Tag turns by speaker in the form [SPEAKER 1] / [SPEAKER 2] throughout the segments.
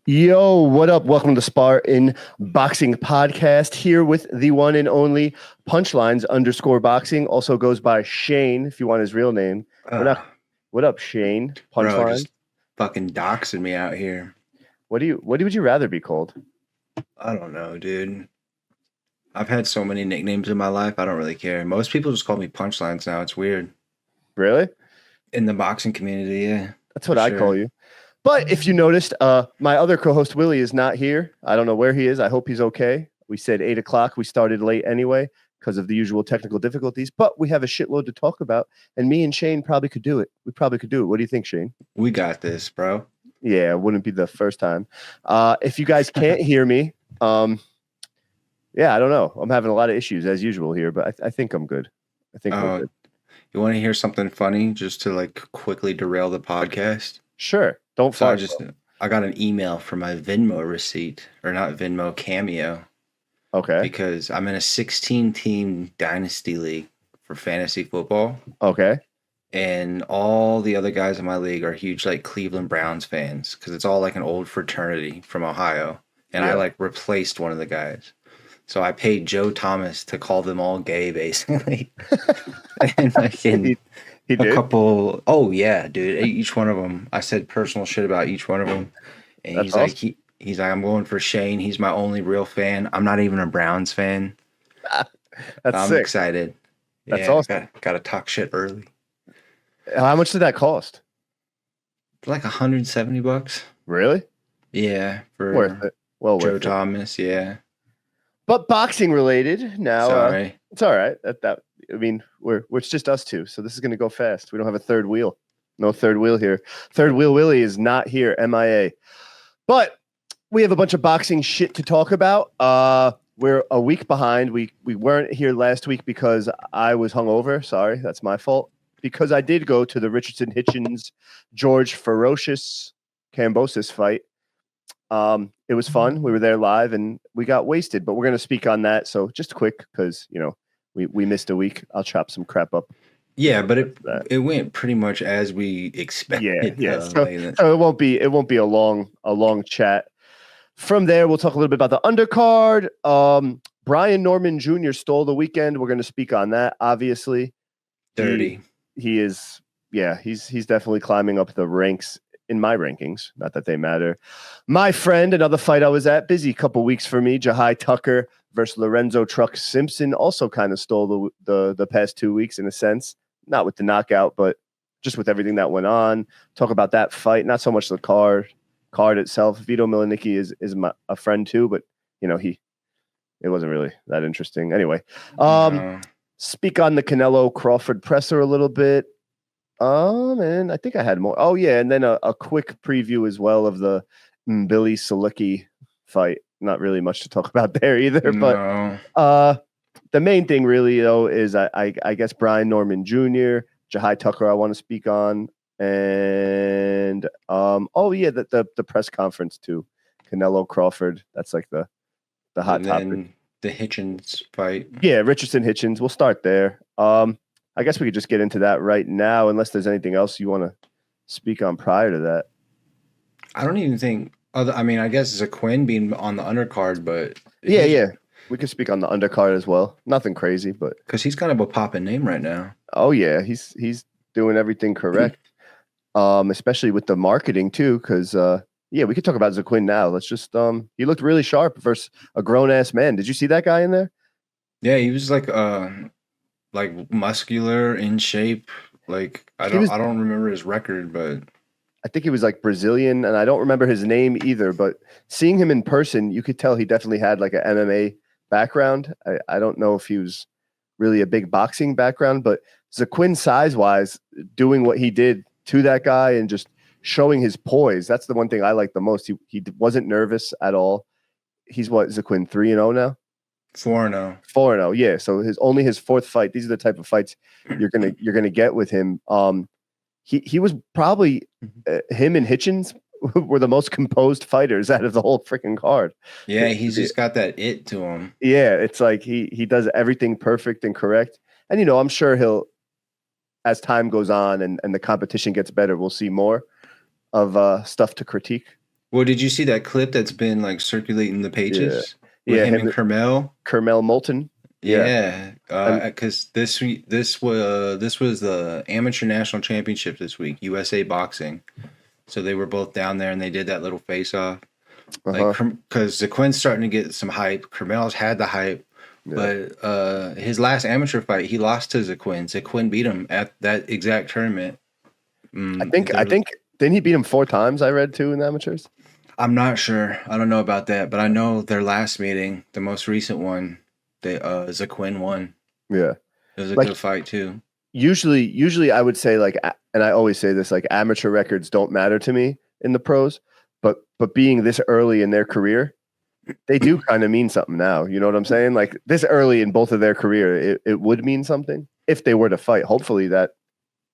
[SPEAKER 1] Yo, what up? Welcome to Spar-Inn Boxing Podcast here with the one and only Punchlines_boxing. Also goes by Shane if you want his real name. What up, Shane?
[SPEAKER 2] Bro,
[SPEAKER 1] Punchline.
[SPEAKER 2] just fucking doxing me out here.
[SPEAKER 1] What would you rather be called?
[SPEAKER 2] I don't know, dude. I've had so many nicknames in my life. I don't really care. Most people just call me Punchlines now. It's weird.
[SPEAKER 1] Really?
[SPEAKER 2] In the boxing community, yeah.
[SPEAKER 1] That's what I call you. But if you noticed, my other co-host Willie is not here. I don't know where he is. I hope he's okay. We said 8 o'clock. We started late anyway because of the usual technical difficulties. But we have a shitload to talk about, and me and Shane probably could do it. We probably could do it. What do you think, Shane?
[SPEAKER 2] We got this, bro.
[SPEAKER 1] Yeah, it wouldn't be the first time. If you guys can't hear me, yeah, I don't know. I'm having a lot of issues as usual here, but I think I'm good. I think we're good.
[SPEAKER 2] You want to hear something funny just to like quickly derail the podcast?
[SPEAKER 1] Sure. Don't fart.
[SPEAKER 2] I got an email for my Venmo receipt, or not Venmo, Cameo.
[SPEAKER 1] Okay.
[SPEAKER 2] Because I'm in a 16-team dynasty league for fantasy football.
[SPEAKER 1] Okay.
[SPEAKER 2] And all the other guys in my league are huge like Cleveland Browns fans because it's all like an old fraternity from Ohio. And I like replaced one of the guys. So I paid Joe Thomas to call them all gay, basically. And like he did? Couple. Oh yeah, dude. Each one of them. I said personal shit about each one of them. And he's awesome. He's like, I'm going for Shane. He's my only real fan. I'm not even a Browns fan. I'm
[SPEAKER 1] sick.
[SPEAKER 2] excited.
[SPEAKER 1] That's awesome.
[SPEAKER 2] Got to talk shit early.
[SPEAKER 1] How much did that cost?
[SPEAKER 2] Like $170.
[SPEAKER 1] Really?
[SPEAKER 2] Yeah, for
[SPEAKER 1] worth it. Well,
[SPEAKER 2] Joe Thomas. Yeah.
[SPEAKER 1] But boxing related now.
[SPEAKER 2] Sorry.
[SPEAKER 1] It's all right. I mean, it's just us two, so this is going to go fast. We don't have a third wheel. No third wheel here. Third wheel Willie is not here. MIA. But we have a bunch of boxing shit to talk about. We're a week behind. We weren't here last week because I was hungover. Sorry, that's my fault. Because I did go to the Richardson Hitchins George Kambosos fight. It was fun. We were there live and we got wasted, but we're going to speak on that. So just quick, because, we missed a week. I'll chop some crap up.
[SPEAKER 2] Yeah, but it went pretty much as we expected.
[SPEAKER 1] Yeah. So it won't be a long chat. From there, we'll talk a little bit about the undercard. Brian Norman Jr. stole the weekend. We're going to speak on that, obviously.
[SPEAKER 2] Dirty.
[SPEAKER 1] He is, he's definitely climbing up the ranks in my rankings. Not that they matter. My friend, another fight I was at, busy couple weeks for me. Jahai Tucker versus Lorenzo Truck Simpson also kind of stole the past 2 weeks in a sense. Not with the knockout, but just with everything that went on. Talk about that fight. Not so much the card itself. Vito Milanicki is a friend too, but it wasn't really that interesting. Anyway, speak on the Canelo Crawford presser a little bit. And I think I had more. Oh yeah, and then a quick preview as well of the Billy Salicki fight. Not really much to talk about there either, but the main thing really though is I guess Brian Norman Jr., Jahai Tucker I want to speak on, and the press conference too, Canelo Crawford. That's like the hot topic.
[SPEAKER 2] The Hitchins fight.
[SPEAKER 1] Yeah, Richardson Hitchins. We'll start there. I guess we could just get into that right now, unless there's anything else you want to speak on prior to that.
[SPEAKER 2] I don't even think. I guess Zaquin being on the undercard, but
[SPEAKER 1] yeah, we could speak on the undercard as well. Nothing crazy, but
[SPEAKER 2] because he's kind of a poppin' name right now.
[SPEAKER 1] Oh yeah, he's doing everything correct, especially with the marketing too. Because we could talk about Zaquin now. Let's just he looked really sharp versus a grown ass man. Did you see that guy in there?
[SPEAKER 2] Yeah, he was like muscular, in shape. Like I don't remember his record, but
[SPEAKER 1] I think he was like Brazilian, and I don't remember his name either. But seeing him in person, you could tell he definitely had like an MMA background. I don't know if he was really a big boxing background, but Zaquin size-wise, doing what he did to that guy and just showing his poise. That's the one thing I like the most. He wasn't nervous at all. He's Zaquin 3-0 now.
[SPEAKER 2] 4-0.
[SPEAKER 1] 4-0, yeah. So his fourth fight. These are the type of fights you're gonna get with him. He was probably him and Hitchins were the most composed fighters out of the whole freaking card.
[SPEAKER 2] Yeah, he's just got that it to him.
[SPEAKER 1] Yeah, it's like he does everything perfect and correct. And I'm sure he'll, as time goes on and the competition gets better, we'll see more of stuff to critique.
[SPEAKER 2] Well, did you see that clip that's been like circulating the
[SPEAKER 1] Yeah,
[SPEAKER 2] pages with
[SPEAKER 1] yeah,
[SPEAKER 2] him and Kermel?
[SPEAKER 1] Kermel Moulton. Yeah,
[SPEAKER 2] Yeah,
[SPEAKER 1] and
[SPEAKER 2] because this was the amateur national championship this week, USA Boxing. So they were both down there and they did that little face off. Like,
[SPEAKER 1] uh-huh.
[SPEAKER 2] because Zaquin's starting to get some hype. Kermel's had the hype,
[SPEAKER 1] Yeah.
[SPEAKER 2] but his last amateur fight, he lost to Zaquin. Zaquin beat him at that exact tournament.
[SPEAKER 1] I think didn't he beat him 4 times? I read too in the amateurs.
[SPEAKER 2] I'm not sure. I don't know about that, but I know their last meeting, the most recent one, they Zaquin won.
[SPEAKER 1] Yeah,
[SPEAKER 2] It was a
[SPEAKER 1] like
[SPEAKER 2] good fight too.
[SPEAKER 1] usually I would say like, and I always say this, like amateur records don't matter to me in the pros, but being this early in their career, they do kind of mean something now. You know what I'm saying? Like this early in both of their career, it would mean something if they were to fight. Hopefully that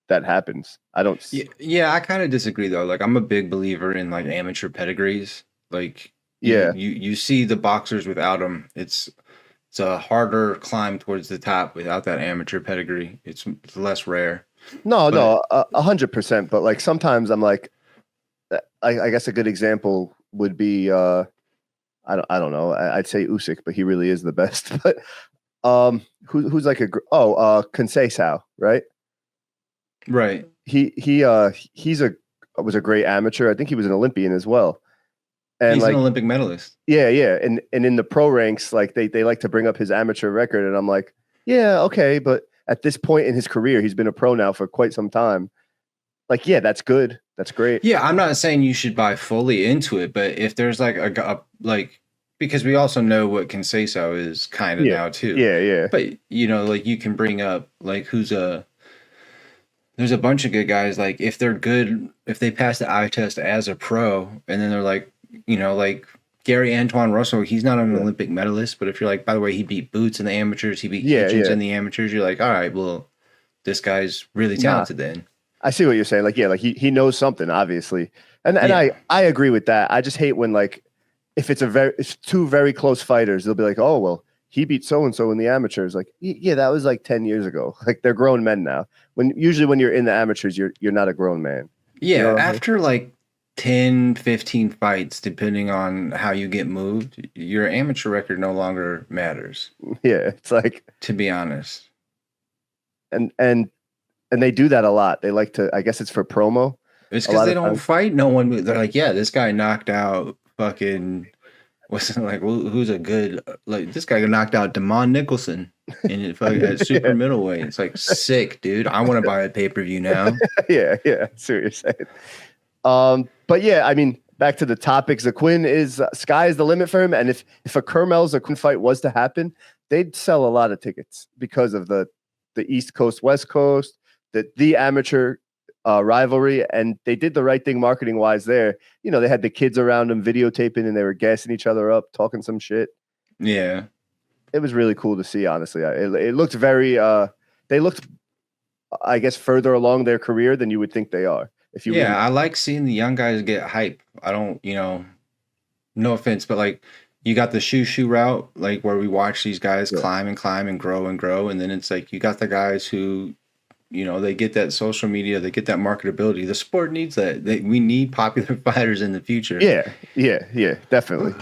[SPEAKER 1] happens. I don't.
[SPEAKER 2] Yeah, I kind of disagree though. Like I'm a big believer in like amateur pedigrees. Like
[SPEAKER 1] Yeah.
[SPEAKER 2] you see the boxers without them. It's a harder climb towards the top without that amateur pedigree. It's less rare.
[SPEAKER 1] No,
[SPEAKER 2] But
[SPEAKER 1] no, 100%. But like sometimes I'm like, I guess a good example would be I don't know. I'd say Usyk, but he really is the best. But who's like Conceição, right?
[SPEAKER 2] right,
[SPEAKER 1] He's was a great amateur. I think he was an Olympian as well. And
[SPEAKER 2] he's
[SPEAKER 1] like
[SPEAKER 2] an Olympic medalist.
[SPEAKER 1] yeah, and in the pro ranks, like they like to bring up his amateur record, and I'm like, yeah, okay, but at this point in his career, he's been a pro now for quite some time. Like, yeah, that's good, that's great.
[SPEAKER 2] Yeah, I'm not saying you should buy fully into it, but if there's like like because we also know what Conceição is kind of
[SPEAKER 1] Yeah,
[SPEAKER 2] now too.
[SPEAKER 1] yeah.
[SPEAKER 2] But like you can bring up like there's a bunch of good guys like if they're good if they pass the eye test as a pro and then they're like like Gary Antoine Russell, he's not an Olympic medalist, but if you're like, by the way, he beat Boots in the amateurs, he beat Hitchins in the amateurs, you're like, all right, well, this guy's really talented then.
[SPEAKER 1] I see what you're saying. Like, yeah, like he knows something, obviously. And I agree with that. I just hate when like if it's two very close fighters, they'll be like, oh well, he beat so and so in the amateurs. Like, yeah, that was like 10 years ago. Like they're grown men now. When you're in the amateurs, you're not a grown man.
[SPEAKER 2] Yeah,
[SPEAKER 1] you know
[SPEAKER 2] after like 10, 15 fights, depending on how you get moved, your amateur record no longer matters.
[SPEAKER 1] Yeah, it's like,
[SPEAKER 2] to be honest.
[SPEAKER 1] And they do that a lot. They like to, I guess it's for promo.
[SPEAKER 2] It's because they don't fight no one. They're like, yeah, this guy knocked out fucking, what's it like, who's a good, like, this guy knocked out Damon Nicholson in fucking at super middleweight. It's like, sick, dude. I want to buy a pay-per-view now.
[SPEAKER 1] yeah, I see what you're saying. But yeah, I mean, back to the topic, Zaquin is, sky is the limit for him. And if a Kermel Zaquin fight was to happen, they'd sell a lot of tickets because of the East Coast, West Coast, the amateur rivalry, and they did the right thing marketing wise there. They had the kids around them videotaping and they were gassing each other up, talking some shit.
[SPEAKER 2] Yeah.
[SPEAKER 1] It was really cool to see, honestly. It looked very, they looked, I guess, further along their career than you would think they are.
[SPEAKER 2] I like seeing the young guys get hype. I don't, no offense, but like you got the shoe route, like where we watch these guys climb and climb and grow. And then it's like, you got the guys who, they get that social media, they get that marketability. The sport needs that. We need popular fighters in the future.
[SPEAKER 1] Yeah, definitely.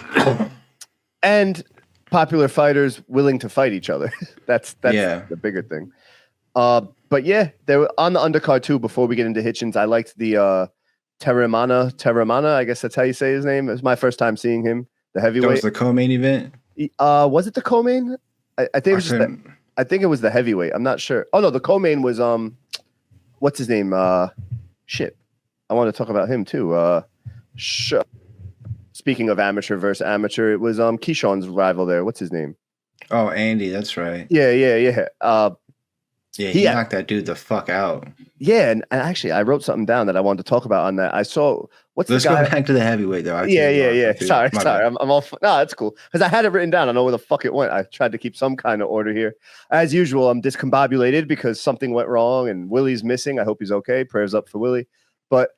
[SPEAKER 1] And popular fighters willing to fight each other. That's the bigger thing. But yeah, they were on the undercard too. Before we get into Hitchins, I liked the Terramana. I guess that's how you say his name. It was my first time seeing him. The heavyweight.
[SPEAKER 2] That was the co-main event.
[SPEAKER 1] Was it the co-main? I think it was I think it was the heavyweight. I'm not sure. Oh no, the co-main was what's his name? Shit. I want to talk about him too. Speaking of amateur versus amateur, it was Keyshawn's rival there. What's his name?
[SPEAKER 2] Oh, Andy, that's right.
[SPEAKER 1] Yeah.
[SPEAKER 2] He knocked that dude the fuck out.
[SPEAKER 1] Yeah, and actually, I wrote something down that I wanted to talk about on that. I saw Let's
[SPEAKER 2] go back to the heavyweight though.
[SPEAKER 1] Yeah. Sorry. I'm all. No, that's cool because I had it written down. I know where the fuck it went. I tried to keep some kind of order here. As usual, I'm discombobulated because something went wrong and Willie's missing. I hope he's okay. Prayers up for Willie. But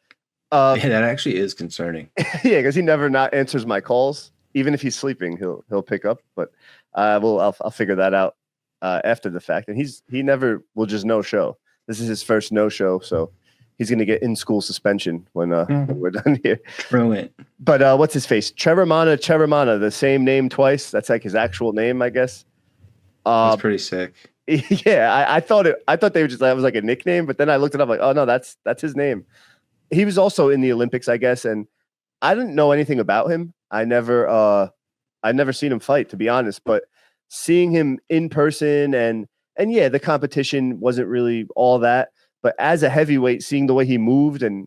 [SPEAKER 2] that actually is concerning.
[SPEAKER 1] Yeah, because he never not answers my calls. Even if he's sleeping, he'll pick up. But I'll figure that out after the fact. And he never will just no show. This is his first no show, so he's going to get in-school suspension when we're done here.
[SPEAKER 2] Brilliant.
[SPEAKER 1] But what's his face? Cheremana, the same name twice. That's like his actual name, I guess.
[SPEAKER 2] That's pretty sick.
[SPEAKER 1] Yeah, I thought they were just that was like a nickname, but then I looked it up like, oh no, that's his name. He was also in the Olympics, I guess, and I didn't know anything about him. I never seen him fight, to be honest, but seeing him in person and yeah, the competition wasn't really all that. But as a heavyweight, seeing the way he moved and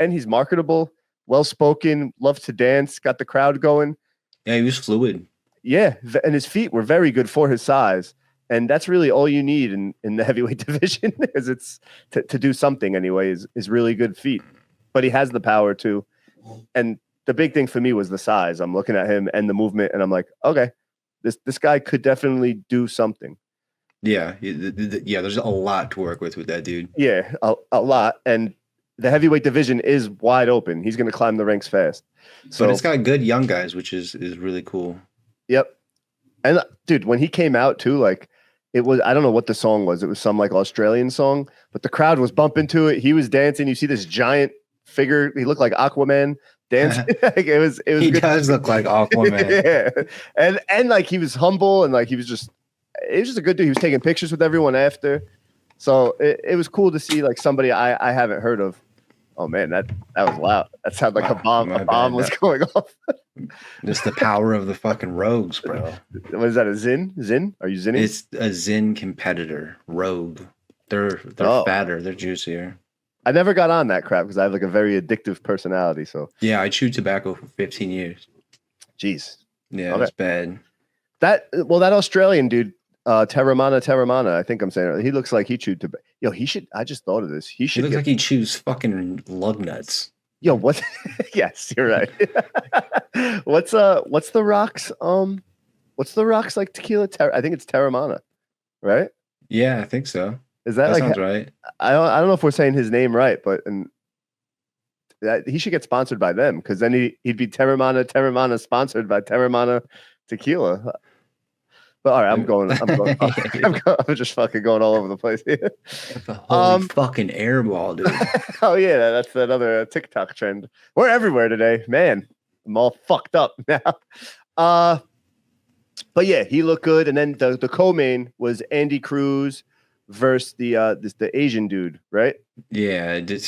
[SPEAKER 1] he's marketable, well spoken, loves to dance, got the crowd going.
[SPEAKER 2] Yeah, he was fluid.
[SPEAKER 1] Yeah, and his feet were very good for his size. And that's really all you need in the heavyweight division is it's to do something anyway is really good feet. But he has the power too. And the big thing for me was the size. I'm looking at him and the movement and I'm like, okay, this guy could definitely do something.
[SPEAKER 2] Yeah, there's a lot to work with that dude.
[SPEAKER 1] Yeah, a lot. And the heavyweight division is wide open. He's going to climb the ranks fast. So
[SPEAKER 2] but it's got good young guys, which is really cool.
[SPEAKER 1] Yep. And dude, when he came out too, like it was, I don't know what the song was. It was some like Australian song, but the crowd was bumping to it. He was dancing. You see this giant figure. He looked like Aquaman dancing. Like it was
[SPEAKER 2] he
[SPEAKER 1] good.
[SPEAKER 2] Does look like Aquaman.
[SPEAKER 1] Yeah. And like he was humble and like he was just a good dude. He was taking pictures with everyone after. So it was cool to see like somebody I haven't heard of. Oh man, that was loud. That sounded like a bomb. A bomb was going off.
[SPEAKER 2] Just the power of the fucking rogues, bro.
[SPEAKER 1] What is that? A Zin? Zin? Are you zinning?
[SPEAKER 2] It's a Zin competitor. Rogue. They're fatter. They're juicier.
[SPEAKER 1] I never got on that crap because I have like a very addictive personality. So
[SPEAKER 2] yeah, I chewed tobacco for 15 years.
[SPEAKER 1] Jeez.
[SPEAKER 2] Yeah, it's bad.
[SPEAKER 1] That Australian dude, Terramana, I think I'm saying it. He looks like he chewed tobacco. Yo, he should. I just thought of this. He
[SPEAKER 2] looks like he chews fucking lug nuts.
[SPEAKER 1] Yo, what? Yes, you're right. What's the rocks? What's the rocks like tequila? I think it's Terramana, right?
[SPEAKER 2] Yeah, I think so.
[SPEAKER 1] Is that like,
[SPEAKER 2] sounds right?
[SPEAKER 1] I don't know if we're saying his name right, but he should get sponsored by them because then he'd be Terramana sponsored by Terramana Tequila. But all right, I'm just fucking going all over the place here.
[SPEAKER 2] That's a holy fucking airball, dude.
[SPEAKER 1] Oh yeah, that's another TikTok trend. We're everywhere today, man. I'm all fucked up now. But yeah, he looked good. And then the co-main was Andy Cruz versus the Asian dude, right?
[SPEAKER 2] Yeah, I don't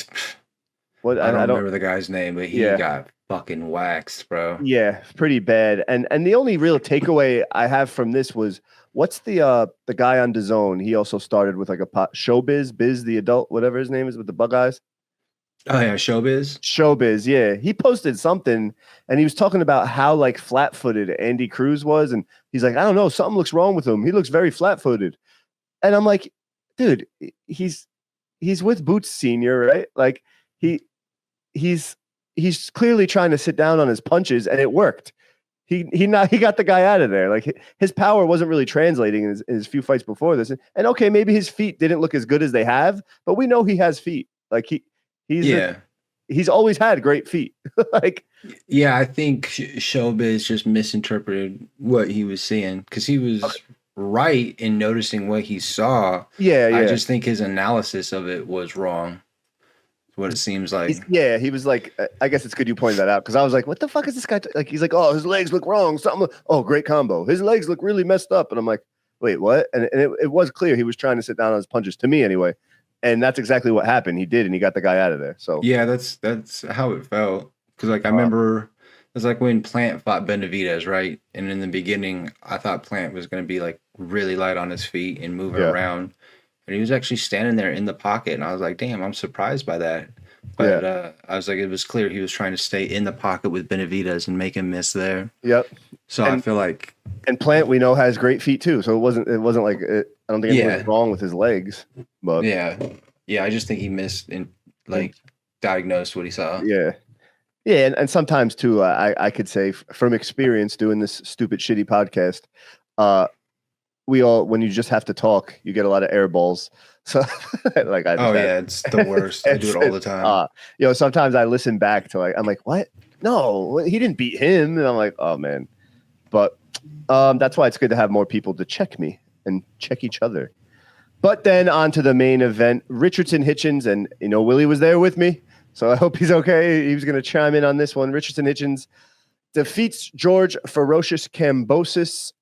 [SPEAKER 2] remember the guy's name, but he got fucking waxed, bro.
[SPEAKER 1] Yeah, pretty bad. And the only real takeaway I have from this was what's the guy on DAZN? He also started with like a Showbiz, Biz the adult, whatever his name is with the bug eyes.
[SPEAKER 2] Oh yeah, Showbiz.
[SPEAKER 1] Showbiz, yeah. He posted something and he was talking about how like flat-footed Andy Cruz was, and he's like, I don't know, something looks wrong with him. He looks very flat-footed. And I'm like, dude, he's with Boots Senior, right? Like he's clearly trying to sit down on his punches, and it worked. He got the guy out of there. Like his power wasn't really translating in his few fights before this. And okay, maybe his feet didn't look as good as they have, but we know he has feet. Like he's always had great feet. Like
[SPEAKER 2] yeah, I think Showbiz just misinterpreted what he was seeing because he was right in noticing what he saw.
[SPEAKER 1] Yeah.
[SPEAKER 2] I just think his analysis of it was wrong. What it seems like.
[SPEAKER 1] He was like, I guess it's good you pointed that out because I was like, what the fuck is this guy? Like, he's like, oh, his legs look wrong. Great combo. His legs look really messed up. And I'm like, wait, what? And it was clear he was trying to sit down on his punches, to me anyway. And that's exactly what happened. He did, and he got the guy out of there. So
[SPEAKER 2] yeah, that's how it felt. Because like I remember it was like when Plant fought Benavidez, right? And in the beginning, I thought Plant was going to be like really light on his feet and moving around. And he was actually standing there in the pocket, and I was like, damn, I'm surprised by that. But I was like, it was clear he was trying to stay in the pocket with Benavidez and make him miss there.
[SPEAKER 1] Yep.
[SPEAKER 2] So I feel like...
[SPEAKER 1] And Plant, we know, has great feet, too. So it wasn't like... I don't think anything was wrong with his legs. But
[SPEAKER 2] yeah, I just think he missed and, like, diagnosed what he saw.
[SPEAKER 1] Yeah. Yeah, and sometimes, too, I could say, from experience doing this stupid, shitty podcast, when you just have to talk, you get a lot of air balls. So like,
[SPEAKER 2] it's the worst. I do it all the time.
[SPEAKER 1] Sometimes I listen back to I'm like, what? No, he didn't beat him. And I'm like, oh man. But that's why it's good to have more people to check me and check each other. But then on to the main event, Richardson Hitchins, and Willie was there with me. So I hope he's okay. He was going to chime in on this one. Richardson Hitchins defeats George Ferocious Kambosos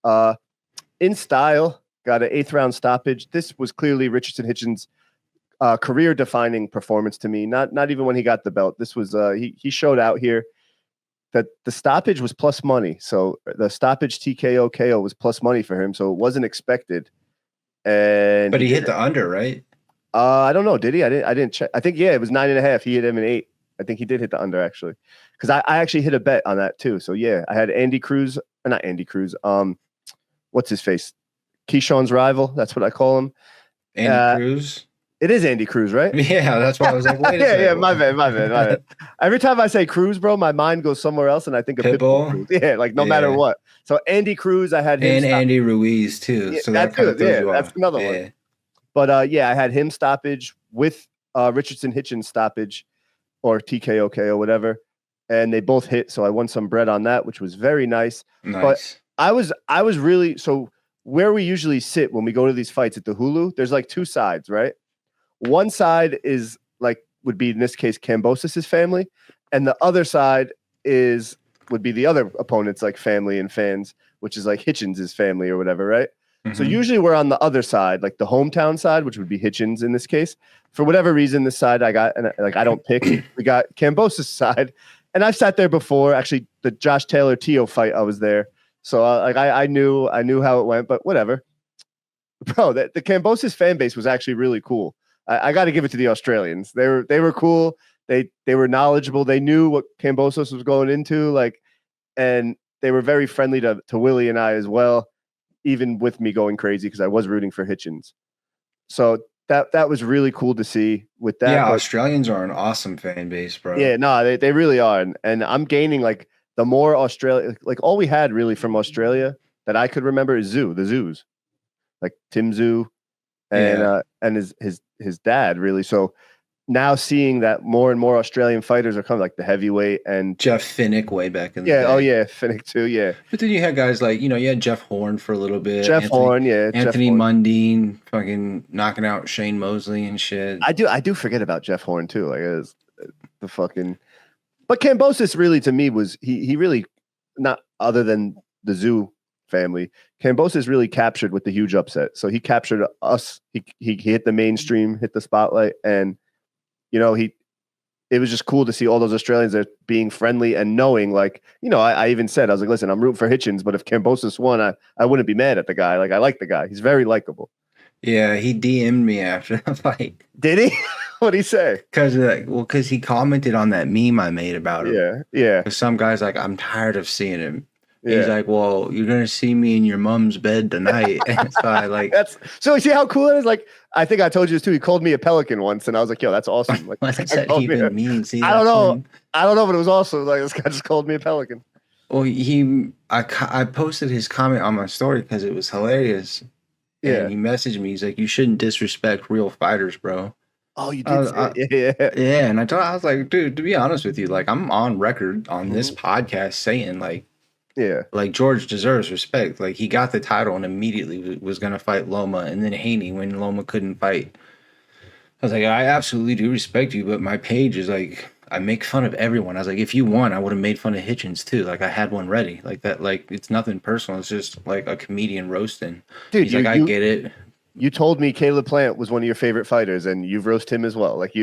[SPEAKER 1] in style. Got an 8th round stoppage. This was clearly Richardson Hitchins' career-defining performance to me. Not even when he got the belt. This was he showed out here. That the stoppage was plus money. So the stoppage TKO KO was plus money for him. So it wasn't expected. But
[SPEAKER 2] he hit the under, right?
[SPEAKER 1] I don't know. Did he? I didn't check. I think it was 9.5. He hit him in 8. I think he did hit the under actually, because I actually hit a bet on that too. So yeah, I had Andy Cruz, not Andy Cruz. What's his face? Keyshawn's rival. That's what I call him.
[SPEAKER 2] Andy Cruz.
[SPEAKER 1] It is Andy Cruz, right?
[SPEAKER 2] Yeah, that's why I was like, wait a second.
[SPEAKER 1] Yeah, my bad. Every time I say Cruz, bro, my mind goes somewhere else, and I think of Pitbull Cruz. Yeah, like no matter what. So Andy Cruz, I had him.
[SPEAKER 2] And Andy Ruiz too.
[SPEAKER 1] Yeah,
[SPEAKER 2] so that kind of throws you off.
[SPEAKER 1] That's another one. But I had him stoppage with Richardson Hitchins stoppage or TKO KO, whatever, and they both hit. So I won some bread on that, which was very nice. But I was really so where we usually sit when we go to these fights at the Hulu. There's like 2 sides, right? One side is like would be in this case Kambosos' family, and the other side would be the other opponent's like family and fans, which is like Hitchins' family or whatever, right? So usually we're on the other side, like the hometown side, which would be Hitchins in this case. For whatever reason, this side I got, and like I don't pick. We got Kambosos' side, and I've sat there before. Actually, the Josh Taylor Tio fight, I was there, so I knew how it went. But whatever, bro. The Kambosos fan base was actually really cool. I got to give it to the Australians. They were cool. They were knowledgeable. They knew what Kambosos was going into, like, and they were very friendly to Willie and I as well. Even with me going crazy because I was rooting for Hitchins. So that was really cool to see with that.
[SPEAKER 2] Yeah, Australians are an awesome fan base, bro.
[SPEAKER 1] Yeah, no, they really are. And I'm gaining like the more Australia, like all we had really from Australia that I could remember is the Zoos. Like Tim Zoo and his dad really. So now seeing that more and more Australian fighters are coming, like the heavyweight and
[SPEAKER 2] Jeff Finnick way back in the day.
[SPEAKER 1] Oh yeah, Finnick too, yeah.
[SPEAKER 2] But then you had guys like, you had Jeff Horn for a little bit.
[SPEAKER 1] Anthony
[SPEAKER 2] Mundine fucking knocking out Shane Mosley and shit.
[SPEAKER 1] I do forget about Jeff Horn too. Like it was the fucking but Kambosos really to me was he really not other than the Zoo family. Kambosos really captured with the huge upset. So he captured us. He hit the mainstream, hit the spotlight, and it was just cool to see all those Australians there being friendly and knowing, like, I even said, I was like, listen, I'm rooting for Hitchins, but if Kambosos won, I wouldn't be mad at the guy. Like, I like the guy. He's very likable.
[SPEAKER 2] Yeah, he DM'd me after the fight.
[SPEAKER 1] Did he? What'd he say?
[SPEAKER 2] Because he commented on that meme I made about him.
[SPEAKER 1] Yeah.
[SPEAKER 2] Because some guy's like, I'm tired of seeing him.
[SPEAKER 1] Yeah.
[SPEAKER 2] He's like, well, you're gonna see me in your mom's bed tonight. And so I like
[SPEAKER 1] so you see how cool it is? Like, I think I told you this too. He called me a pelican once, and I was like, yo, that's awesome. Like,
[SPEAKER 2] what does that even mean? See,
[SPEAKER 1] I don't know. I don't know, but it was awesome. Like, this guy just called me a pelican.
[SPEAKER 2] Well, I posted his comment on my story because it was hilarious.
[SPEAKER 1] Yeah.
[SPEAKER 2] And he messaged me. He's like, you shouldn't disrespect real fighters, bro.
[SPEAKER 1] Oh, you did say it. Yeah.
[SPEAKER 2] Yeah, and I was like, dude, to be honest with you, like, I'm on record on this podcast saying, like,
[SPEAKER 1] yeah,
[SPEAKER 2] like George deserves respect. Like, he got the title and immediately was going to fight Loma and then Haney when Loma couldn't fight. I was like, I absolutely do respect you, but my page is like, I make fun of everyone. I was like, if you won, I would have made fun of Hitchins too. Like, I had one ready. Like that, like, it's nothing personal. It's just like a comedian roasting. Dude, he's like, I get it.
[SPEAKER 1] You told me Caleb Plant was one of your favorite fighters, and you've roasted him as well. Like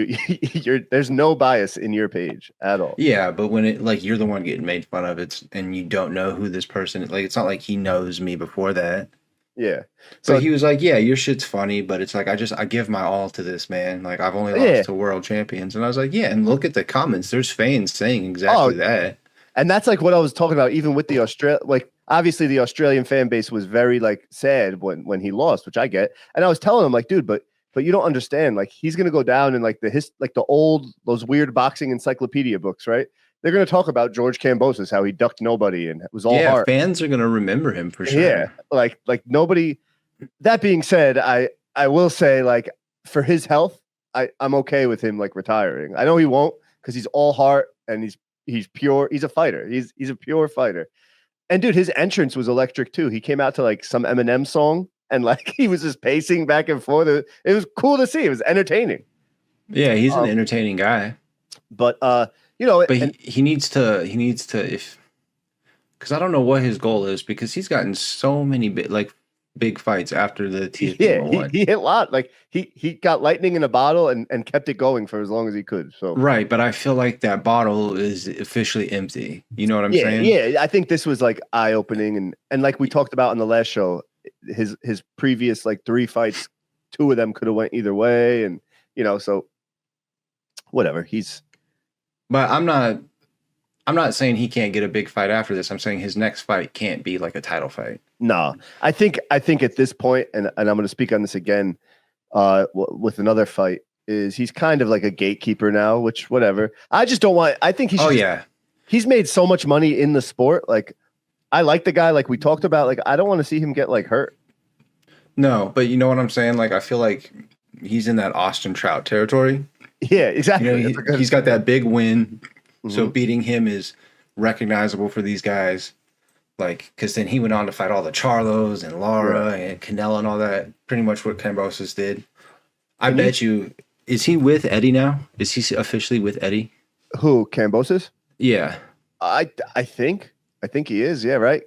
[SPEAKER 1] there's no bias in your page at all.
[SPEAKER 2] Yeah, but when it like you're the one getting made fun of, and you don't know who this person is. Like, it's not like he knows me before that.
[SPEAKER 1] Yeah.
[SPEAKER 2] So he was like, yeah, your shit's funny, but it's like I give my all to this, man. Like, I've only lost to world champions, and I was like, yeah, and look at the comments. There's fans saying exactly that.
[SPEAKER 1] And that's like what I was talking about, even with the obviously the Australian fan base was very like sad when he lost, which I get. And I was telling him like, dude, but you don't understand. Like, he's gonna go down in like those weird boxing encyclopedia books, right? They're gonna talk about George Kambosos, how he ducked nobody and it was all hard.
[SPEAKER 2] Fans are gonna remember him for sure.
[SPEAKER 1] Yeah, like nobody. That being said, I will say, like, for his health, I'm okay with him like retiring. I know he won't because he's all heart and he's pure. He's a fighter. He's a pure fighter. And dude, his entrance was electric too. He came out to like some Eminem song and like he was just pacing back and forth. It was cool to see. It was entertaining.
[SPEAKER 2] Yeah, he's an entertaining guy.
[SPEAKER 1] But you know,
[SPEAKER 2] But
[SPEAKER 1] and
[SPEAKER 2] he needs to if because I don't know what his goal is because he's gotten so many big fights after the TSP
[SPEAKER 1] yeah, he
[SPEAKER 2] 101.
[SPEAKER 1] he hit a lot. Like he got lightning in a bottle and kept it going for as long as he could. So
[SPEAKER 2] Right, but I feel like that bottle is officially empty. You know what I'm
[SPEAKER 1] yeah,
[SPEAKER 2] saying?
[SPEAKER 1] yeah. I think this was like eye opening, and like we talked about in the last show, his previous like 3 fights, 2 of them could have went either way, and you know, so whatever.
[SPEAKER 2] But I'm not saying he can't get a big fight after this. I'm saying his next fight can't be like a title fight.
[SPEAKER 1] No, I think at this point, and I'm going to speak on this again, with another fight, is he's kind of like a gatekeeper now, which whatever. I just don't want. I think he should.
[SPEAKER 2] Oh yeah,
[SPEAKER 1] He's made so much money in the sport. Like I like the guy. Like we talked about. Like I don't want to see him get like hurt.
[SPEAKER 2] no, but you know what I'm saying? Like I feel like he's in that Austin Trout territory.
[SPEAKER 1] Yeah, exactly.
[SPEAKER 2] You know, he's got that big win, so
[SPEAKER 1] Mhm.
[SPEAKER 2] beating him is recognizable for these guys. Like, because then he went on to fight all the Charlos and Lara and Canelo and all that. Pretty much what Kambosos did. I bet you. Is he with Eddie now? Is he officially with Eddie?
[SPEAKER 1] Who Kambosos?
[SPEAKER 2] Yeah.
[SPEAKER 1] I think he is. Yeah, right.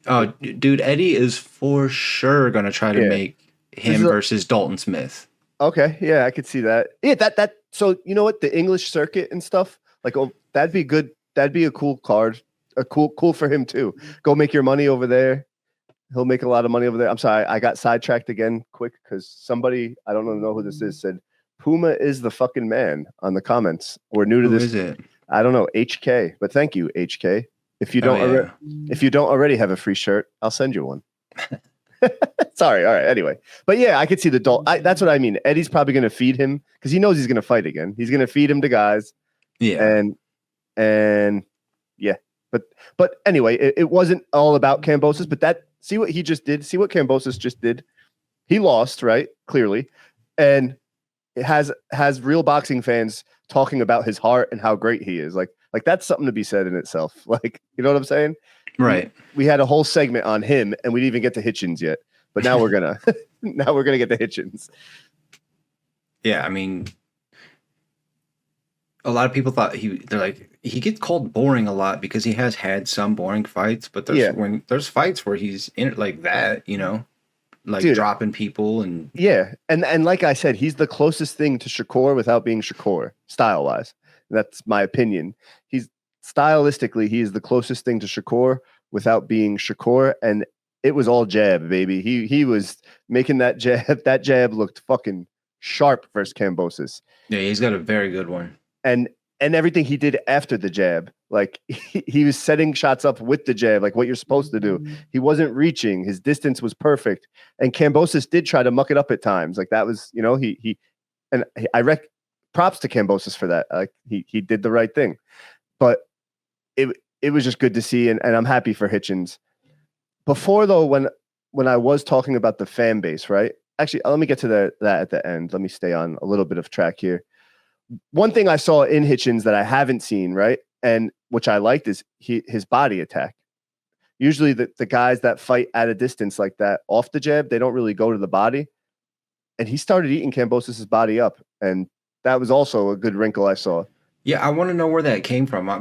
[SPEAKER 2] Oh, dude, Eddie is for sure gonna try to
[SPEAKER 1] Yeah.
[SPEAKER 2] make him versus Dalton Smith.
[SPEAKER 1] Okay, yeah, I could see that. Yeah, that. So you know what, the English circuit and stuff, like, oh, that'd be good. That'd be a cool card, a cool for him too. Go make your money over there. He'll make a lot of money over there. I'm sorry, I got sidetracked again, quick, because somebody, I don't know who this is, said Puma is the fucking man on the comments. We're new to
[SPEAKER 2] Who
[SPEAKER 1] this.
[SPEAKER 2] is it?
[SPEAKER 1] I don't know, HK, but thank you, HK. If you
[SPEAKER 2] Oh,
[SPEAKER 1] don't,
[SPEAKER 2] yeah.
[SPEAKER 1] if you don't already have a free shirt, I'll send you one. Sorry. All right. Anyway, but yeah, I could see the that's what I mean. Eddie's probably going to feed him because he knows he's going to fight again. He's going to feed him to guys.
[SPEAKER 2] Yeah.
[SPEAKER 1] And yeah, but anyway, it wasn't all about Kambosos. But see what he just did. See what Kambosos just did. He lost, right? Clearly, and it has real boxing fans talking about his heart and how great he is. Like that's something to be said in itself. Like, you know what I'm saying?
[SPEAKER 2] Right.
[SPEAKER 1] We had a whole segment on him, and we didn't even get to Hitchins yet. But now we're gonna get to Hitchins.
[SPEAKER 2] Yeah, I mean, a lot of people thought they're like he gets called boring a lot because he has had some boring fights, but there's fights where he's in it like that, you know, like
[SPEAKER 1] Dude,
[SPEAKER 2] dropping people and
[SPEAKER 1] yeah, and like I said, he's the closest thing to Shakur without being Shakur, style wise. That's my opinion. He's stylistically, he is the closest thing to Shakur without being Shakur, and it was all jab, baby. He was making that jab. That jab looked fucking sharp versus Kambosos.
[SPEAKER 2] yeah, he's got a very good one.
[SPEAKER 1] And everything he did after the jab, like he was setting shots up with the jab, like what you're supposed to do. He wasn't reaching. His distance was perfect. And Kambosos did try to muck it up at times. Like that was, you know, props to Kambosos for that. Like he did the right thing. But it was just good to see, and I'm happy for Hitchins. Before though, when I was talking about the fan base, right? Actually, let me get to that at the end. Let me stay on a little bit of track here. One thing I saw in Hitchins that I haven't seen, right, and which I liked is his body attack. Usually the guys that fight at a distance like that off the jab, they don't really go to the body. And he started eating Kambosos' body up, and that was also a good wrinkle I saw.
[SPEAKER 2] Yeah, I want to know where that came from. I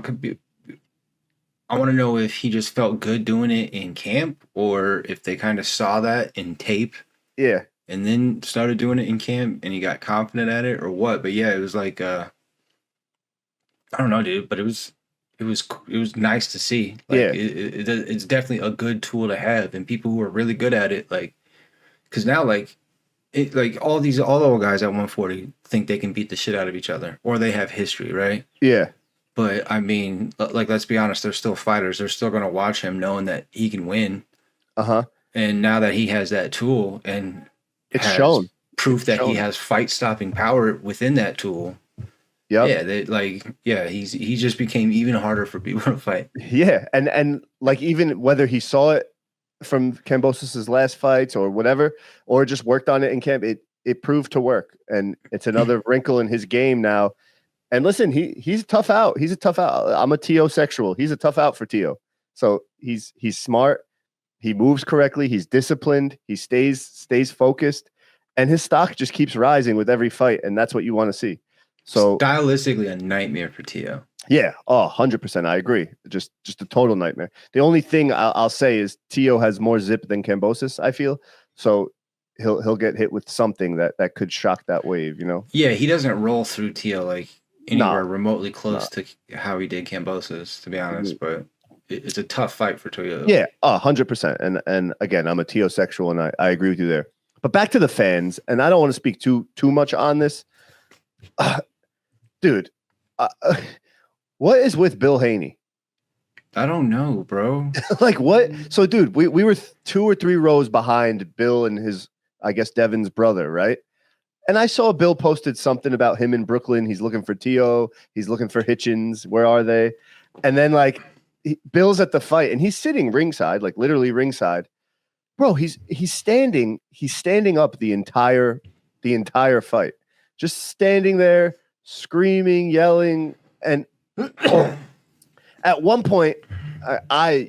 [SPEAKER 2] want to know if he just felt good doing it in camp or if they kind of saw that in tape.
[SPEAKER 1] Yeah.
[SPEAKER 2] And then started doing it in camp and he got confident at it or what. But yeah, it was like, I don't know, dude, but it was nice to see. Like,
[SPEAKER 1] yeah.
[SPEAKER 2] It's definitely a good tool to have. And people who are really good at it, like, because now, like all the old guys at 140 think they can beat the shit out of each other or they have history, right?
[SPEAKER 1] Yeah.
[SPEAKER 2] But I mean, like, let's be honest, they're still fighters. They're still going to watch him knowing that he can win.
[SPEAKER 1] Uh-huh.
[SPEAKER 2] And now that he has that tool and
[SPEAKER 1] it's shown
[SPEAKER 2] proof that he has fight stopping power within that tool.
[SPEAKER 1] Yeah.
[SPEAKER 2] Yeah. He just became even harder for people to fight.
[SPEAKER 1] Yeah. And like, even whether he saw it from Kambosos' last fights or whatever, or just worked on it in camp, it proved to work. And it's another wrinkle in his game now. And listen, he's a tough out. He's a tough out. I'm a Tio sexual. He's a tough out for Tio. So he's smart. He moves correctly. He's disciplined. He stays focused, and his stock just keeps rising with every fight. And that's what you want to see. So
[SPEAKER 2] stylistically, a nightmare for Tio.
[SPEAKER 1] yeah, 100%. I agree. Just a total nightmare. The only thing I'll say is Tio has more zip than Kambosos, I feel. So he'll get hit with something that could shock that wave, you know?
[SPEAKER 2] Yeah, he doesn't roll through Tio like anywhere remotely close to how he did Kambosos, to be honest. But it's a tough fight for Tio.
[SPEAKER 1] Yeah, 100%. And again, I'm a Tio sexual, and I agree with you there. But back to the fans, and I don't want to speak too much on this. Dude, what is with Bill Haney?
[SPEAKER 2] I don't know, bro.
[SPEAKER 1] Like what? So, dude, we were 2 or 3 rows behind Bill and his, I guess, Devin's brother, right? And I saw Bill posted something about him in Brooklyn. He's looking for Tio. He's looking for Hitchins. Where are they? And then like Bill's at the fight, and he's sitting ringside, like literally ringside. Bro, he's standing up the entire fight, just standing there, screaming, yelling, and at one point, I'm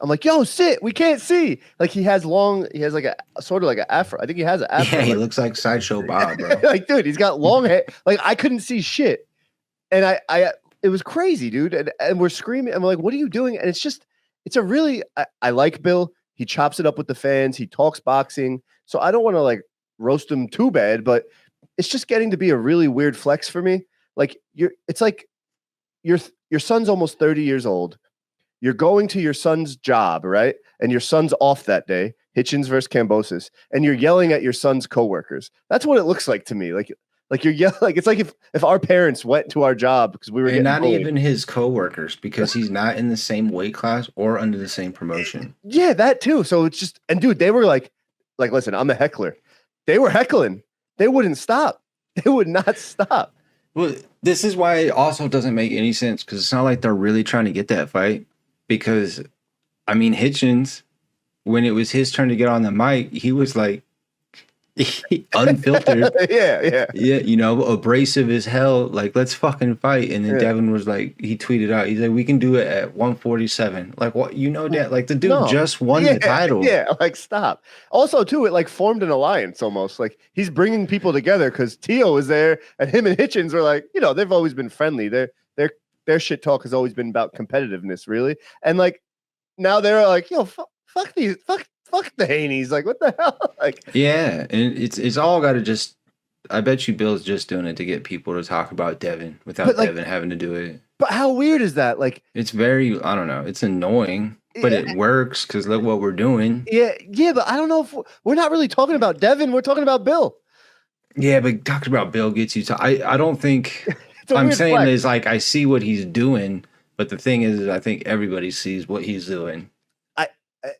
[SPEAKER 1] like, yo, sit, we can't see. Like he has like a sort of like an afro. I think he has an afro.
[SPEAKER 2] Yeah, he
[SPEAKER 1] like,
[SPEAKER 2] looks like Sideshow Bob, bro.
[SPEAKER 1] like, dude, he's got long hair. Like I couldn't see shit, and I it was crazy, dude. And we're screaming, and we're like, what are you doing? And it's a really, I like Bill. He chops it up with the fans. He talks boxing. So I don't want to like roast him too bad, but it's just getting to be a really weird flex for me. Like it's like your son's almost 30 years old. You're going to your son's job, right? And your son's off that day, Hitchins versus Kambosos, and you're yelling at your son's coworkers. That's what it looks like to me. Like you're yelling, like it's like if our parents went to our job because we were
[SPEAKER 2] and not
[SPEAKER 1] bullied.
[SPEAKER 2] even his coworkers, because he's not in the same weight class or under the same promotion.
[SPEAKER 1] Yeah, that too. So it's just, and dude, they were like, listen, I'm a heckler. They were heckling. They wouldn't stop. They would not stop.
[SPEAKER 2] Well, this is why it also doesn't make any sense, because it's not like they're really trying to get that fight. Because, I mean, Hitchins, when it was his turn to get on the mic, he was like, unfiltered.
[SPEAKER 1] Yeah,
[SPEAKER 2] you know, abrasive as hell. Like, let's fucking fight. And then Devin was like, he tweeted out, he's like, we can do it at 147. Like, what? You know that? Like, the dude just won the title.
[SPEAKER 1] Yeah, like, stop. Also, too, it like formed an alliance almost. Like, he's bringing people together because Tio was there, and him and Hitchins were like, you know, they've always been friendly. Their shit talk has always been about competitiveness, really. And like, now they're like, yo, fuck the Haneys. Like, what the hell? Like,
[SPEAKER 2] yeah, and it's all got to just. I bet you Bill's just doing it to get people to talk about Devin without Devin having to do it.
[SPEAKER 1] But how weird is that? Like,
[SPEAKER 2] it's very, I don't know. It's annoying, but it works because look what we're doing.
[SPEAKER 1] Yeah, but I don't know if we're not really talking about Devin. We're talking about Bill.
[SPEAKER 2] Yeah, but talking about Bill gets you to. I don't think. I'm saying flex. Is like I see what he's doing, but the thing is I think everybody sees what he's doing.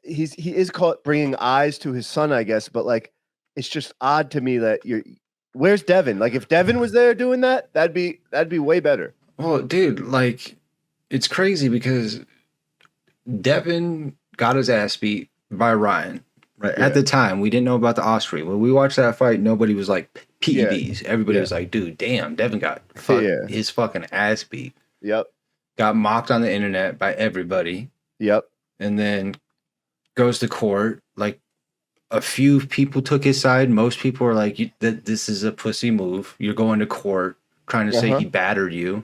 [SPEAKER 1] He is caught bringing eyes to his son, I guess, but like it's just odd to me that where's Devin? Like if Devin was there doing that, that'd be way better.
[SPEAKER 2] Well, dude, like it's crazy because Devin got his ass beat by Ryan. Right. Yeah. At the time, we didn't know about the Osprey. When we watched that fight, nobody was like PEDs. Yeah. Everybody was like, dude, damn, Devin got his fucking ass beat.
[SPEAKER 1] Yep.
[SPEAKER 2] Got mocked on the internet by everybody.
[SPEAKER 1] Yep.
[SPEAKER 2] And then goes to court. Like a few people took his side. Most people were like, this is a pussy move. You're going to court trying to say he battered you.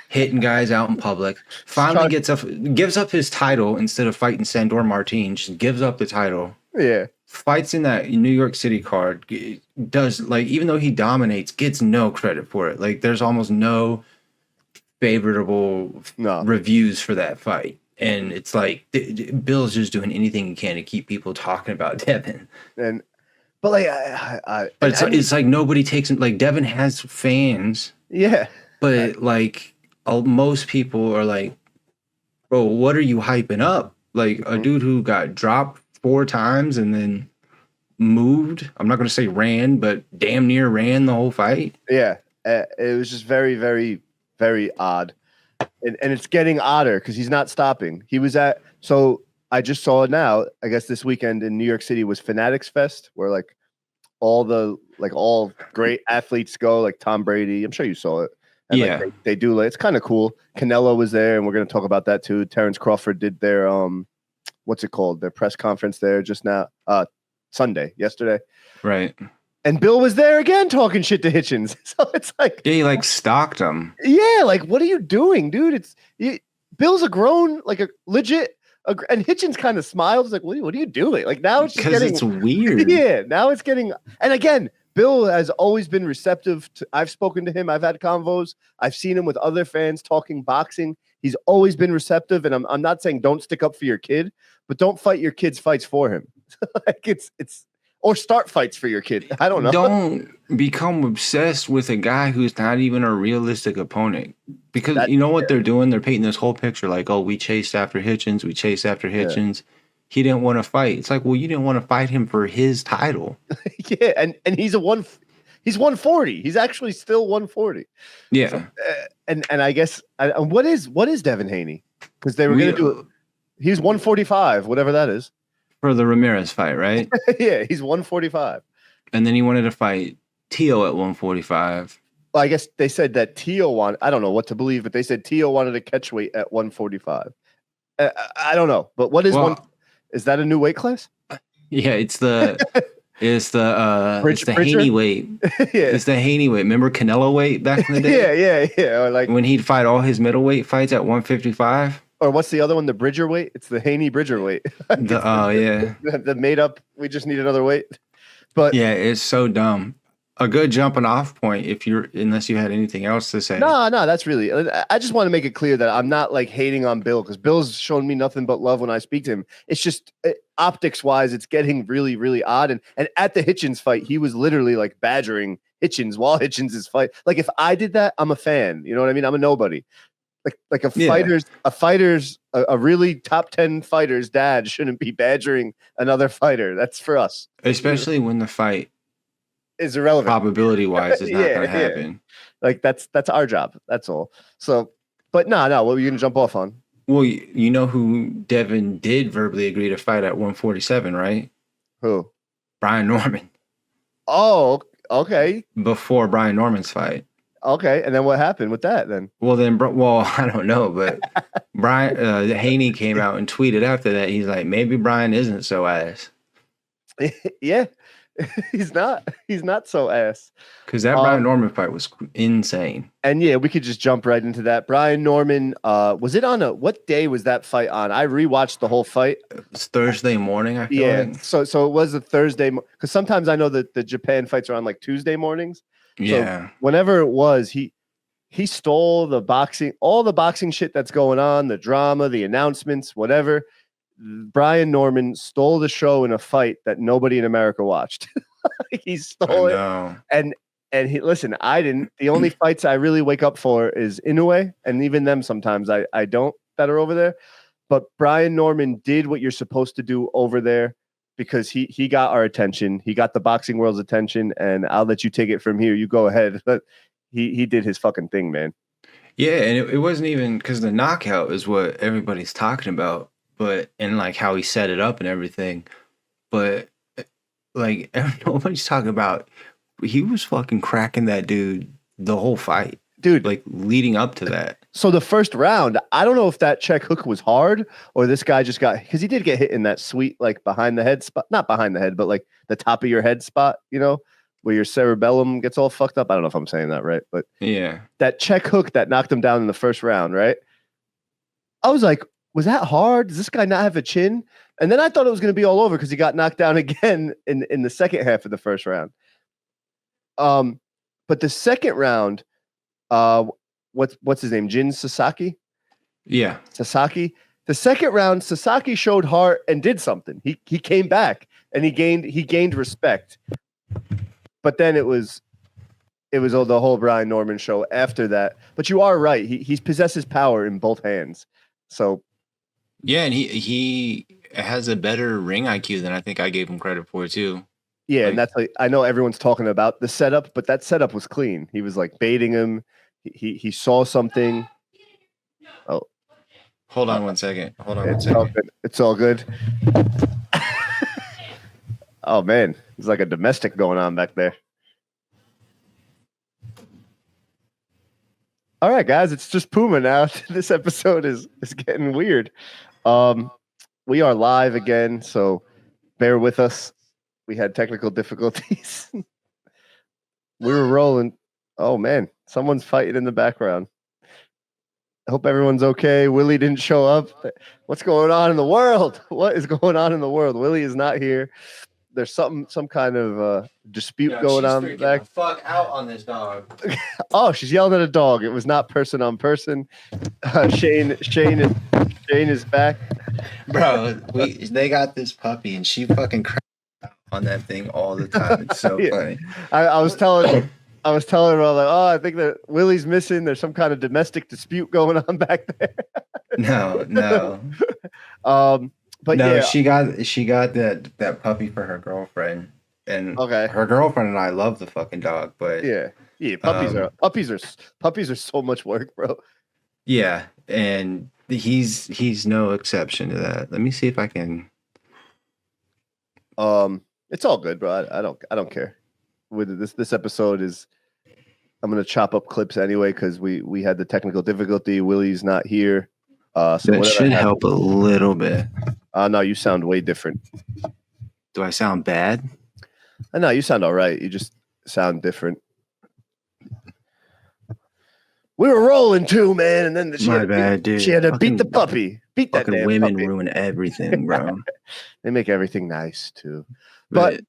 [SPEAKER 2] Hitting guys out in public. Finally gives up his title instead of fighting Sandor Martin. Just gives up the title.
[SPEAKER 1] Yeah.
[SPEAKER 2] Fights in that New York City card. Does, like, even though he dominates, gets no credit for it. Like, there's almost no favorable reviews for that fight. And it's like, Bill's just doing anything he can to keep people talking about Devin.
[SPEAKER 1] But like,
[SPEAKER 2] it's like nobody takes him. Like, Devin has fans.
[SPEAKER 1] Yeah.
[SPEAKER 2] But like most people are like, bro, what are you hyping up? Like a dude who got dropped 4 times and then moved. I'm not going to say ran, but damn near ran the whole fight.
[SPEAKER 1] Yeah. It was just very, very, very odd. And it's getting odder because he's not stopping. He was so I just saw it now. I guess this weekend in New York City was Fanatics Fest, where like all great athletes go, like Tom Brady. I'm sure you saw it. And like they do. Like, it's kind of cool. Canelo was there, and we're going to talk about that too. Terrence Crawford did their what's it called? Their press conference there just now. Yesterday.
[SPEAKER 2] Right.
[SPEAKER 1] And Bill was there again talking shit to Hitchins. So it's like,
[SPEAKER 2] Yeah, he like stalked him.
[SPEAKER 1] yeah, like what are you doing, dude? Bill's a grown, like a legit, and Hitchins kind of smiles, like, what are you doing? Like now it's just
[SPEAKER 2] Because
[SPEAKER 1] getting
[SPEAKER 2] it's weird.
[SPEAKER 1] Yeah, now it's getting, and again, Bill has always been receptive to. I've spoken to him. I've had convos. I've seen him with other fans talking boxing. He's always been receptive, and I'm not saying don't stick up for your kid, but don't fight your kid's fights for him. Like it's or start fights for your kid. I don't know.
[SPEAKER 2] Don't become obsessed with a guy who's not even a realistic opponent. Because you know what they're doing? They're painting this whole picture like, oh, we chased after Hitchins. We chased after Hitchins. Yeah. He didn't want to fight. It's like, well, you didn't want to fight him for his title.
[SPEAKER 1] Yeah, and he's he's 140. He's actually still 140.
[SPEAKER 2] Yeah.
[SPEAKER 1] So, and I guess what is Devin Haney? Because they were going to do it. He's 145, whatever that is.
[SPEAKER 2] For the Ramirez fight, right?
[SPEAKER 1] Yeah, he's 145.
[SPEAKER 2] And then he wanted to fight Tio at 145.
[SPEAKER 1] Well, I guess they said that Tio I don't know what to believe, but they said Tio wanted to catch weight at 145. I don't know, but what is is that a new weight class?
[SPEAKER 2] Yeah, it's the Haney weight. Yeah. It's the Haney weight. Remember Canelo weight back in the
[SPEAKER 1] day? Yeah. Or like
[SPEAKER 2] when he'd fight all his middleweight fights at 155.
[SPEAKER 1] Or what's the other one? The Bridger weight? It's the Haney Bridger weight.
[SPEAKER 2] Yeah.
[SPEAKER 1] The made up, we just need another weight. But
[SPEAKER 2] yeah, it's so dumb. A good jumping off point unless you had anything else to say.
[SPEAKER 1] No, that's really, I just want to make it clear that I'm not like hating on Bill because Bill's shown me nothing but love when I speak to him. It's just optics wise, it's getting really, really odd. And at the Hitchins fight, he was literally like badgering Hitchins while Hitchins is fight. Like if I did that, I'm a fan. You know what I mean? I'm a nobody. Like a really top 10 fighter's dad shouldn't be badgering another fighter. That's for us.
[SPEAKER 2] Especially when the fight
[SPEAKER 1] is irrelevant.
[SPEAKER 2] Probability wise, is not going to happen.
[SPEAKER 1] Yeah. Like that's our job. That's all. So, but no, what were you going to jump off on?
[SPEAKER 2] Well, you know who Devin did verbally agree to fight at 147, right?
[SPEAKER 1] Who?
[SPEAKER 2] Brian Norman.
[SPEAKER 1] Oh, okay.
[SPEAKER 2] Before Brian Norman's fight.
[SPEAKER 1] Okay, and then what happened with that then?
[SPEAKER 2] Well, I don't know, but Brian Haney came out and tweeted after that. He's like, maybe Brian isn't so ass.
[SPEAKER 1] Yeah, he's not so ass.
[SPEAKER 2] Because that Brian Norman fight was insane.
[SPEAKER 1] And yeah, we could just jump right into that. Brian Norman, was it on what day was that fight on? I rewatched the whole fight.
[SPEAKER 2] It's Thursday morning, I feel like.
[SPEAKER 1] So it was a Thursday, because sometimes I know that the Japan fights are on like Tuesday mornings.
[SPEAKER 2] Yeah.
[SPEAKER 1] So whenever it was, he stole all the boxing shit that's going on, the drama, the announcements, whatever. Brian Norman stole the show in a fight that nobody in America watched. He stole it. And he listen, I didn't. The only fights I really wake up for is Inoue, and even them sometimes I don't that are over there. But Brian Norman did what you're supposed to do over there. Because he got our attention, he got the boxing world's attention, and I'll let you take it from here. You go ahead. But he did his fucking thing, man.
[SPEAKER 2] Yeah, and it wasn't even because the knockout is what everybody's talking about, and like how he set it up and everything. But like nobody's talking about, he was fucking cracking that dude the whole fight,
[SPEAKER 1] dude.
[SPEAKER 2] Like leading up to that.
[SPEAKER 1] So the first round, I don't know if that check hook was hard or this guy just got, because he did get hit in that sweet, like behind the head spot, not behind the head, but like the top of your head spot, you know, where your cerebellum gets all fucked up. I don't know if I'm saying that right, but
[SPEAKER 2] yeah,
[SPEAKER 1] that check hook that knocked him down in the first round, right? I was like, was that hard? Does this guy not have a chin? And then I thought it was going to be all over because he got knocked down again in the second half of the first round. But the second round, what's his name? Jin Sasaki?
[SPEAKER 2] Yeah.
[SPEAKER 1] Sasaki. The second round, Sasaki showed heart and did something. He came back and he gained respect. But then it was the whole Brian Norman show after that. But you are right. He possesses power in both hands. So
[SPEAKER 2] yeah, and he has a better ring IQ than I think I gave him credit for too.
[SPEAKER 1] Yeah, and that's like, I know everyone's talking about the setup, but that setup was clean. He was like baiting him. He saw something. Oh,
[SPEAKER 2] hold on one second.
[SPEAKER 1] It's all good. Oh man, there's like a domestic going on back there. All right, guys, it's just Puma now. This episode is getting weird. We are live again, so bear with us. We had technical difficulties. We were rolling. Oh man, someone's fighting in the background. I hope everyone's okay. Willie didn't show up. What's going on in the world? What is going on in the world? Willie is not here. There's some kind of dispute going on back.
[SPEAKER 2] The fuck out on this dog.
[SPEAKER 1] Oh, she's yelling at a dog. It was not person on person. Shane is back.
[SPEAKER 2] Bro, they got this puppy and she fucking cries on that thing all the time. It's so funny.
[SPEAKER 1] I was telling her, I was like, oh, I think that Willie's missing. There's some kind of domestic dispute going on back there.
[SPEAKER 2] No.
[SPEAKER 1] But
[SPEAKER 2] no,
[SPEAKER 1] yeah,
[SPEAKER 2] she got that puppy for her girlfriend, and her girlfriend and I love the fucking dog. But
[SPEAKER 1] yeah, puppies are so much work, bro.
[SPEAKER 2] Yeah, and he's no exception to that. Let me see if I can.
[SPEAKER 1] It's all good, bro. I don't care. With this episode is, I'm gonna chop up clips anyway because we had the technical difficulty. Willie's not here. So
[SPEAKER 2] that should help a little bit.
[SPEAKER 1] No, you sound way different.
[SPEAKER 2] Do I sound bad?
[SPEAKER 1] No, you sound all right. You just sound different. We were rolling too, man, and then she had to beat the puppy. Beat that damn
[SPEAKER 2] women
[SPEAKER 1] puppy.
[SPEAKER 2] Ruin everything, bro.
[SPEAKER 1] They make everything nice too.
[SPEAKER 2] But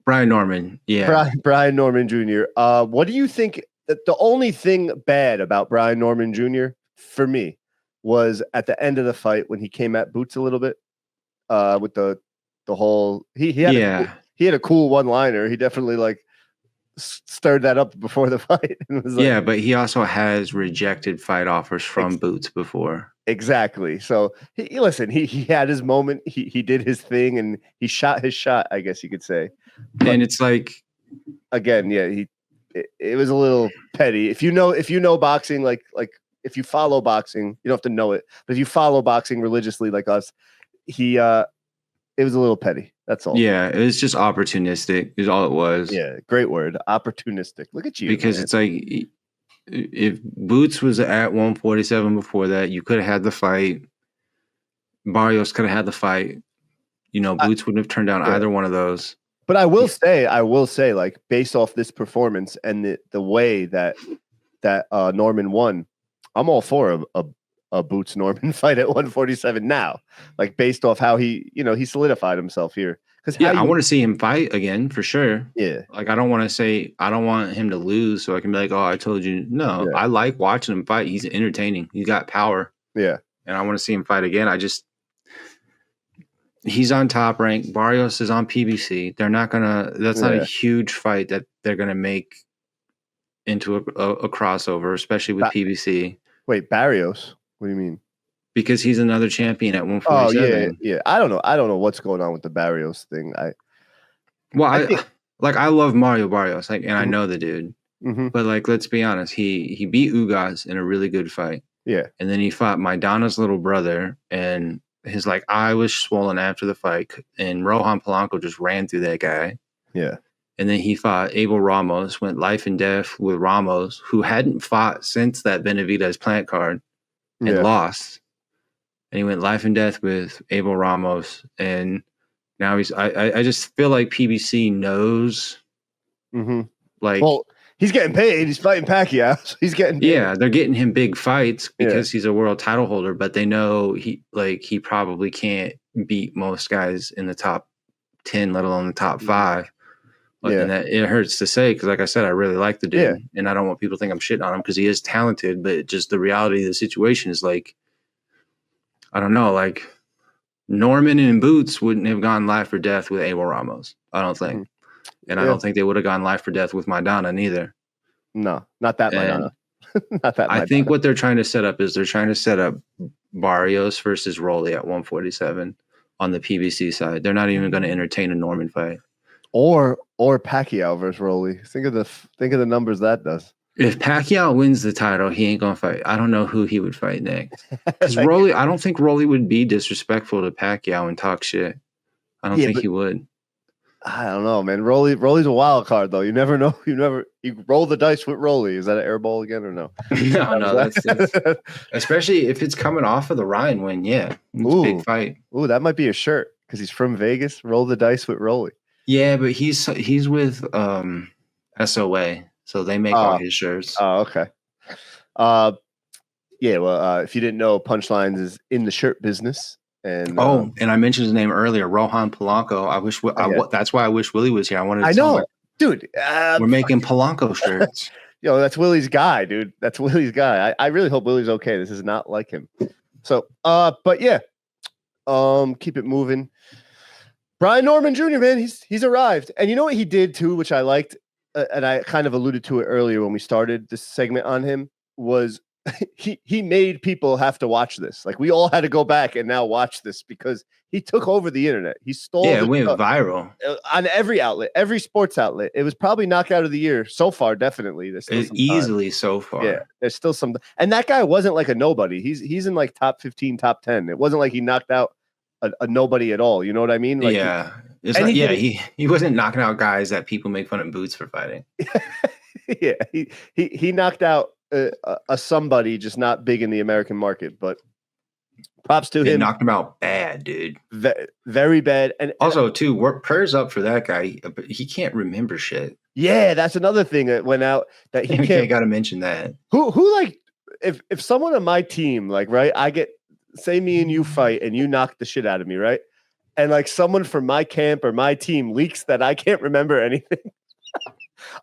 [SPEAKER 2] Brian Norman, yeah.
[SPEAKER 1] Brian Norman Jr. What do you think? That the only thing bad about Brian Norman Jr. for me was at the end of the fight when he came at Boots a little bit. With the whole he had a cool one-liner. He definitely like stirred that up before the fight. And was like,
[SPEAKER 2] but he also has rejected fight offers from Boots before.
[SPEAKER 1] Exactly. So he had his moment. He did his thing and he shot his shot, I guess you could say. But
[SPEAKER 2] and it's like,
[SPEAKER 1] again, yeah, it was a little petty. If you know boxing, like if you follow boxing, you don't have to know it, but if you follow boxing religiously like us, it was a little petty. That's all.
[SPEAKER 2] Yeah, it was just opportunistic is all it was.
[SPEAKER 1] Yeah, great word. Opportunistic. Look at you.
[SPEAKER 2] Because it's like, if Boots was at 147 before that, you could have had the fight. Barrios could have had the fight. Boots wouldn't have turned down either one of those.
[SPEAKER 1] But I will say, like, based off this performance and the way that Norman won, I'm all for a Boots Norman fight at 147 now. Like, based off how he solidified himself here.
[SPEAKER 2] I want to see him fight again for sure.
[SPEAKER 1] Yeah.
[SPEAKER 2] Like, I don't want him to lose so I can be like, oh, I told you. No, I like watching him fight. He's entertaining. He's got power.
[SPEAKER 1] Yeah.
[SPEAKER 2] And I want to see him fight again. He's on Top Rank. Barrios is on PBC. They're not that's not a huge fight that they're going to make into a crossover, especially with PBC.
[SPEAKER 1] Wait, Barrios? What do you mean?
[SPEAKER 2] Because he's another champion at 147.
[SPEAKER 1] Oh, yeah. I don't know what's going on with the Barrios thing. I
[SPEAKER 2] love Mario Barrios, and I know the dude.
[SPEAKER 1] Mm-hmm.
[SPEAKER 2] But let's be honest, he beat Ugas in a really good fight.
[SPEAKER 1] Yeah.
[SPEAKER 2] And then he fought Maidana's little brother, and his eye was swollen after the fight, and Rohan Polanco just ran through that guy.
[SPEAKER 1] Yeah. And
[SPEAKER 2] then he fought Abel Ramos, went life and death with Ramos, who hadn't fought since that Benavidez plant card, and lost. And he went life and death with Abel Ramos, and now I just feel like PBC knows,
[SPEAKER 1] well, he's getting paid. He's fighting Pacquiao. So he's getting paid.
[SPEAKER 2] Yeah, they're getting him big fights because he's a world title holder, but they know he probably can't beat most guys in the top 10, let alone the top 5. And that it hurts to say because, like I said, I really like the dude, and I don't want people to think I'm shitting on him because he is talented. But just the reality of the situation is I don't know, Norman and Boots wouldn't have gone life or death with Abel Ramos. I don't think. And I don't think they would have gone life or death with Maidana neither.
[SPEAKER 1] No, not that Maidana. Not that Maidana.
[SPEAKER 2] I think what they're trying to set up is Barrios versus Rolly at 147 on the PBC side. They're not even going to entertain a Norman fight.
[SPEAKER 1] Or Pacquiao versus Rolly. Think of the numbers that does.
[SPEAKER 2] If Pacquiao wins the title, he ain't gonna fight. I don't know who he would fight next. Because Rolly, I don't think Rolly would be disrespectful to Pacquiao and talk shit. I don't think he would.
[SPEAKER 1] I don't know, man. Rolly's a wild card, though. You never know. You roll the dice with Rolly. Is that an air ball again or no?
[SPEAKER 2] No. That's especially if it's coming off of the Ryan win. Yeah, it's a big fight.
[SPEAKER 1] Ooh, that might be a shirt because he's from Vegas. Roll the dice with Rolly.
[SPEAKER 2] Yeah, but he's with SOA. So they make all his shirts.
[SPEAKER 1] Oh, okay. Yeah, well, if you didn't know, Punchlines is in the shirt business. And
[SPEAKER 2] and I mentioned his name earlier, Rohan Polanco. I wish that's why I wish Willie was here. I wanted to tell him,
[SPEAKER 1] dude.
[SPEAKER 2] We're making Polanco shirts.
[SPEAKER 1] Yo, that's Willie's guy, dude. That's Willie's guy. I really hope Willie's okay. This is not like him. So, but yeah, keep it moving. Brian Norman Jr., man, he's arrived, and you know what he did too, which I liked, and I kind of alluded to it earlier when we started this segment on him, was he made people have to watch this. Like we all had to go back and now watch this because he took over the internet. He stole.
[SPEAKER 2] Yeah, it went viral
[SPEAKER 1] on every outlet, every sports outlet. It was probably knockout of the year so far. Definitely,
[SPEAKER 2] it's easily so far.
[SPEAKER 1] Yeah, there's still some, and that guy wasn't like a nobody. He's in like top 15, top 10. It wasn't like he knocked out a nobody at all. You know what I mean? Like,
[SPEAKER 2] yeah, he wasn't knocking out guys that people make fun of Boots for fighting.
[SPEAKER 1] Yeah, he knocked out a somebody, just not big in the American market, but props to him.
[SPEAKER 2] Knocked him out bad, dude.
[SPEAKER 1] Very bad. And
[SPEAKER 2] also, too, prayers up for that guy. He can't remember shit.
[SPEAKER 1] Yeah, that's another thing that went out that he can't.
[SPEAKER 2] Got to mention that.
[SPEAKER 1] Who like if someone on my team, like, right, I get, say me and you fight and you knock the shit out of me, right, and like someone from my camp or my team leaks that I can't remember anything.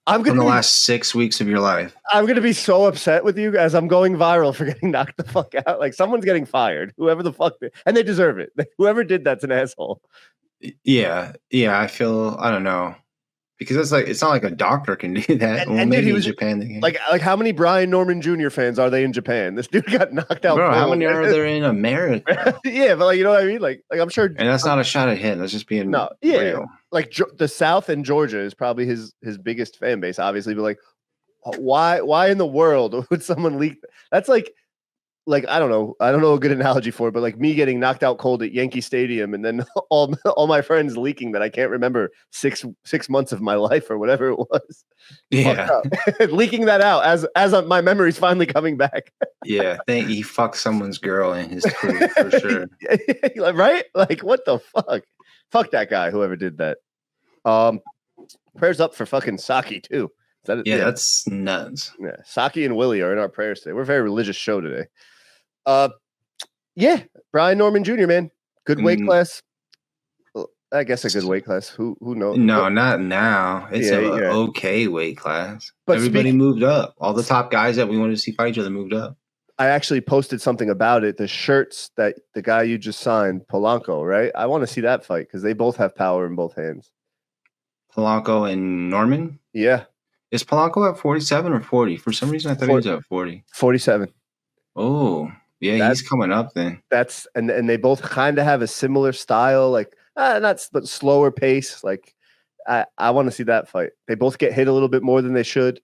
[SPEAKER 1] I'm gonna
[SPEAKER 2] from the last 6 weeks of your life. I'm
[SPEAKER 1] gonna be so upset with you as I'm going viral for getting knocked the fuck out. Like someone's getting fired, whoever the fuck, and they deserve it. Whoever did that's an asshole.
[SPEAKER 2] Yeah. I don't know, because it's not like a doctor can do that.
[SPEAKER 1] And
[SPEAKER 2] maybe
[SPEAKER 1] dude,
[SPEAKER 2] in Japan they can.
[SPEAKER 1] Like how many Brian Norman Jr. fans are they in Japan? This dude got knocked out.
[SPEAKER 2] Bro, how many are there in America?
[SPEAKER 1] Yeah, but like, you know what I mean? Like I'm sure.
[SPEAKER 2] And that's not a shot at him. That's just being real. Like the South and Georgia is probably his biggest fan base, obviously. But like, why in the world would someone leak? That's like I don't know a good analogy for it, but like me getting knocked out cold at Yankee Stadium, and then all my friends leaking that I can't remember six months of my life or whatever it was. Yeah,
[SPEAKER 1] leaking that out as my memory's finally coming back.
[SPEAKER 2] Yeah, he fucked someone's girl in his crew for sure.
[SPEAKER 1] Right? Like what the fuck? Fuck that guy, whoever did that. Prayers up for fucking Saki too.
[SPEAKER 2] That's nuts.
[SPEAKER 1] Yeah, Saki and Willie are in our prayers today. We're a very religious show today. Yeah, Brian Norman Jr., man, good weight class. I guess a good weight class. Who knows?
[SPEAKER 2] No, not now. It's an okay weight class. But everybody moved up. All the top guys that we wanted to see fight each other moved up.
[SPEAKER 1] I actually posted something about it. The shirts that the guy you just signed, Polanco, right? I want to see that fight because they both have power in both hands.
[SPEAKER 2] Polanco and Norman?
[SPEAKER 1] Yeah.
[SPEAKER 2] Is Polanco at 47 or 40? For some reason, I thought he was at 40.
[SPEAKER 1] 47.
[SPEAKER 2] Oh, yeah, he's coming up then.
[SPEAKER 1] That's and they both kind of have a similar style, like but slower pace. Like I want to see that fight. They both get hit a little bit more than they should.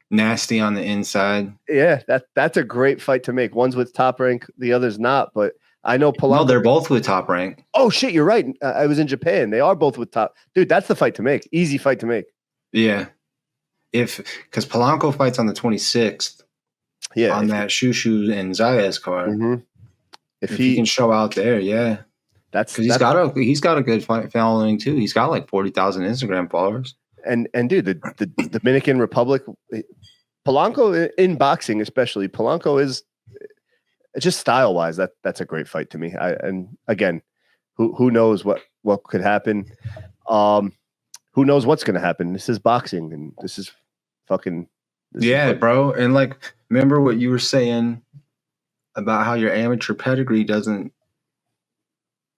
[SPEAKER 2] Nasty on the inside.
[SPEAKER 1] Yeah, that's a great fight to make. One's with Top Rank, the other's not. But I know Polanco.
[SPEAKER 2] No, they're both with Top Rank.
[SPEAKER 1] Oh shit, you're right. I was in Japan. They are both with Top. Dude, that's the fight to make. Easy fight to make.
[SPEAKER 2] Yeah, because Polanco fights on the 26th.
[SPEAKER 1] Yeah,
[SPEAKER 2] on that Shushu and Zayas card.
[SPEAKER 1] Mm-hmm. If
[SPEAKER 2] he can show out there, yeah,
[SPEAKER 1] that's
[SPEAKER 2] because he's got a good following too. He's got like 40,000 Instagram followers.
[SPEAKER 1] And dude, the Dominican Republic, Polanco in boxing especially, Polanco is just style wise. That's a great fight to me. And again, who knows what could happen? Who knows what's going to happen? This is boxing, and this is fucking.
[SPEAKER 2] Bro. And like, remember what you were saying about how your amateur pedigree doesn't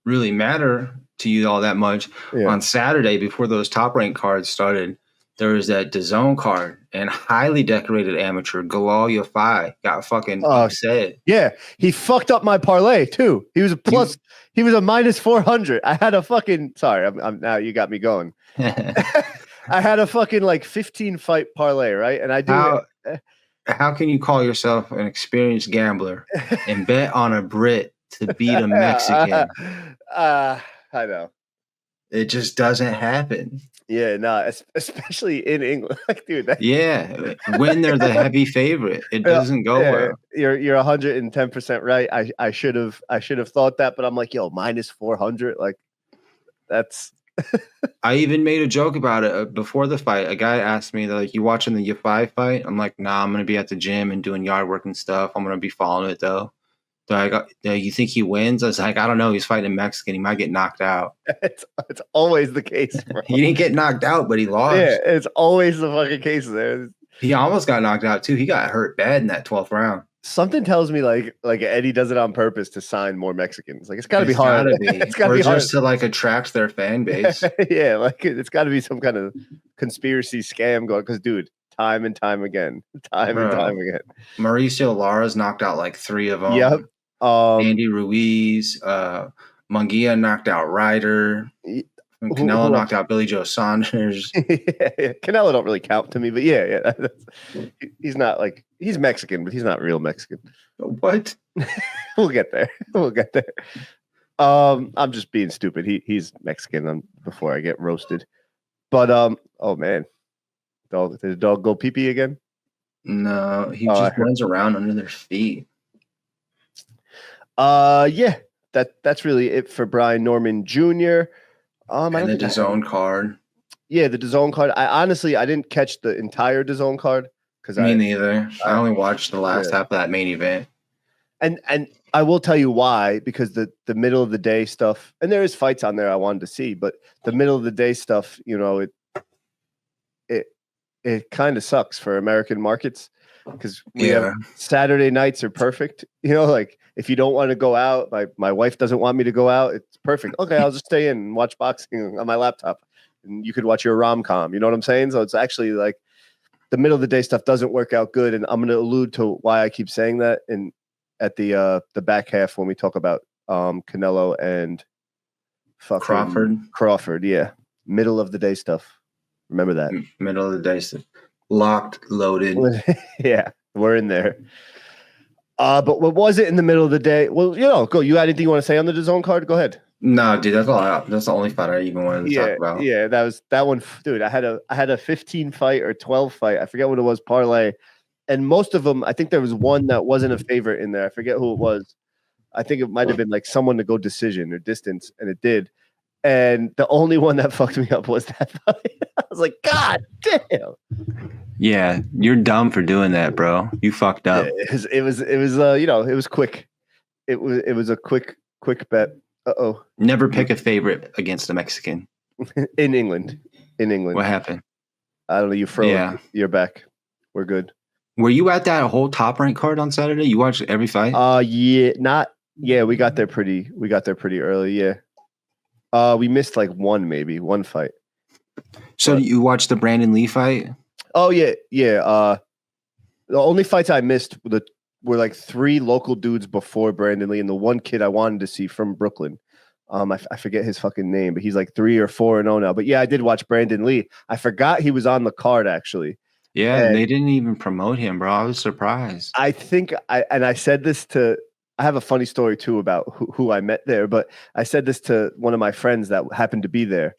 [SPEAKER 2] really matter to you all that much. Yeah. On Saturday, before those Top Rank cards started, there was that DAZN card, and highly decorated amateur Galal Yafai got fucking upset. Yeah,
[SPEAKER 1] he fucked up my parlay too. He was he was a minus 400. I had a fucking I'm now you got me going. I had a fucking like 15 fight parlay, right? And I do.
[SPEAKER 2] How can you call yourself an experienced gambler and bet on a Brit to beat a Mexican?
[SPEAKER 1] I know.
[SPEAKER 2] It just doesn't happen.
[SPEAKER 1] Yeah, no, especially in England, like, dude.
[SPEAKER 2] When they're the heavy favorite, it doesn't go well.
[SPEAKER 1] You're 110% right. I should have thought that, but I'm like, yo, minus 400, like that's
[SPEAKER 2] I even made a joke about it before the fight. A guy asked me, like, you watching the U5 fight? I'm like, nah, I'm going to be at the gym and doing yard work and stuff. I'm going to be following it, though. They're like, you think he wins? I was like, I don't know. He's fighting a Mexican. He might get knocked out.
[SPEAKER 1] It's always the case, bro.
[SPEAKER 2] He didn't get knocked out, but he lost.
[SPEAKER 1] Yeah, it's always the fucking case there.
[SPEAKER 2] He almost got knocked out, too. He got hurt bad in that 12th round.
[SPEAKER 1] Something tells me like Eddie does it on purpose to sign more Mexicans. Like it's got to be hard.
[SPEAKER 2] It's got to be hard to like attract their fan base.
[SPEAKER 1] Yeah, like it's got to be some kind of conspiracy scam going. Because, dude, time and time again.
[SPEAKER 2] Mauricio Lara's knocked out like 3 of them.
[SPEAKER 1] Yep.
[SPEAKER 2] Andy Ruiz, Munguia knocked out Ryder. Canelo knocked out Billy Joe Saunders.
[SPEAKER 1] Yeah. Canelo don't really count to me, but yeah. He's not like he's Mexican, but he's not real Mexican.
[SPEAKER 2] What?
[SPEAKER 1] We'll get there. I'm just being stupid. He's Mexican. Before I get roasted. But oh man, did the dog go pee pee again?
[SPEAKER 2] No, he just runs around under their feet.
[SPEAKER 1] Yeah, that's really it for Brian Norman Jr.
[SPEAKER 2] And the DAZN card.
[SPEAKER 1] Yeah, the DAZN card. I didn't catch the entire DAZN card because
[SPEAKER 2] me neither. I only watched the last half of that main event.
[SPEAKER 1] And I will tell you why, because the middle of the day stuff, and there is fights on there I wanted to see, but the middle of the day stuff, it kind of sucks for American markets because Saturday nights are perfect. Like if you don't want to go out, my wife doesn't want me to go out, it's perfect. Okay, I'll just stay in and watch boxing on my laptop, and you could watch your rom-com. You know what I'm saying? So it's actually like the middle of the day stuff doesn't work out good, and I'm going to allude to why I keep saying that at the back half when we talk about Canelo and Crawford, yeah. Middle of the day stuff. Remember that.
[SPEAKER 2] Middle of the day stuff. Locked, loaded.
[SPEAKER 1] Yeah, we're in there. But what was it in the middle of the day? Well, go. You had anything you want to say on the DAZN card? Go ahead.
[SPEAKER 2] No, dude, that's the only fight I even wanted to talk about.
[SPEAKER 1] Yeah, that one, dude. I had a 15 fight or 12 fight. I forget what it was, parlay. And most of them, I think there was one that wasn't a favorite in there. I forget who it was. I think it might have been like someone to go decision or distance, and it did. And the only one that fucked me up was that fight. I was like, God damn.
[SPEAKER 2] Yeah, you're dumb for doing that, bro. You fucked up.
[SPEAKER 1] It was quick. It was a quick bet. Uh-oh.
[SPEAKER 2] Never pick a favorite against a Mexican.
[SPEAKER 1] In England. What
[SPEAKER 2] happened?
[SPEAKER 1] I don't know. You froze. Yeah. You're back. We're good.
[SPEAKER 2] Were you at that whole Top Rank card on Saturday? You watched every fight?
[SPEAKER 1] Yeah, we got there pretty early, yeah. We missed like one fight.
[SPEAKER 2] So you watched the Brandon Lee fight?
[SPEAKER 1] Oh yeah. The only fights I missed were like 3 local dudes before Brandon Lee, and the one kid I wanted to see from Brooklyn. I forget his fucking name, but he's like 3 or 4-0 now. But yeah, I did watch Brandon Lee. I forgot he was on the card actually.
[SPEAKER 2] Yeah, and they didn't even promote him, bro. I was surprised.
[SPEAKER 1] I think I said this to. I have a funny story too about who I met there, but I said this to one of my friends that happened to be there.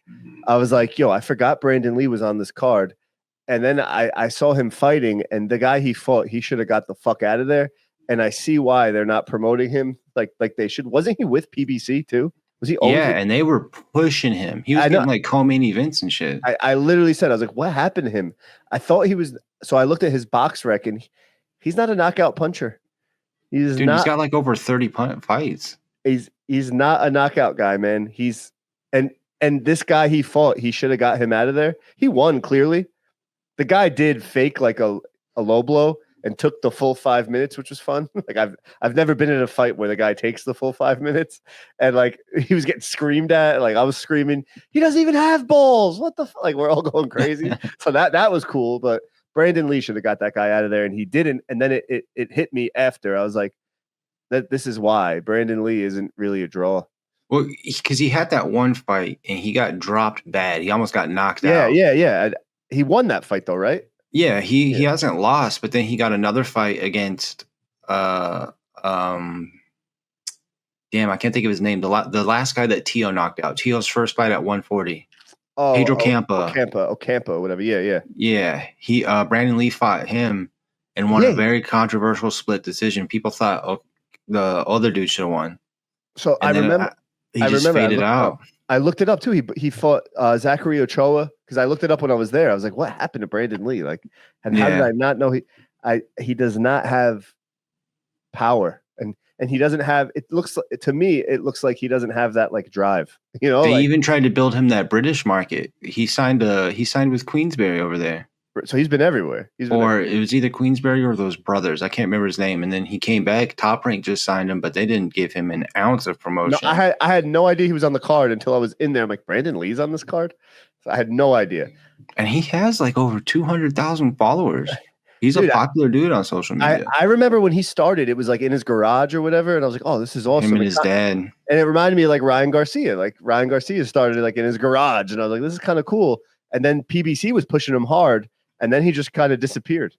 [SPEAKER 1] I was like, yo, I forgot Brandon Lee was on this card. And then I saw him fighting, and the guy he fought, he should have got the fuck out of there. And I see why they're not promoting him like they should. Wasn't he with PBC too? Was he?
[SPEAKER 2] And they were pushing him. He was getting like co-main events and shit.
[SPEAKER 1] I literally said, I was like, what happened to him? I thought he was. So I looked at his box rec, and he's not a knockout puncher. He's got like over 30 fights. He's not a knockout guy, man. He's and this guy he fought, he should have got him out of there. He won clearly. The guy did fake like a low blow and took the full 5 minutes, which was fun. Like I've never been in a fight where the guy takes the full 5 minutes, and like he was getting screamed at. Like I was screaming, he doesn't even have balls. What the like we're all going crazy. So that was cool, but Brandon Lee should have got that guy out of there, and he didn't. And then it hit me after. I was like, this is why Brandon Lee isn't really a draw.
[SPEAKER 2] Well, because he had that one fight and he got dropped bad. He almost got knocked out.
[SPEAKER 1] Yeah. He won that fight though, right?
[SPEAKER 2] Yeah, he hasn't lost, but then he got another fight against damn, I can't think of his name. The last guy that Tio knocked out. Tio's first fight at 140. Pedro Campa.
[SPEAKER 1] Campa, whatever. Yeah.
[SPEAKER 2] Yeah. He Brandon Lee fought him and won a very controversial split decision. People thought the other dude should have won.
[SPEAKER 1] So I remember
[SPEAKER 2] faded out.
[SPEAKER 1] I looked it up too. He fought Zachary Ochoa because I looked it up when I was there. I was like, what happened to Brandon Lee? Like, and how did I not know he does not have power and he doesn't have. It looks to me it looks like he doesn't have that like drive. You know,
[SPEAKER 2] they
[SPEAKER 1] like,
[SPEAKER 2] even tried to build him that British market. He signed with Queensberry over there.
[SPEAKER 1] so he's been everywhere. It
[SPEAKER 2] was either Queensberry or those brothers. I can't remember his name. And then he came back. Top Rank just signed him, but they didn't give him an ounce of promotion.
[SPEAKER 1] No, I had no idea he was on the card until I was in there. I'm like, Brandon Lee's on this card? So I had no idea.
[SPEAKER 2] And he has like over 200,000 followers. He's a popular dude on social media.
[SPEAKER 1] I remember when he started, it was like in his garage or whatever, and I was like, "Oh, this is awesome."
[SPEAKER 2] Him and his dad,
[SPEAKER 1] and it reminded me of like Ryan Garcia. Like Ryan Garcia started like in his garage, and I was like, "This is kind of cool." And then PBC was pushing him hard, and then he just kind of disappeared.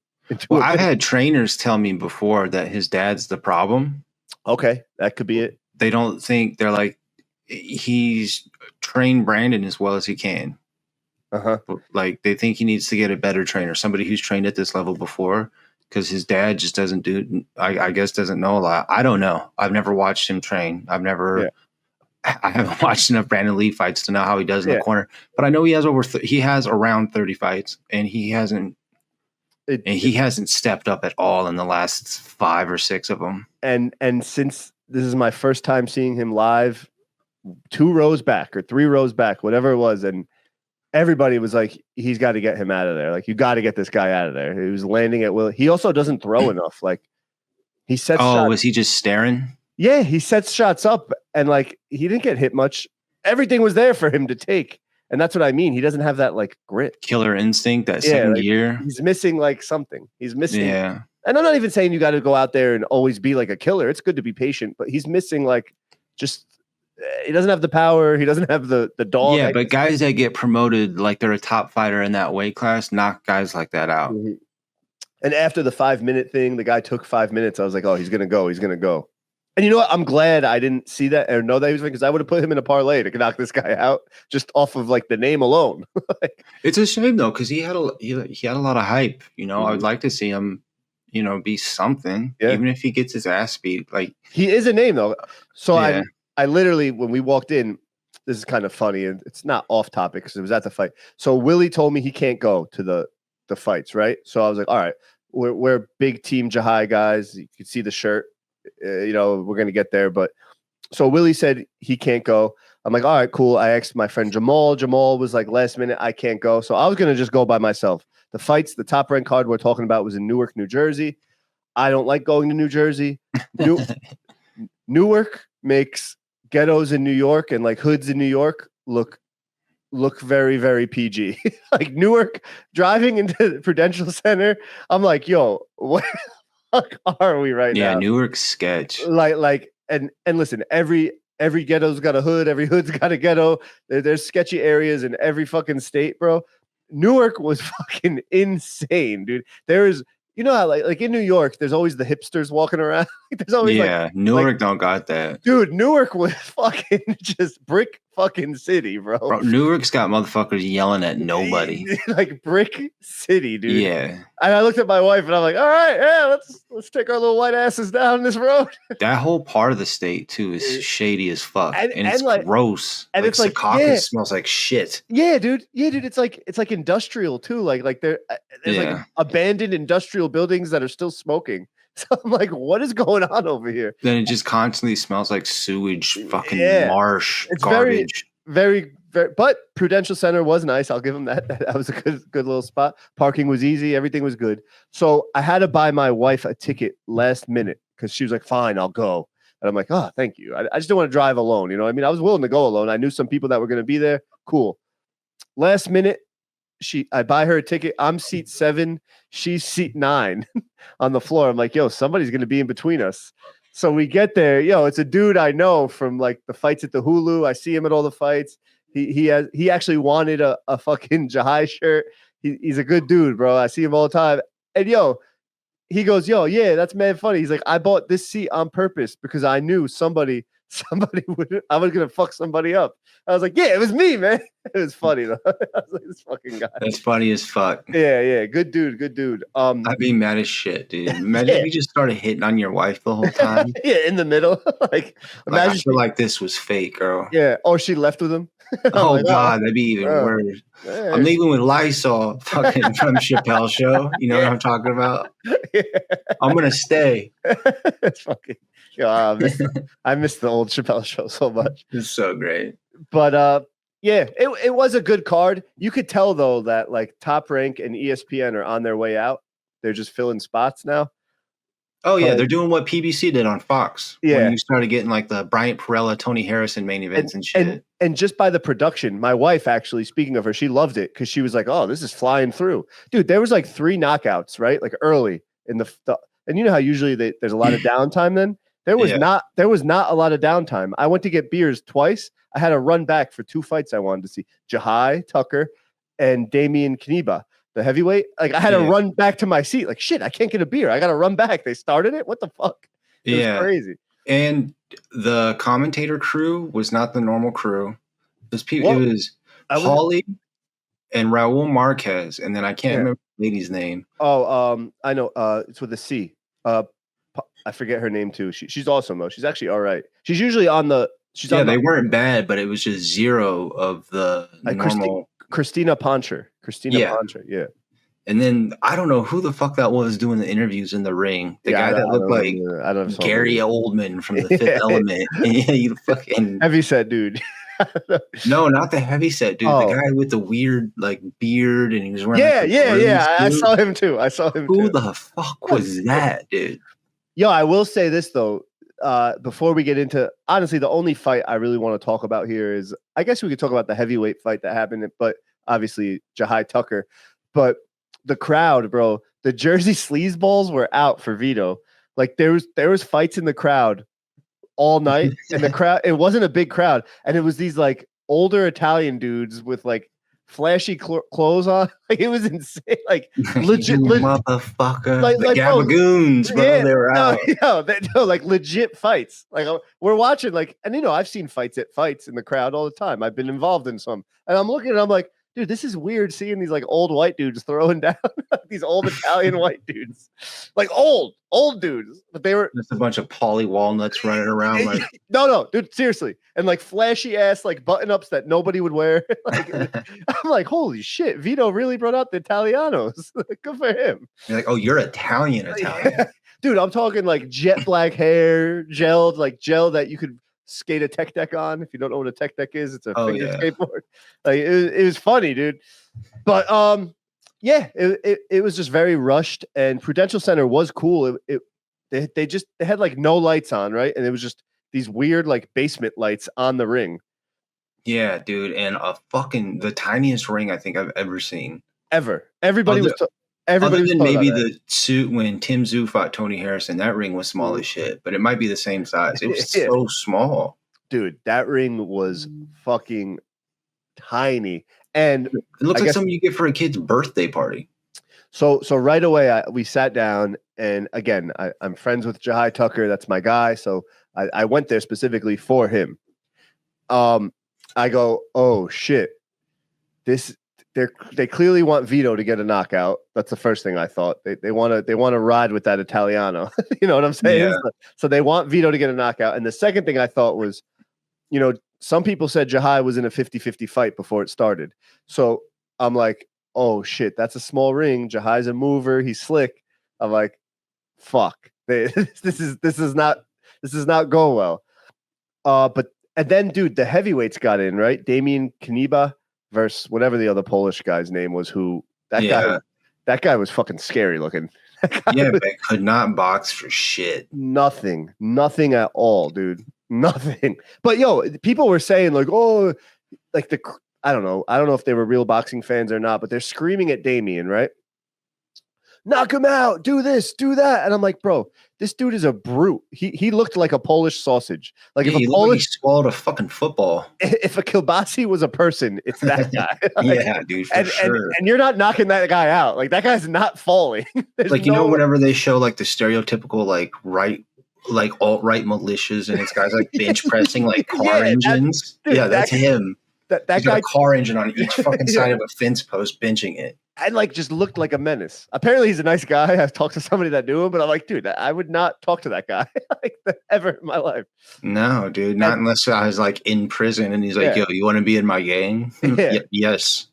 [SPEAKER 2] Well, I've had trainers tell me before that his dad's the problem.
[SPEAKER 1] Okay, that could be it.
[SPEAKER 2] They don't think they're like he's trained Brandon as well as he can. Like they think he needs to get a better trainer, somebody who's trained at this level before, because his dad just doesn't do. I guess doesn't know a lot. I don't know. I've never watched him train. I haven't watched enough Brandon Lee fights to know how he does in the corner. But I know he has he has around 30 fights, and he hasn't stepped up at all in the last 5 or 6 of them.
[SPEAKER 1] And since this is my first time seeing him live, 2 rows back or 3 rows back, whatever it was, and everybody was like, he's got to get him out of there. Like, you got to get this guy out of there. He was landing at will. He also doesn't throw enough. Like, he sets shots.
[SPEAKER 2] Was he just staring?
[SPEAKER 1] Yeah, he sets shots up, and like, he didn't get hit much. Everything was there for him to take. And that's what I mean. He doesn't have that like grit.
[SPEAKER 2] Killer instinct, that second gear.
[SPEAKER 1] He's missing like something. He's missing.
[SPEAKER 2] Yeah.
[SPEAKER 1] And I'm not even saying you got to go out there and always be like a killer. It's good to be patient, but he's missing like just he doesn't have the power. He doesn't have the dog.
[SPEAKER 2] Yeah, but guys that get promoted like they're a top fighter in that weight class knock guys like that out.
[SPEAKER 1] Mm-hmm. And after the 5-minute thing, the guy took 5 minutes. I was like, oh, he's gonna go. He's gonna go. And you know what? I'm glad I didn't see that or know that he was because I would have put him in a parlay to knock this guy out just off of like the name alone.
[SPEAKER 2] It's a shame though, because he had a lot of hype. You know, I would like to see him, you know, be something, even if he gets his ass beat. Like, he
[SPEAKER 1] is a name though. So I literally, when we walked in, this is kind of funny and it's not off topic because it was at the fight. So Willie told me he can't go to the fights, right? So I was like, all right, we're big team Jahai guys. You can see the shirt. You know, we're gonna get there, but so Willie said he can't go. I'm like, all right, cool. I asked my friend Jamal. Jamal was like, last minute, I can't go. So I was gonna just go by myself. The fights, the top ranked card we're talking about was in Newark, New Jersey. I don't like going to New Jersey. Newark makes ghettos in New York and like hoods in New York look very, very PG. Like Newark, driving into the Prudential Center, I'm like, yo, what the fuck are we right now?
[SPEAKER 2] Yeah, Newark's sketch.
[SPEAKER 1] Like, and listen, every ghetto's got a hood, every hood's got a ghetto. There's sketchy areas in every fucking state, bro. Newark was fucking insane, dude. There is, you know how like in New York, there's always the hipsters walking around. There's always
[SPEAKER 2] Newark don't got that.
[SPEAKER 1] Dude, Newark was fucking just brick fucking city, bro.
[SPEAKER 2] Newark's got motherfuckers yelling at nobody.
[SPEAKER 1] Like brick city, dude.
[SPEAKER 2] Yeah.
[SPEAKER 1] And I looked at my wife and I'm like, all right, yeah, let's take our little white asses down this road.
[SPEAKER 2] That whole part of the state too is shady as fuck. And it's like, gross.
[SPEAKER 1] And
[SPEAKER 2] like,
[SPEAKER 1] it's like
[SPEAKER 2] Secaucus smells like shit.
[SPEAKER 1] Yeah, dude. It's like industrial too. Like there's like abandoned industrial buildings that are still smoking. So I'm like, what is going on over here?
[SPEAKER 2] Then it just constantly smells like sewage, fucking marsh,
[SPEAKER 1] it's
[SPEAKER 2] garbage.
[SPEAKER 1] Very, very. But Prudential Center was nice. I'll give him that. That was a good little spot. Parking was easy. Everything was good. So I had to buy my wife a ticket last minute because she was like, "Fine, I'll go." And I'm like, "Oh, thank you. I just don't want to drive alone." You know what I mean? I was willing to go alone. I knew some people that were going to be there. Cool. Last minute, I buy her a ticket. I'm seat 7. She's seat 9 on the floor. I'm like, yo, somebody's going to be in between us. So we get there. Yo, it's a dude I know from like the fights at the Hulu. I see him at all the fights. He actually wanted a fucking Jahai shirt. He's a good dude, bro. I see him all the time. And yo, he goes, yo, yeah, that's mad funny. He's like, I bought this seat on purpose because I knew somebody I was gonna fuck somebody up. I was like, yeah, it was me, man. It was funny though. I was like, this fucking guy.
[SPEAKER 2] That's funny as fuck.
[SPEAKER 1] Yeah, good dude.
[SPEAKER 2] I'd be mad as shit, dude. Imagine if you just started hitting on your wife the whole time.
[SPEAKER 1] Yeah, in the middle.
[SPEAKER 2] I feel like this was fake, girl.
[SPEAKER 1] Yeah, or she left with him.
[SPEAKER 2] Oh like, God, that'd be even worse. Man. I'm leaving with Lysol, fucking from Chappelle Show. You know what I'm talking about? Yeah. I'm gonna stay.
[SPEAKER 1] It's fucking. I miss the old Chappelle Show so much.
[SPEAKER 2] It's so great.
[SPEAKER 1] But yeah, it was a good card. You could tell though that like Top Rank and ESPN are on their way out. They're just filling spots now.
[SPEAKER 2] Oh yeah, they're doing what PBC did on Fox.
[SPEAKER 1] Yeah,
[SPEAKER 2] when you started getting like the Bryant Perella, Tony Harrison main events and shit.
[SPEAKER 1] And just by the production, my wife actually, speaking of her, she loved it because she was like, "Oh, this is flying through, dude." There was like 3 knockouts, right? Like early in the and you know how usually there's a lot of downtime. Then there was not a lot of downtime. I went to get beers twice. I had to run back for 2 fights I wanted to see: Jahai Tucker and Damian Kneba. The heavyweight, like I had to run back to my seat. Like shit, I can't get a beer. I got to run back. They started it. What the fuck? It was crazy.
[SPEAKER 2] And the commentator crew was not the normal crew. It was people. It was Paulie and Raul Marquez, and then I can't remember the lady's name.
[SPEAKER 1] Oh, I know. It's with a C. I forget her name too. She's awesome though. She's actually all right. She's usually on the.
[SPEAKER 2] They weren't bad, but it was just 0 of the normal.
[SPEAKER 1] Christina Poncher, Poncher, yeah.
[SPEAKER 2] And then I don't know who the fuck that was doing the interviews in the ring. The guy that looked like Gary Oldman from The Fifth Element. Yeah, you fucking
[SPEAKER 1] heavyset dude.
[SPEAKER 2] No, not the heavyset dude. The guy with the weird like beard and he was wearing.
[SPEAKER 1] Yeah. I saw him too.
[SPEAKER 2] Who the fuck was that, dude?
[SPEAKER 1] Yo, I will say this though. Before we get into, honestly, the only fight I really want to talk about here is, I guess we could talk about the heavyweight fight that happened, but obviously Jahai Tucker. But the crowd, bro, the Jersey sleazeballs were out for Vito. Like there was fights in the crowd all night, and the crowd, it wasn't a big crowd, and it was these like older Italian dudes with like flashy clothes on. Like it was insane. Like legit
[SPEAKER 2] motherfucker. Like Gabagoons, bro. They were out.
[SPEAKER 1] No, like legit fights. Like we're watching, like, and you know, I've seen fights in the crowd all the time. I've been involved in some, and I'm looking and I'm like, dude, this is weird seeing these like old white dudes throwing down these old Italian white dudes, like old dudes. But they were
[SPEAKER 2] just a bunch of Polly Walnuts running around. Like
[SPEAKER 1] no, dude, seriously, and like flashy ass like button ups that nobody would wear. Like, I'm like, holy shit, Vito really brought out the Italianos. Good for him.
[SPEAKER 2] You're like, oh, you're Italian.
[SPEAKER 1] Dude, I'm talking like jet black hair, gel that you could skate a tech deck on. If you don't know what a tech deck is, it's a finger skateboard. Like it was funny, dude. But it was just very rushed, and Prudential Center was cool. They had like no lights on, right? And it was just these weird like basement lights on the ring.
[SPEAKER 2] Yeah, dude, and the tiniest ring I think I've ever seen.
[SPEAKER 1] Everybody was
[SPEAKER 2] maybe the suit when Tim Tszyu fought Tony Harrison. That ring was small as shit, but it might be the same size. It was so small,
[SPEAKER 1] dude. That ring was fucking tiny, and
[SPEAKER 2] it looks like something you get for a kid's birthday party.
[SPEAKER 1] So right away, we sat down, and again, I'm friends with Jahai Tucker. That's my guy. So I went there specifically for him. I go, oh shit, they clearly want Vito to get a knockout. That's the first thing I thought. They want to ride with that Italiano. You know what I'm saying?
[SPEAKER 2] Yeah.
[SPEAKER 1] So they want Vito to get a knockout. And the second thing I thought was, you know, some people said Jahai was in a 50-50 fight before it started. So I'm like, oh shit, that's a small ring. Jahai's a mover. He's slick. I'm like, fuck. This is not going well. And then, dude, the heavyweights got in, right? Damian Kneba versus whatever the other Polish guy's name was. That guy was fucking scary looking.
[SPEAKER 2] But could not box for shit.
[SPEAKER 1] Nothing at all, dude. Nothing. But yo, people were saying like, oh, like I don't know if they were real boxing fans or not, but they're screaming at Damian, right? Knock him out, do this, do that. And I'm like, bro, this dude is a brute. He looked like a Polish sausage. Like if
[SPEAKER 2] he swallowed a fucking football.
[SPEAKER 1] If a kielbasi was a person, it's that guy.
[SPEAKER 2] Yeah, dude, for sure.
[SPEAKER 1] And you're not knocking that guy out. Like that guy's not falling.
[SPEAKER 2] Like, you know, whenever they show like the stereotypical like right like alt-right militias, and it's guys like bench pressing like car engines.
[SPEAKER 1] Dude,
[SPEAKER 2] That's him.
[SPEAKER 1] That
[SPEAKER 2] He's
[SPEAKER 1] guy,
[SPEAKER 2] got a car engine on each fucking side of a fence post benching it.
[SPEAKER 1] and like just looked like a menace. Apparently he's a nice guy. I've talked to somebody that knew him, but I'm like, dude, I would not talk to that guy like ever in my life.
[SPEAKER 2] No, dude, not unless I was like in prison and he's like, yo, you want to be in my gang? Yes.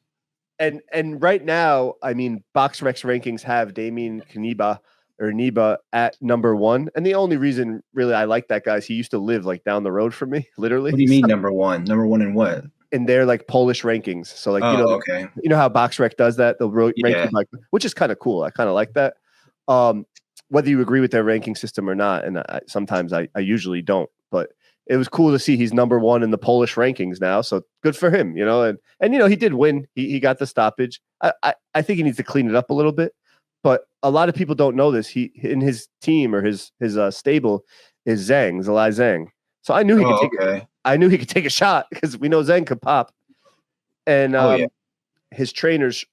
[SPEAKER 1] And right now, I mean, BoxRec rankings have Damien Neba at number 1. And the only reason really I like that guy is he used to live like down the road from me, literally.
[SPEAKER 2] What do you mean number 1? Number 1 in what?
[SPEAKER 1] In their like Polish rankings. So like,
[SPEAKER 2] okay.
[SPEAKER 1] You know how BoxRec does that? They'll rank you like, which is kind of cool. I kind of like that. Whether you agree with their ranking system or not. And sometimes I usually don't, but it was cool to see he's number 1 in the Polish rankings now. So good for him, and he did win. He got the stoppage. I think he needs to clean it up a little bit, but a lot of people don't know this. He in his team or his stable is Zhang Zhang. So I knew he could take it. I knew he could take a shot because we know Zhang could pop. And his trainers,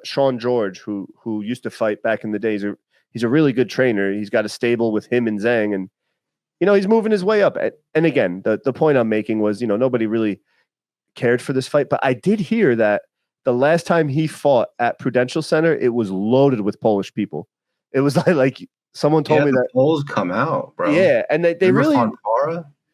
[SPEAKER 1] Sean George, who used to fight back in the days, he's a really good trainer. He's got a stable with him and Zhang, and he's moving his way up. And again, the point I'm making was, nobody really cared for this fight. But I did hear that the last time he fought at Prudential Center, it was loaded with Polish people. It was like someone told me that
[SPEAKER 2] Poles come out, bro.
[SPEAKER 1] Yeah, and they really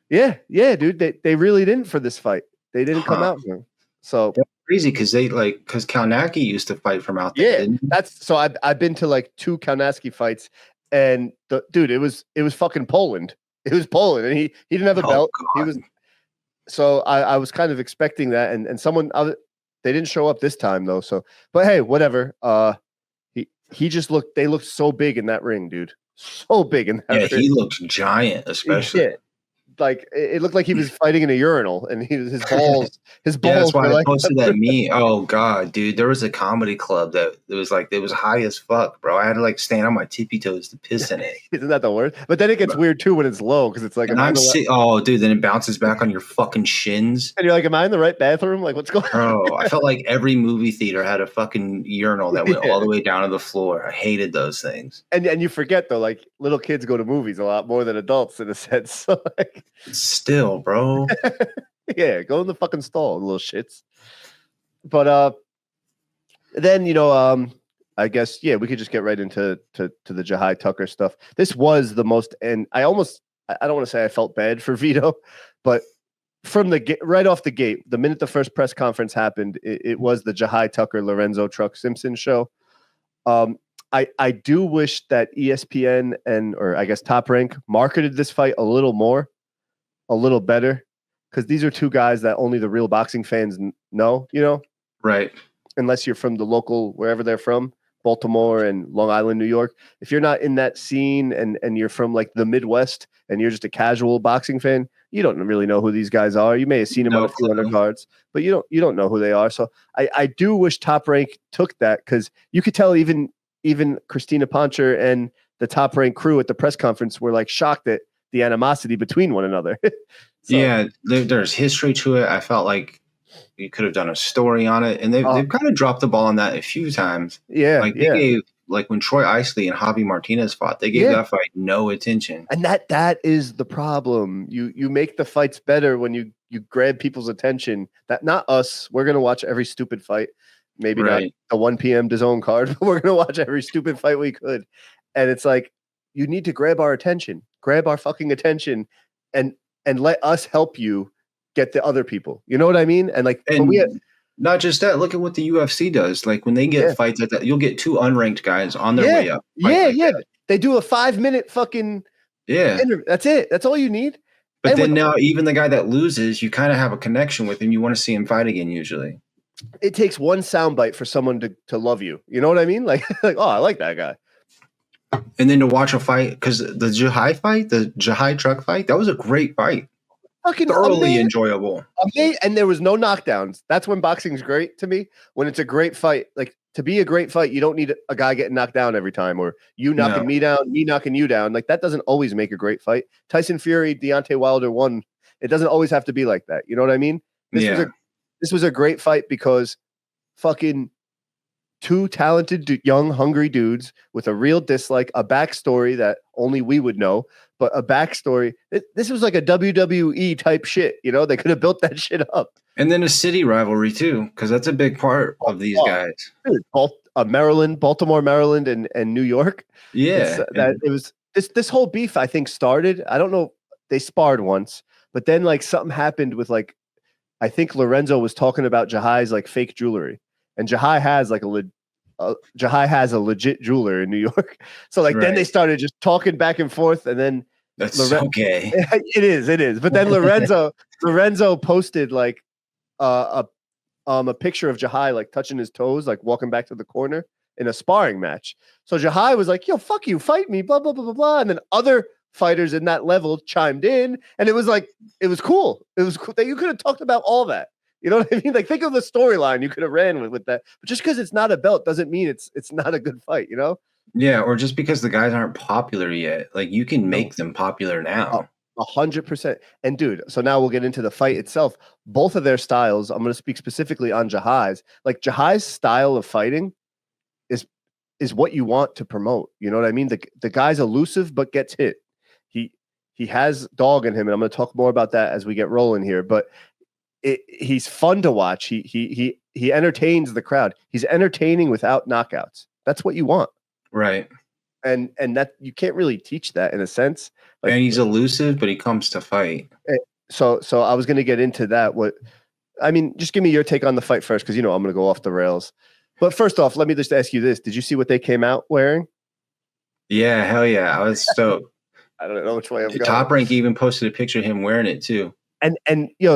[SPEAKER 1] Yeah, dude. They really didn't for this fight. They didn't come out for him. So
[SPEAKER 2] that's crazy because Kalnacki used to fight from out there.
[SPEAKER 1] Yeah, so I've been to like 2 Kalnacki fights, and dude, it was fucking Poland. It was Poland, and he didn't have a belt.
[SPEAKER 2] God.
[SPEAKER 1] He was so I was kind of expecting that, and someone they didn't show up this time though. So, but hey, whatever. He just looked. They looked so big in that ring, dude. So big in that ring.
[SPEAKER 2] Yeah, he looked giant, especially.
[SPEAKER 1] Yeah. Like it looked like he was fighting in a urinal, and his balls. Yeah,
[SPEAKER 2] that's why I posted that meme. Oh god, dude, there was a comedy club that it was high as fuck, bro. I had to like stand on my tippy toes to piss in it.
[SPEAKER 1] Isn't that the worst? But then it gets weird too when it's low because it's like.
[SPEAKER 2] Dude, then it bounces back on your fucking shins,
[SPEAKER 1] and you're like, "Am I in the right bathroom? Like, what's going on?"
[SPEAKER 2] Bro, I felt like every movie theater had a fucking urinal that went all the way down to the floor. I hated those things.
[SPEAKER 1] And you forget though, like little kids go to movies a lot more than adults in a sense. So like.
[SPEAKER 2] Still, bro.
[SPEAKER 1] Yeah, go in the fucking stall, little shits. But then I guess we could just get right into the Jahai Tucker stuff. This was the most, and I don't want to say I felt bad for Vito, but from right off the gate, the minute the first press conference happened, it was the Jahai Tucker Lorenzo Truck Simpson show. I do wish that ESPN or I guess Top Rank marketed this fight a little more. A little better, because these are 2 guys that only the real boxing fans know,
[SPEAKER 2] right?
[SPEAKER 1] Unless you're from the local, wherever they're from, Baltimore and Long Island, New York. If you're not in that scene and you're from like the Midwest and you're just a casual boxing fan, you don't really know who these guys are. You may have seen them on a few undercards, but you don't know who they are. So I do wish Top Rank took that, because you could tell even Christina Poncher and the Top Rank crew at the press conference were like shocked at the animosity between one another. So,
[SPEAKER 2] yeah, there's history to it. I felt like you could have done a story on it, and they've kind of dropped the ball on that a few times.
[SPEAKER 1] Yeah,
[SPEAKER 2] they gave, like when Troy Isley and Javi Martinez fought, they gave that fight no attention.
[SPEAKER 1] And that is the problem. You make the fights better when you grab people's attention. That not us. We're gonna watch every stupid fight. Maybe not the 1 p.m. DAZN card, but we're gonna watch every stupid fight we could. And it's like, you need to grab our attention. Grab our fucking attention and let us help you get the other people. You know what I mean? And like,
[SPEAKER 2] not just that, look at what the UFC does. Like when they get fights like that, you'll get 2 unranked guys on their way up.
[SPEAKER 1] That. They do a 5-minute fucking interview. That's it. That's all you need.
[SPEAKER 2] But then now even the guy that loses, you kind of have a connection with him. You want to see him fight again usually.
[SPEAKER 1] It takes one soundbite for someone to love you. You know what I mean? Like oh, I like that guy.
[SPEAKER 2] And then to watch a fight, because the Jahai truck fight, that was a great fight.
[SPEAKER 1] Fucking
[SPEAKER 2] thoroughly enjoyable.
[SPEAKER 1] And there was no knockdowns. That's when boxing's great to me. When it's a great fight, like to be a great fight, you don't need a guy getting knocked down every time, or you knocking me down, me knocking you down. Like that doesn't always make a great fight. Tyson Fury, Deontay Wilder won. It doesn't always have to be like that. You know what I mean? This was a great fight because fucking two talented, young, hungry dudes with a real dislike, a backstory that only we would know, but a backstory. This was like a WWE type shit. You know, they could have built that shit up.
[SPEAKER 2] And then a city rivalry too, because that's a big part of these guys.
[SPEAKER 1] Dude, Maryland, Baltimore, Maryland, and New York.
[SPEAKER 2] Yeah,
[SPEAKER 1] It was this whole beef. I think started. I don't know. They sparred once, but then like something happened with like, I think Lorenzo was talking about Jahai's like fake jewelry, and Jahai has like Jahai has a legit jeweler in New York. So like then they started just talking back and forth, and then
[SPEAKER 2] that's okay.
[SPEAKER 1] It is. But then Lorenzo posted like a picture of Jahai like touching his toes, like walking back to the corner in a sparring match. So Jahai was like, "Yo, fuck you, fight me," blah blah blah blah blah, and then other fighters in that level chimed in, and it was like it was cool. It was cool that you could have talked about all that. You know what I mean? Like think of the storyline you could have ran with that. But just because it's not a belt doesn't mean it's not a good fight. You know?
[SPEAKER 2] Yeah, or just because the guys aren't popular yet, like you can make them popular now.
[SPEAKER 1] 100%. And dude, so now we'll get into the fight itself. Both of their styles. I'm going to speak specifically on Jahai's. Like Jahai's style of fighting is what you want to promote. You know what I mean? The guy's elusive but gets hit. He has dog in him, and I'm going to talk more about that as we get rolling here. But he's fun to watch. He entertains the crowd. He's entertaining without knockouts. That's what you want,
[SPEAKER 2] right?
[SPEAKER 1] And that you can't really teach that in a sense.
[SPEAKER 2] Like, and he's elusive, but he comes to fight.
[SPEAKER 1] So I was going to get into that. Just give me your take on the fight first, because you know I'm going to go off the rails. But first off, let me just ask you this: did you see what they came out wearing?
[SPEAKER 2] Yeah, hell yeah! I was stoked.
[SPEAKER 1] I don't know which way I'm going.
[SPEAKER 2] Top Rank even posted a picture of him wearing it too.
[SPEAKER 1] And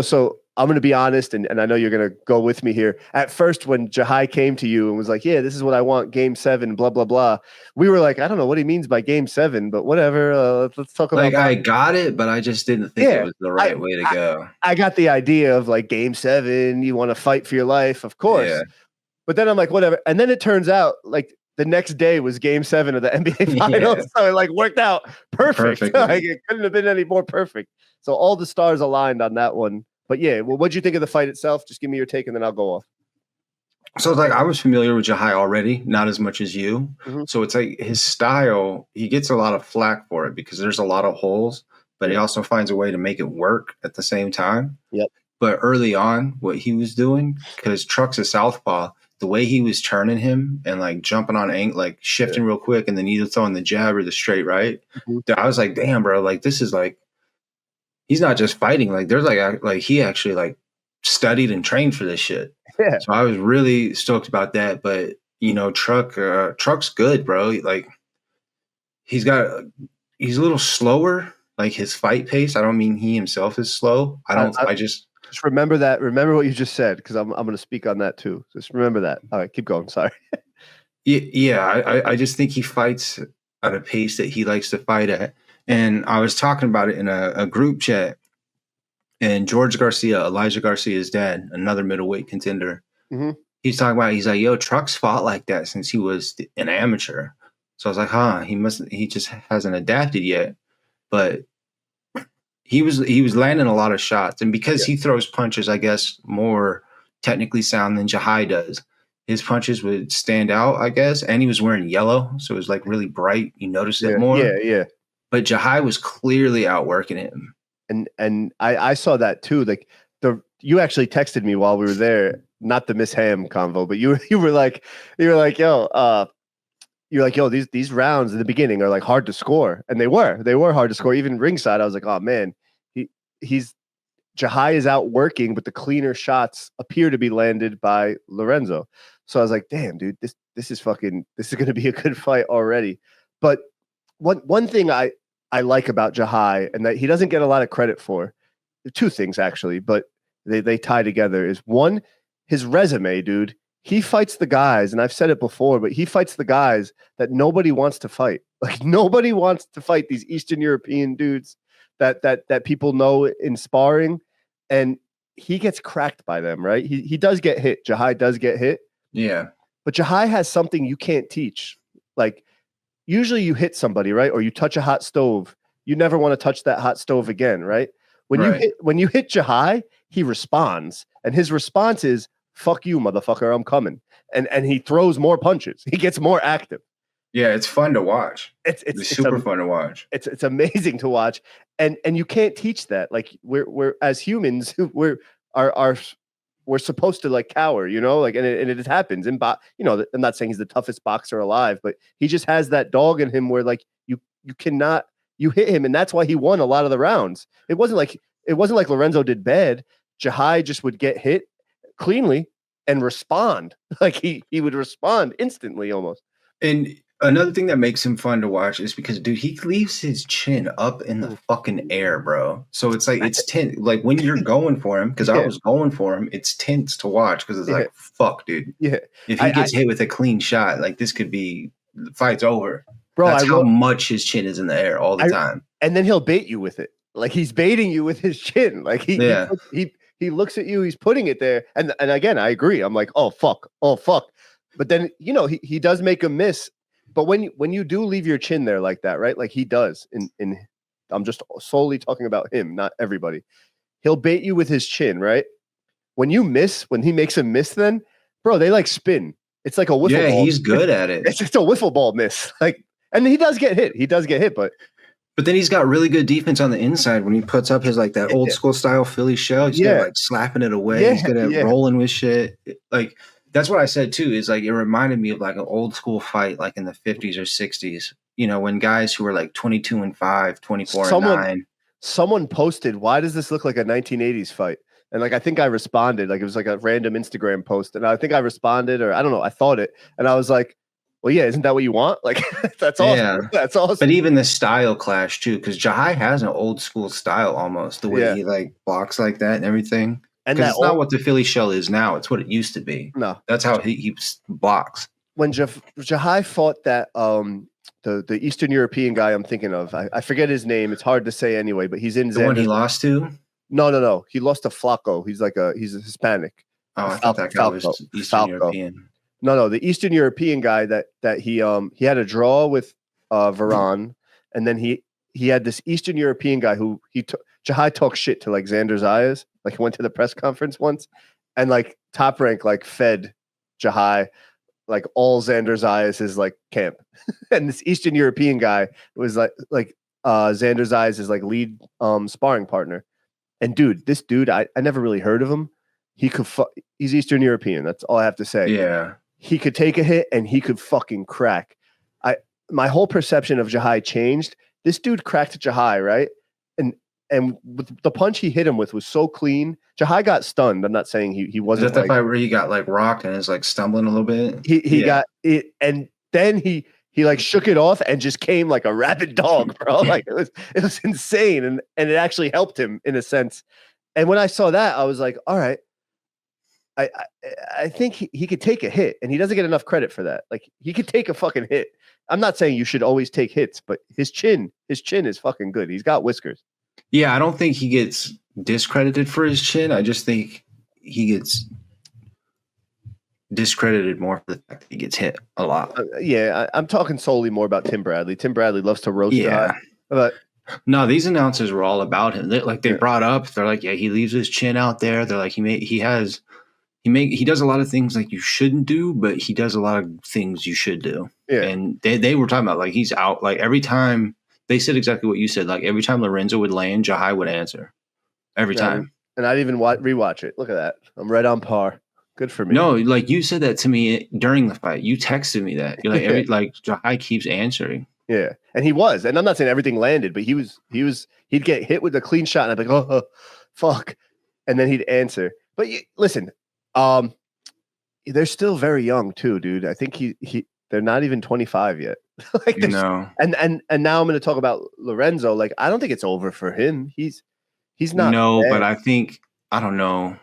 [SPEAKER 1] so I'm going to be honest, and I know you're going to go with me here. At first, when Jahai came to you and was like, "Yeah, this is what I want, Game 7, blah blah blah," we were like, "I don't know what he means by Game 7, but whatever. Let's talk about."
[SPEAKER 2] Like I got it, but I just didn't think it was the right way to go.
[SPEAKER 1] I got the idea of like Game 7, you want to fight for your life, of course. Yeah. But then I'm like, whatever. And then it turns out like the next day was Game 7 of the NBA Finals, so it like worked out perfect. Like, it couldn't have been any more perfect. So all the stars aligned on that one. But yeah, well, what'd you think of the fight itself? Just give me your take, and then I'll go off.
[SPEAKER 2] So it's like I was familiar with Jahai already, not as much as you. Mm-hmm. So it's like his style, he gets a lot of flack for it because there's a lot of holes, but he also finds a way to make it work at the same time.
[SPEAKER 1] Yep.
[SPEAKER 2] But early on, what he was doing, because Truck's a southpaw, the way he was turning him and like jumping on like shifting real quick and then either throwing the jab or the straight right. Mm-hmm. I was like, damn, bro, like this is like, he's not just fighting. Like there's like he actually like studied and trained for this shit. Yeah. So I was really stoked about that. But you know, Truck's good, bro. Like he's a little slower, like his fight pace. I don't mean he himself is slow. I just
[SPEAKER 1] remember that. Remember what you just said, because I'm going to speak on that too. Just remember that. All right, keep going. Sorry.
[SPEAKER 2] Yeah. I just think he fights at a pace that he likes to fight at. And I was talking about it in a group chat, and George Garcia, Elijah Garcia's dad, another middleweight contender, mm-hmm. He's talking about, he's like, yo, Truck's fought like that since he was an amateur. So I was like, he just hasn't adapted yet. But he was landing a lot of shots. And because he throws punches, I guess, more technically sound than Jahai does, his punches would stand out, I guess. And he was wearing yellow, so it was like really bright. You notice it more.
[SPEAKER 1] Yeah.
[SPEAKER 2] But Jahai was clearly outworking him.
[SPEAKER 1] And I saw that too. Like you actually texted me while we were there, not the Miss Ham convo, but you were like, yo, these rounds in the beginning are like hard to score. And they were hard to score. Even ringside, I was like, oh man, Jahai is outworking, but the cleaner shots appear to be landed by Lorenzo. So I was like, damn, dude, this is going to be a good fight already. But one thing I like about Jahai, and that he doesn't get a lot of credit for, two things actually, but they tie together, is one, his resume, dude. He fights the guys, and I've said it before, but he fights the guys that nobody wants to fight. Like nobody wants to fight these Eastern European dudes that people know in sparring, and he gets cracked by them, right? He does get hit. Jahai does get hit.
[SPEAKER 2] Yeah.
[SPEAKER 1] But Jahai has something you can't teach. Like usually you hit somebody, right? Or you touch a hot stove. You never want to touch that hot stove again, right? When you hit Jahai, he responds. And his response is fuck you, motherfucker, I'm coming. And he throws more punches. He gets more active.
[SPEAKER 2] Yeah, it's fun to watch. It's super fun to watch.
[SPEAKER 1] It's amazing to watch. And you can't teach that. Like we're as humans, we're supposed to like cower, you know, like, and it happens. And you know, I'm not saying he's the toughest boxer alive, but he just has that dog in him where like you cannot, you hit him, and that's why he won a lot of the rounds. It wasn't like Lorenzo did bad. Jahai just would get hit cleanly and respond. Like he would respond instantly almost.
[SPEAKER 2] And another thing that makes him fun to watch is because, dude, he leaves his chin up in the fucking air, bro. So it's like, it's tense. Like when you're going for him, because I was going for him, it's tense to watch because it's like, fuck, dude.
[SPEAKER 1] Yeah.
[SPEAKER 2] If he gets hit with a clean shot, like this could be, the fight's over.
[SPEAKER 1] Bro,
[SPEAKER 2] that's how much his chin is in the air all the time.
[SPEAKER 1] And then he'll bait you with it. Like he's baiting you with his chin. Like he looks at you, he's putting it there. And again, I agree. I'm like, oh fuck. But then, you know, he does make a miss. But when you do leave your chin there like that, right? Like he does in I'm just solely talking about him, not everybody. He'll bait you with his chin, right? When you miss, when he makes a miss, then bro, they like spin. It's like a wiffle ball.
[SPEAKER 2] Yeah, he's good at it.
[SPEAKER 1] It's just a wiffle ball miss. Like, and he does get hit. But
[SPEAKER 2] then he's got really good defense on the inside when he puts up his like that old school style Philly shell. He's good at, like slapping it away. He's good at rolling with shit. Like that's what I said too, is like it reminded me of like an old school fight like in the 50s or 60s, you know, when guys who were like 22-5, 24-9.
[SPEAKER 1] Someone posted, why does this look like a 1980s fight? And like I think I responded, like it was like a random Instagram post, and I think I responded, or I don't know, I thought it, and I was like, well, yeah, isn't that what you want? Like that's awesome. Yeah. That's awesome.
[SPEAKER 2] But even the style clash too, because Jahai has an old school style almost, the way he like blocks like that and everything. And that's not what the Philly shell is now. It's what it used to be.
[SPEAKER 1] No,
[SPEAKER 2] that's how he blocks.
[SPEAKER 1] When Jahai fought that the Eastern European guy I'm thinking of, I forget his name. It's hard to say anyway, but he's in
[SPEAKER 2] the one he lost to.
[SPEAKER 1] No. He lost to Flacco. He's a Hispanic.
[SPEAKER 2] Oh, I thought that guy was Eastern European.
[SPEAKER 1] No, the Eastern European guy that he had a draw with Varane, and then he had this Eastern European guy who Jahai talked shit to like Xander Zayas. Like he went to the press conference once, and like Top Rank like fed Jahai like all Xander Zayas' like camp, and this Eastern European guy was like Xander Zayas' like lead sparring partner. And dude, this dude, I never really heard of him. He's Eastern European. That's all I have to say.
[SPEAKER 2] Yeah.
[SPEAKER 1] He could take a hit and he could fucking crack. My whole perception of Jahai changed. This dude cracked Jahai, right? And with the punch he hit him with was so clean. Jahai got stunned. I'm not saying he wasn't.
[SPEAKER 2] Is that the fight where he got like rocked and is like stumbling a little bit?
[SPEAKER 1] He got it, and then he like shook it off and just came like a rabid dog, bro. Like it was insane, and it actually helped him in a sense. And when I saw that, I was like, all right. I think he could take a hit, and he doesn't get enough credit for that. Like he could take a fucking hit. I'm not saying you should always take hits, but his chin is fucking good. He's got whiskers.
[SPEAKER 2] Yeah, I don't think he gets discredited for his chin. I just think he gets discredited more for the fact that he gets hit a lot.
[SPEAKER 1] I'm talking solely more about Tim Bradley. Tim Bradley loves to roast. But
[SPEAKER 2] no, these announcers were all about him. They brought up, they're like, yeah, he leaves his chin out there. They're like, he does a lot of things like you shouldn't do, but he does a lot of things you should do. Yeah. And they were talking about like he's out. Like every time they said exactly what you said. Like every time Lorenzo would land, Jahai would answer. Every time.
[SPEAKER 1] And I'd even rewatch it. Look at that. I'm right on par. Good for me.
[SPEAKER 2] No, like you said that to me during the fight. You texted me that. You're like, Jahai keeps answering.
[SPEAKER 1] Yeah. And he was. And I'm not saying everything landed, but he'd get hit with a clean shot and I'd be like, oh, fuck. And then he'd answer. But listen, they're still very young too, dude. I think they're not even 25 yet. Like
[SPEAKER 2] no.
[SPEAKER 1] And now I'm going to talk about Lorenzo. Like I don't think it's over for him. He's not.
[SPEAKER 2] No, bad. But I don't know.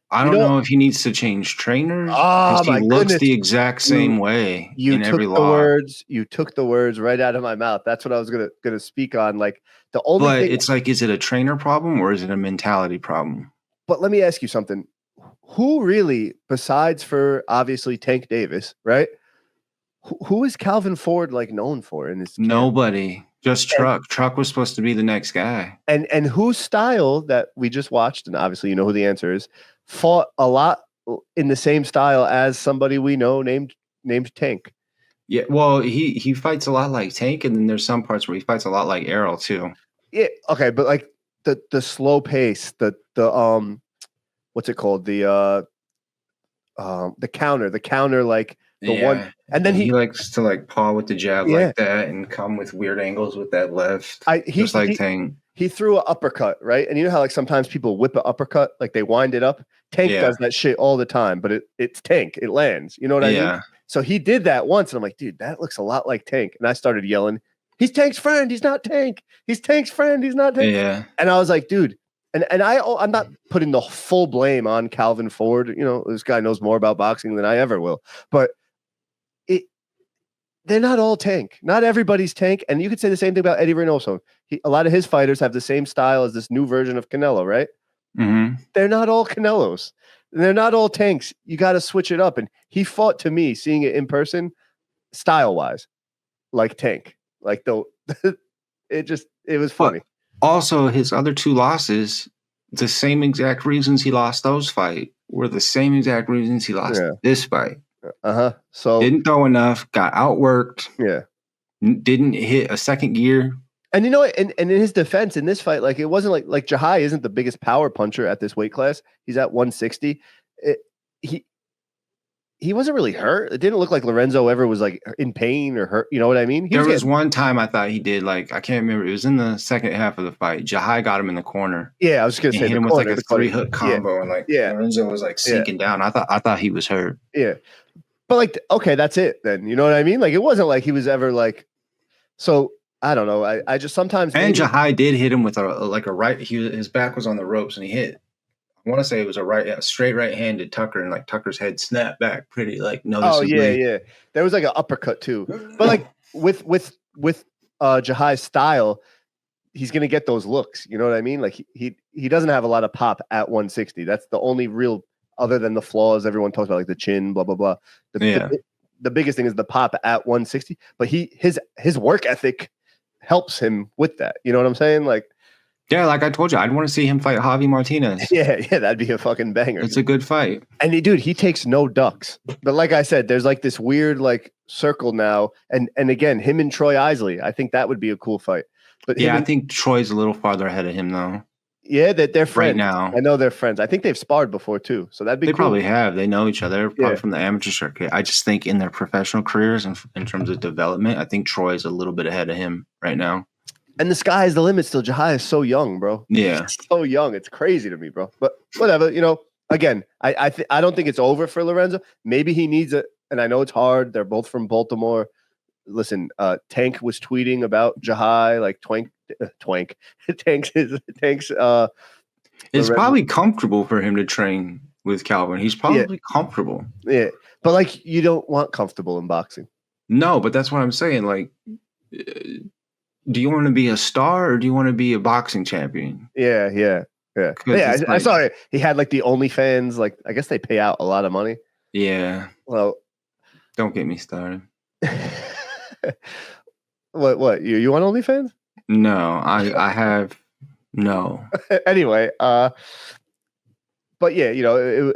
[SPEAKER 2] I don't know if he needs to change trainers.
[SPEAKER 1] Oh
[SPEAKER 2] he looks the exact same way in every law.
[SPEAKER 1] You took the words right out of my mouth. That's what I was gonna speak on. Like the only thing,
[SPEAKER 2] it's like, is it a trainer problem or is it a mentality problem?
[SPEAKER 1] But let me ask you something. Who really, besides for obviously Tank Davis, right? Who is Calvin Ford like known for in this camp?
[SPEAKER 2] Nobody. Just Truck. Truck was supposed to be the next guy.
[SPEAKER 1] And whose style that we just watched, and obviously you know who the answer is, fought a lot in the same style as somebody we know named Tank.
[SPEAKER 2] Yeah, well, he fights a lot like Tank, and then there's some parts where he fights a lot like Errol too.
[SPEAKER 1] Yeah, okay, but like the slow pace, the what's it called? The counter, like the one, and then
[SPEAKER 2] he likes to like paw with the jab like that and come with weird angles with that left. Just like Tank.
[SPEAKER 1] He threw an uppercut, right? And you know how like sometimes people whip an uppercut, like they wind it up. Tank does that shit all the time, but it's Tank. It lands. You know what I mean? So he did that once, and I'm like, dude, that looks a lot like Tank. And I started yelling, he's Tank's friend. He's not Tank. He's Tank's friend. He's not Tank.
[SPEAKER 2] Yeah.
[SPEAKER 1] And I was like, dude, and I'm not putting the full blame on Calvin Ford. You know, this guy knows more about boxing than I ever will. But they're not all Tank. Not everybody's Tank. And you could say the same thing about Eddie Reynoso. A lot of his fighters have the same style as this new version of Canelo, right?
[SPEAKER 2] Mm-hmm.
[SPEAKER 1] They're not all Canelos. They're not all Tanks. You got to switch it up. And he fought, to me, seeing it in person, style-wise, like Tank. Like it was funny.
[SPEAKER 2] But also, his other two losses, the same exact reasons he lost those fights were the same exact reasons he lost this fight.
[SPEAKER 1] So
[SPEAKER 2] didn't throw enough, got outworked.
[SPEAKER 1] Yeah.
[SPEAKER 2] Didn't hit a second gear.
[SPEAKER 1] And you know what? And in his defense, in this fight, like it wasn't like Jahai isn't the biggest power puncher at this weight class. He's at 160. He wasn't really hurt. It didn't look like Lorenzo ever was like in pain or hurt. You know what I mean?
[SPEAKER 2] There was one time I thought he did, like, I can't remember. It was in the second half of the fight. Jahai got him in the corner.
[SPEAKER 1] Yeah, I was just gonna say
[SPEAKER 2] hit him with like a 3-hook combo, and like Lorenzo was like sinking down. I thought he was hurt.
[SPEAKER 1] Yeah. But like, okay, that's it then. You know what I mean? Like it wasn't like he was ever like, so I don't know. I just sometimes.
[SPEAKER 2] And Jahai did hit him with a right. His back was on the ropes and he hit. I want to say it was a straight right-handed Tucker, and like Tucker's head snapped back pretty like noticeably.
[SPEAKER 1] Oh yeah. There was like an uppercut too. But like with Jahai's style, he's gonna get those looks. You know what I mean? Like he doesn't have a lot of pop at 160. That's the only real, other than the flaws everyone talks about, like the chin, blah blah blah. The biggest thing is the pop at 160. But his work ethic helps him with that. You know what I'm saying? Like.
[SPEAKER 2] Yeah, like I told you, I'd want to see him fight Javi Martinez.
[SPEAKER 1] Yeah, that'd be a fucking banger.
[SPEAKER 2] It's a good fight.
[SPEAKER 1] And he takes no ducks. But like I said, there's like this weird like circle now. And again, him and Troy Isley, I think that would be a cool fight. But
[SPEAKER 2] I think Troy's a little farther ahead of him though.
[SPEAKER 1] Yeah, that they're friends. Right
[SPEAKER 2] now.
[SPEAKER 1] I know they're friends. I think they've sparred before too. So that'd be cool.
[SPEAKER 2] They probably have. They know each other, probably from the amateur circuit. I just think in their professional careers and in terms of development, I think Troy's a little bit ahead of him right now. And
[SPEAKER 1] the sky is the limit still. Jahai is so young, bro.
[SPEAKER 2] Yeah.
[SPEAKER 1] He's so young. It's crazy to me, bro. But whatever, again, I don't think it's over for Lorenzo. Maybe he needs it. And I know it's hard. They're both from Baltimore. Listen, Tank was tweeting about Jahai, like Tank's
[SPEAKER 2] it's
[SPEAKER 1] Lorenzo.
[SPEAKER 2] Probably comfortable for him to train with Calvin. He's probably comfortable.
[SPEAKER 1] Yeah. But like, you don't want comfortable in boxing.
[SPEAKER 2] No, but that's what I'm saying. Like, do you want to be a star or do you want to be a boxing champion?
[SPEAKER 1] Yeah. I saw it. He had like the OnlyFans. Like, I guess they pay out a lot of money.
[SPEAKER 2] Yeah.
[SPEAKER 1] Well,
[SPEAKER 2] don't get me started.
[SPEAKER 1] What? You want OnlyFans?
[SPEAKER 2] No, I have no.
[SPEAKER 1] Anyway, but yeah,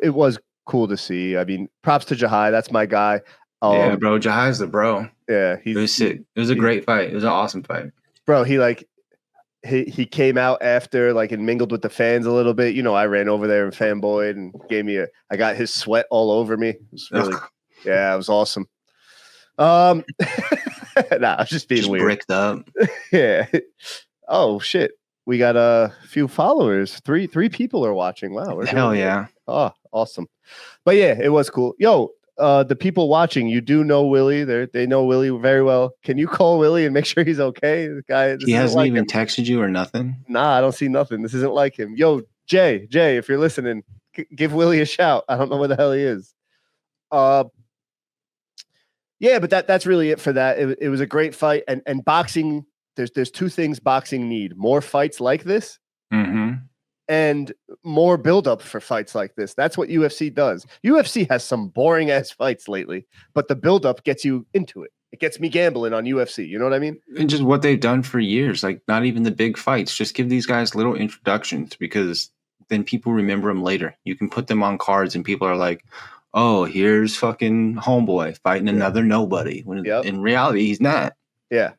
[SPEAKER 1] it was cool to see. I mean, props to Jahai. That's my guy.
[SPEAKER 2] Yeah, bro. Jahai's the bro.
[SPEAKER 1] Yeah,
[SPEAKER 2] it was sick. It was a great fight. It was an awesome fight.
[SPEAKER 1] Bro, he came out after like and mingled with the fans a little bit. I ran over there and fanboyed and gave me I got his sweat all over me. It was really it was awesome. Nah, I was just being weird.
[SPEAKER 2] Bricked up.
[SPEAKER 1] Yeah. Oh shit. We got a few followers. Three people are watching. Wow.
[SPEAKER 2] Hell yeah.
[SPEAKER 1] Oh, awesome. But yeah, it was cool. Yo, the people watching, you do know Willie. They know Willie very well. Can you call Willie and make sure he's okay? The guy.
[SPEAKER 2] He hasn't even texted you or nothing.
[SPEAKER 1] Nah, I don't see nothing. This isn't like him. Yo, Jay, if you're listening, give Willie a shout. I don't know where the hell he is. Yeah, but that's really it for that. It was a great fight, and boxing. There's two things boxing need: more fights like this, and more buildup for fights like this. That's what UFC does. UFC has some boring ass fights lately, but the buildup gets you into it. It gets me gambling on UFC. You know what I mean?
[SPEAKER 2] And just what they've done for years, like not even the big fights. Just give these guys little introductions because then people remember them later. You can put them on cards and people are like, oh, here's fucking homeboy fighting another nobody. When in reality, he's not.
[SPEAKER 1] Yeah.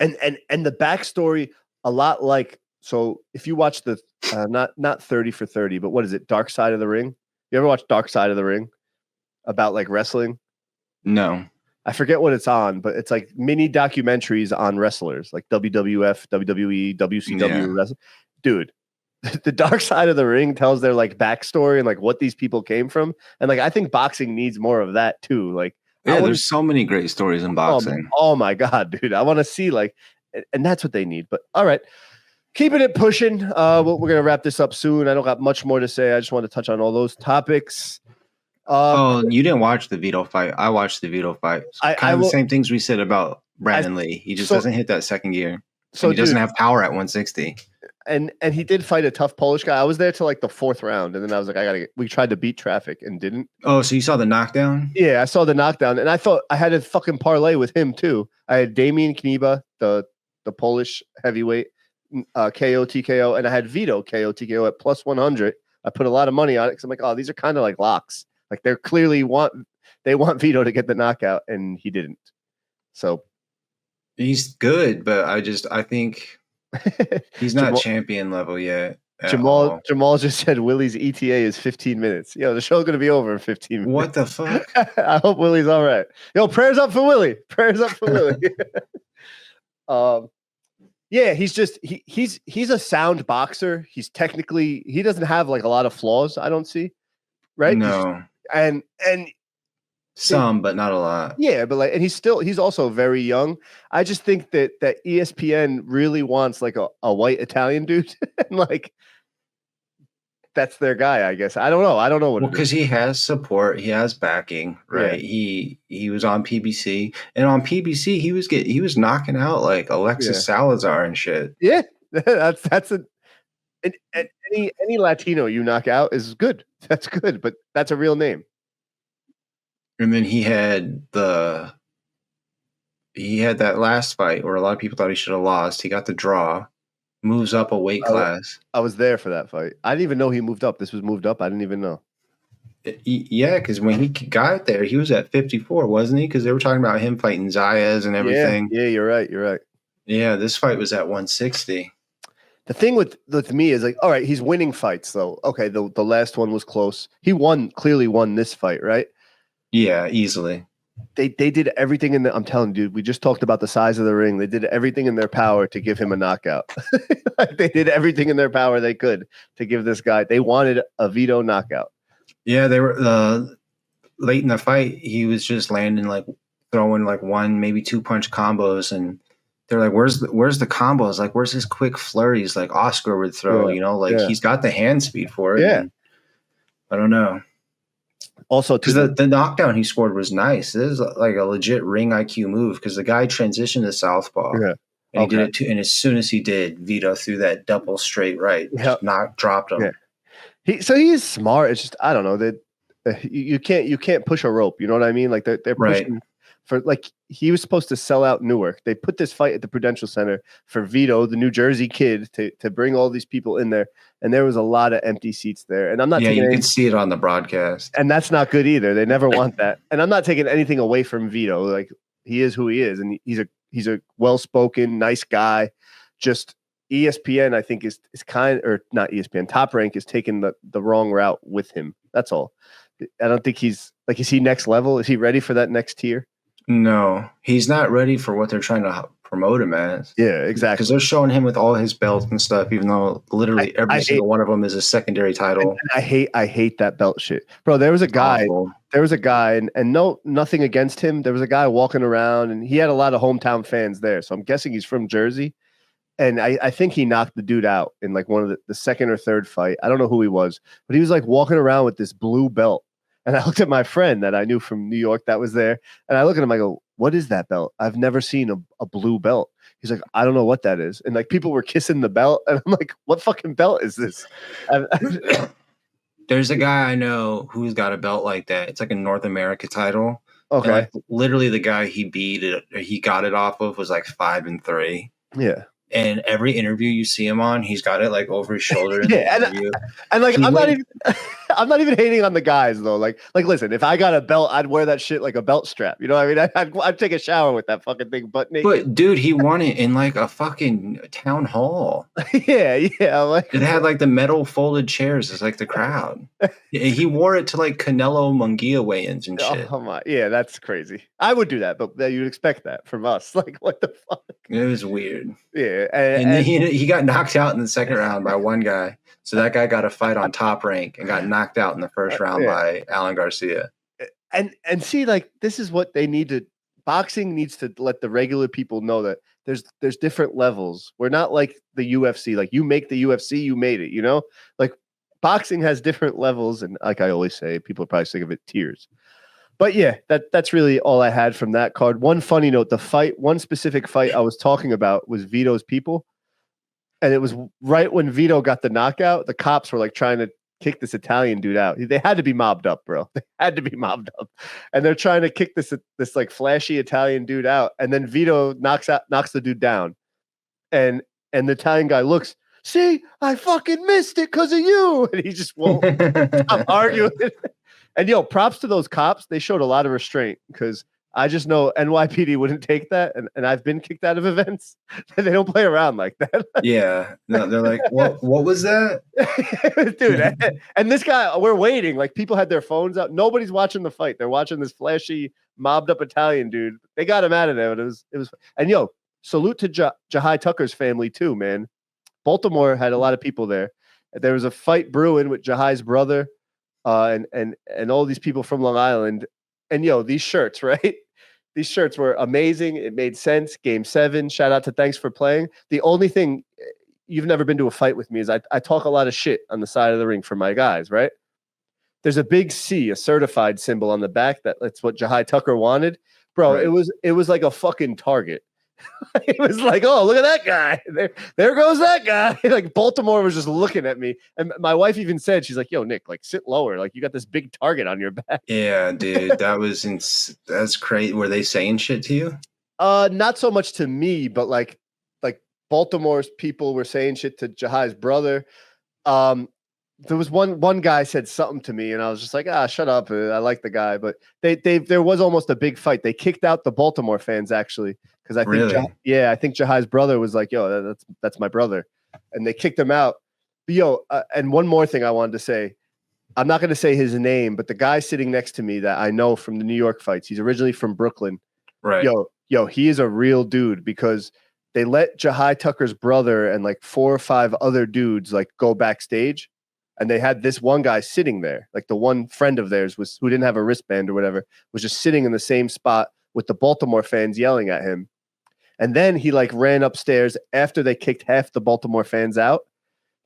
[SPEAKER 1] And the backstory, a lot like, so if you watch the, not 30 for 30, but what is it? Dark Side of the Ring. You ever watch Dark Side of the Ring about like wrestling?
[SPEAKER 2] No.
[SPEAKER 1] I forget what it's on, but it's like mini documentaries on wrestlers, like WWF, WWE, WCW wrestling. Dude, the Dark Side of the Ring tells their like backstory and like what these people came from. And like, I think boxing needs more of that too. Like,
[SPEAKER 2] yeah, there's so many great stories in boxing.
[SPEAKER 1] Oh my God, dude. I want to see like, and that's what they need. But all right, keeping it pushing. We're going to wrap this up soon. I don't got much more to say. I just want to touch on all those topics.
[SPEAKER 2] You didn't watch the Vito fight. I watched the Vito fight. Kind of the same things we said about Brandon Lee. He just doesn't hit that second gear. So he doesn't have power at 160.
[SPEAKER 1] And he did fight a tough Polish guy. I was there till like the fourth round, and then I was like, we tried to beat traffic and didn't.
[SPEAKER 2] Oh, so you saw the knockdown?
[SPEAKER 1] Yeah, I saw the knockdown, and I thought I had a fucking parlay with him too. I had Damian Kneba, the Polish heavyweight, KO TKO, and I had Vito KO TKO at plus 100. I put a lot of money on it because I'm like, oh, these are kind of like locks. Like they're clearly want Vito to get the knockout, and he didn't. So
[SPEAKER 2] he's good, but I think he's not champion level yet.
[SPEAKER 1] Jamal just said Willie's ETA is 15 minutes. Yo, the show's gonna be over in 15 minutes.
[SPEAKER 2] What the fuck?
[SPEAKER 1] I hope Willie's all right. Yo, prayers up for Willie. Prayers up for Willie. Yeah, he's a sound boxer. He's technically, he doesn't have like a lot of flaws. I don't see. Right?
[SPEAKER 2] No.
[SPEAKER 1] And
[SPEAKER 2] some, but not a lot.
[SPEAKER 1] Yeah, but like, and he's also very young. I just think that ESPN really wants like a white Italian dude, and like that's their guy. I guess I don't know what.
[SPEAKER 2] Well, because he has support, he has backing, right? Yeah. He was on PBC, and on PBC he was knocking out like Alexis Salazar and shit.
[SPEAKER 1] Yeah, that's any Latino you knock out is good. That's good, but that's a real name.
[SPEAKER 2] And then he had that last fight where a lot of people thought he should have lost. He got the draw, moves up a weight class.
[SPEAKER 1] I was there for that fight. I didn't even know he moved up. This was moved up. I didn't even know.
[SPEAKER 2] Yeah, because when he got there, he was at 54, wasn't he? Because they were talking about him fighting Zayas and everything.
[SPEAKER 1] Yeah, you're right.
[SPEAKER 2] Yeah, this fight was at 160.
[SPEAKER 1] The thing with me is like, all right, he's winning fights though. Okay, the last one was close. He clearly won this fight, right?
[SPEAKER 2] Yeah, easily.
[SPEAKER 1] They did everything I'm telling you, dude, we just talked about the size of the ring. They did everything in their power to give him a knockout. They did everything in their power they could to give this guy. They wanted a Vito knockout.
[SPEAKER 2] Yeah, they were late in the fight. He was just landing like throwing like one, maybe two punch combos, and they're like, "Where's the combos? Like, where's his quick flurries? Like Oscar would throw, he's got the hand speed for it."
[SPEAKER 1] Yeah,
[SPEAKER 2] I don't know.
[SPEAKER 1] Also,
[SPEAKER 2] because the knockdown he scored was nice. This is like a legit ring IQ move because the guy transitioned to southpaw, and he did it too. And as soon as he did, Vito threw that double straight right, dropped him.
[SPEAKER 1] Yeah. He is smart. It's just I don't know that you can't push a rope. You know what I mean? Like they're pushing for like he was supposed to sell out Newark. They put this fight at the Prudential Center for Vito, the New Jersey kid, to bring all these people in there. And there was a lot of empty seats there. And I'm not taking
[SPEAKER 2] you can see it on the broadcast.
[SPEAKER 1] And that's not good either. They never want that. And I'm not taking anything away from Vito. Like he is who he is. And he's a well-spoken, nice guy. Just ESPN, I think, is or not ESPN, Top Rank is taking the wrong route with him. That's all. I don't think is he next level? Is he ready for that next tier?
[SPEAKER 2] No, he's not ready for what they're trying to promote him as.
[SPEAKER 1] Yeah, exactly.
[SPEAKER 2] Because they're showing him with all his belts and stuff, even though literally every single one of them is a secondary title.
[SPEAKER 1] And I hate that belt shit, bro. There was a guy. Awful. There was a guy, and nothing against him. There was a guy walking around, and he had a lot of hometown fans there. So I'm guessing he's from Jersey. And I think he knocked the dude out in like one of the second or third fight. I don't know who he was, but he was like walking around with this blue belt. And I looked at my friend that I knew from New York that was there. And I look at him, I go, what is that belt? I've never seen a blue belt. He's like, I don't know what that is. And like people were kissing the belt. And I'm like, what fucking belt is this?
[SPEAKER 2] There's a guy I know who's got a belt like that. It's like a North America title.
[SPEAKER 1] Okay.
[SPEAKER 2] And like literally the guy he got it off of was like 5-3.
[SPEAKER 1] Yeah.
[SPEAKER 2] And every interview you see him on, he's got it like over his shoulder in the interview.
[SPEAKER 1] And like I'm not even hating on the guys though. Like listen, if I got a belt, I'd wear that shit like a belt strap. You know what I mean? I'd take a shower with that fucking thing butt naked.
[SPEAKER 2] But dude, he won it in like a fucking town hall.
[SPEAKER 1] yeah. Like
[SPEAKER 2] it had like the metal folded chairs as like the crowd. He wore it to like Canelo Munguia weigh-ins and shit.
[SPEAKER 1] Oh my, yeah, that's crazy. I would do that, but you'd expect that from us. Like, what the fuck?
[SPEAKER 2] It was weird.
[SPEAKER 1] Yeah,
[SPEAKER 2] and he got knocked out in the second round by one guy. So that guy got a fight on Top Rank and got knocked out in the first round by Alan Garcia.
[SPEAKER 1] And see, like, this is what they need to. Boxing needs to let the regular people know that there's different levels. We're not like the UFC. Like, you make the UFC, you made it. You know, like boxing has different levels, and like I always say, people probably think of it tiers. But yeah, that's really all I had from that card. One funny note: one specific fight I was talking about was Vito's people, and it was right when Vito got the knockout. The cops were like trying to kick this Italian dude out. They had to be mobbed up, bro. They had to be mobbed up, and they're trying to kick this like flashy Italian dude out, and then Vito knocks the dude down, and the Italian guy looks. See, I fucking missed it because of you, and he just won't stop arguing. And props to those cops. They showed a lot of restraint because I just know NYPD wouldn't take that. And I've been kicked out of events. And they don't play around like that.
[SPEAKER 2] Yeah. No, they're like, what was that?
[SPEAKER 1] Dude. And this guy, we're waiting. Like people had their phones out. Nobody's watching the fight. They're watching this flashy, mobbed up Italian dude. They got him out of there. But it was. And salute to Jahai Tucker's family too, man. Baltimore had a lot of people there. There was a fight brewing with Jahai's brother. And all these people from Long Island, and these shirts, right? These shirts were amazing. It made sense. Game 7. Shout out to Thanks for Playing. The only thing, you've never been to a fight with me, is I talk a lot of shit on the side of the ring for my guys, right? There's a big C, a certified symbol on the back. That's what Jahai Tucker wanted, bro. Right. It was like a fucking Target. It was like, oh, look at that guy. There goes that guy. Like Baltimore was just looking at me. And my wife even said, she's like, yo, Nick, like sit lower. Like you got this big target on your back.
[SPEAKER 2] Yeah, dude. That's crazy. Were they saying shit to you?
[SPEAKER 1] Not so much to me, but like Baltimore's people were saying shit to Jahai's brother. There was one guy said something to me and I was just like, shut up. I like the guy, but there was almost a big fight. They kicked out the Baltimore fans actually. Because I think, I think Jahai's brother was like, yo, that's my brother. And they kicked him out. But and one more thing I wanted to say. I'm not going to say his name, but the guy sitting next to me that I know from the New York fights, he's originally from Brooklyn.
[SPEAKER 2] Right.
[SPEAKER 1] Yo, he is a real dude because they let Jahai Tucker's brother and like 4 or 5 other dudes like go backstage. And they had this one guy sitting there, like the one friend of theirs who didn't have a wristband or whatever, was just sitting in the same spot with the Baltimore fans yelling at him. And then he like ran upstairs after they kicked half the Baltimore fans out.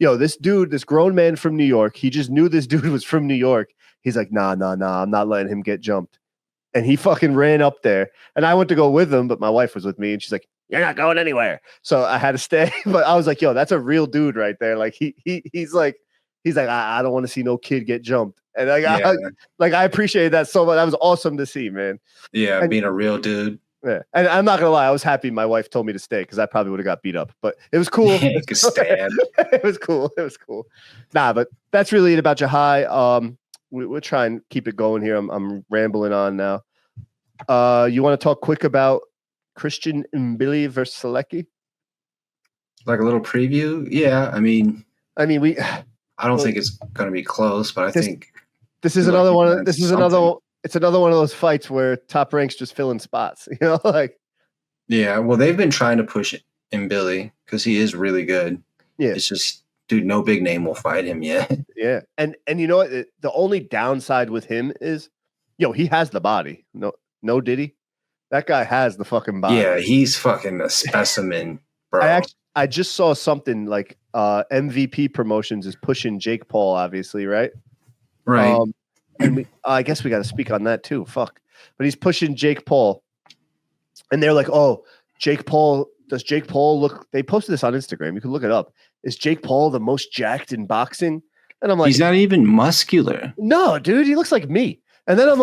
[SPEAKER 1] This dude, this grown man from New York, he just knew this dude was from New York. He's like, nah, I'm not letting him get jumped. And he fucking ran up there. And I went to go with him, but my wife was with me and she's like, you're not going anywhere. So I had to stay. But I was like, yo, that's a real dude right there. Like he's like, I don't want to see no kid get jumped. And I appreciate that so much. That was awesome to see, man.
[SPEAKER 2] Yeah, being a real dude.
[SPEAKER 1] Yeah, and I'm not gonna lie, I was happy my wife told me to stay because I probably would have got beat up. But it was cool.
[SPEAKER 2] Yeah, you could stand.
[SPEAKER 1] It was cool. Nah, but that's really it about Jahai. We'll try and keep it going here. I'm rambling on now. You want to talk quick about Christian Mbili versus Selecki?
[SPEAKER 2] Like a little preview? Yeah, I mean, I don't think it's going to be close, but I think
[SPEAKER 1] this is another one. It's another one of those fights where Top Rank's just filling spots, like.
[SPEAKER 2] Yeah, well, they've been trying to push Mbili because he is really good.
[SPEAKER 1] Yeah,
[SPEAKER 2] it's just, dude, no big name will fight him yet.
[SPEAKER 1] Yeah, and you know what? The only downside with him is, he has the body. No, did he? That guy has the fucking body.
[SPEAKER 2] Yeah, he's fucking a specimen, bro.
[SPEAKER 1] I just saw something like MVP Promotions is pushing Jake Paul, obviously, right?
[SPEAKER 2] Right.
[SPEAKER 1] And I guess we got to speak on that too. Fuck. But he's pushing Jake Paul. And they're like, oh, Jake Paul, does Jake Paul look, they posted this on Instagram. You can look it up. Is Jake Paul the most jacked in boxing? And I'm like,
[SPEAKER 2] he's not even muscular.
[SPEAKER 1] No, dude, he looks like me. And then I'm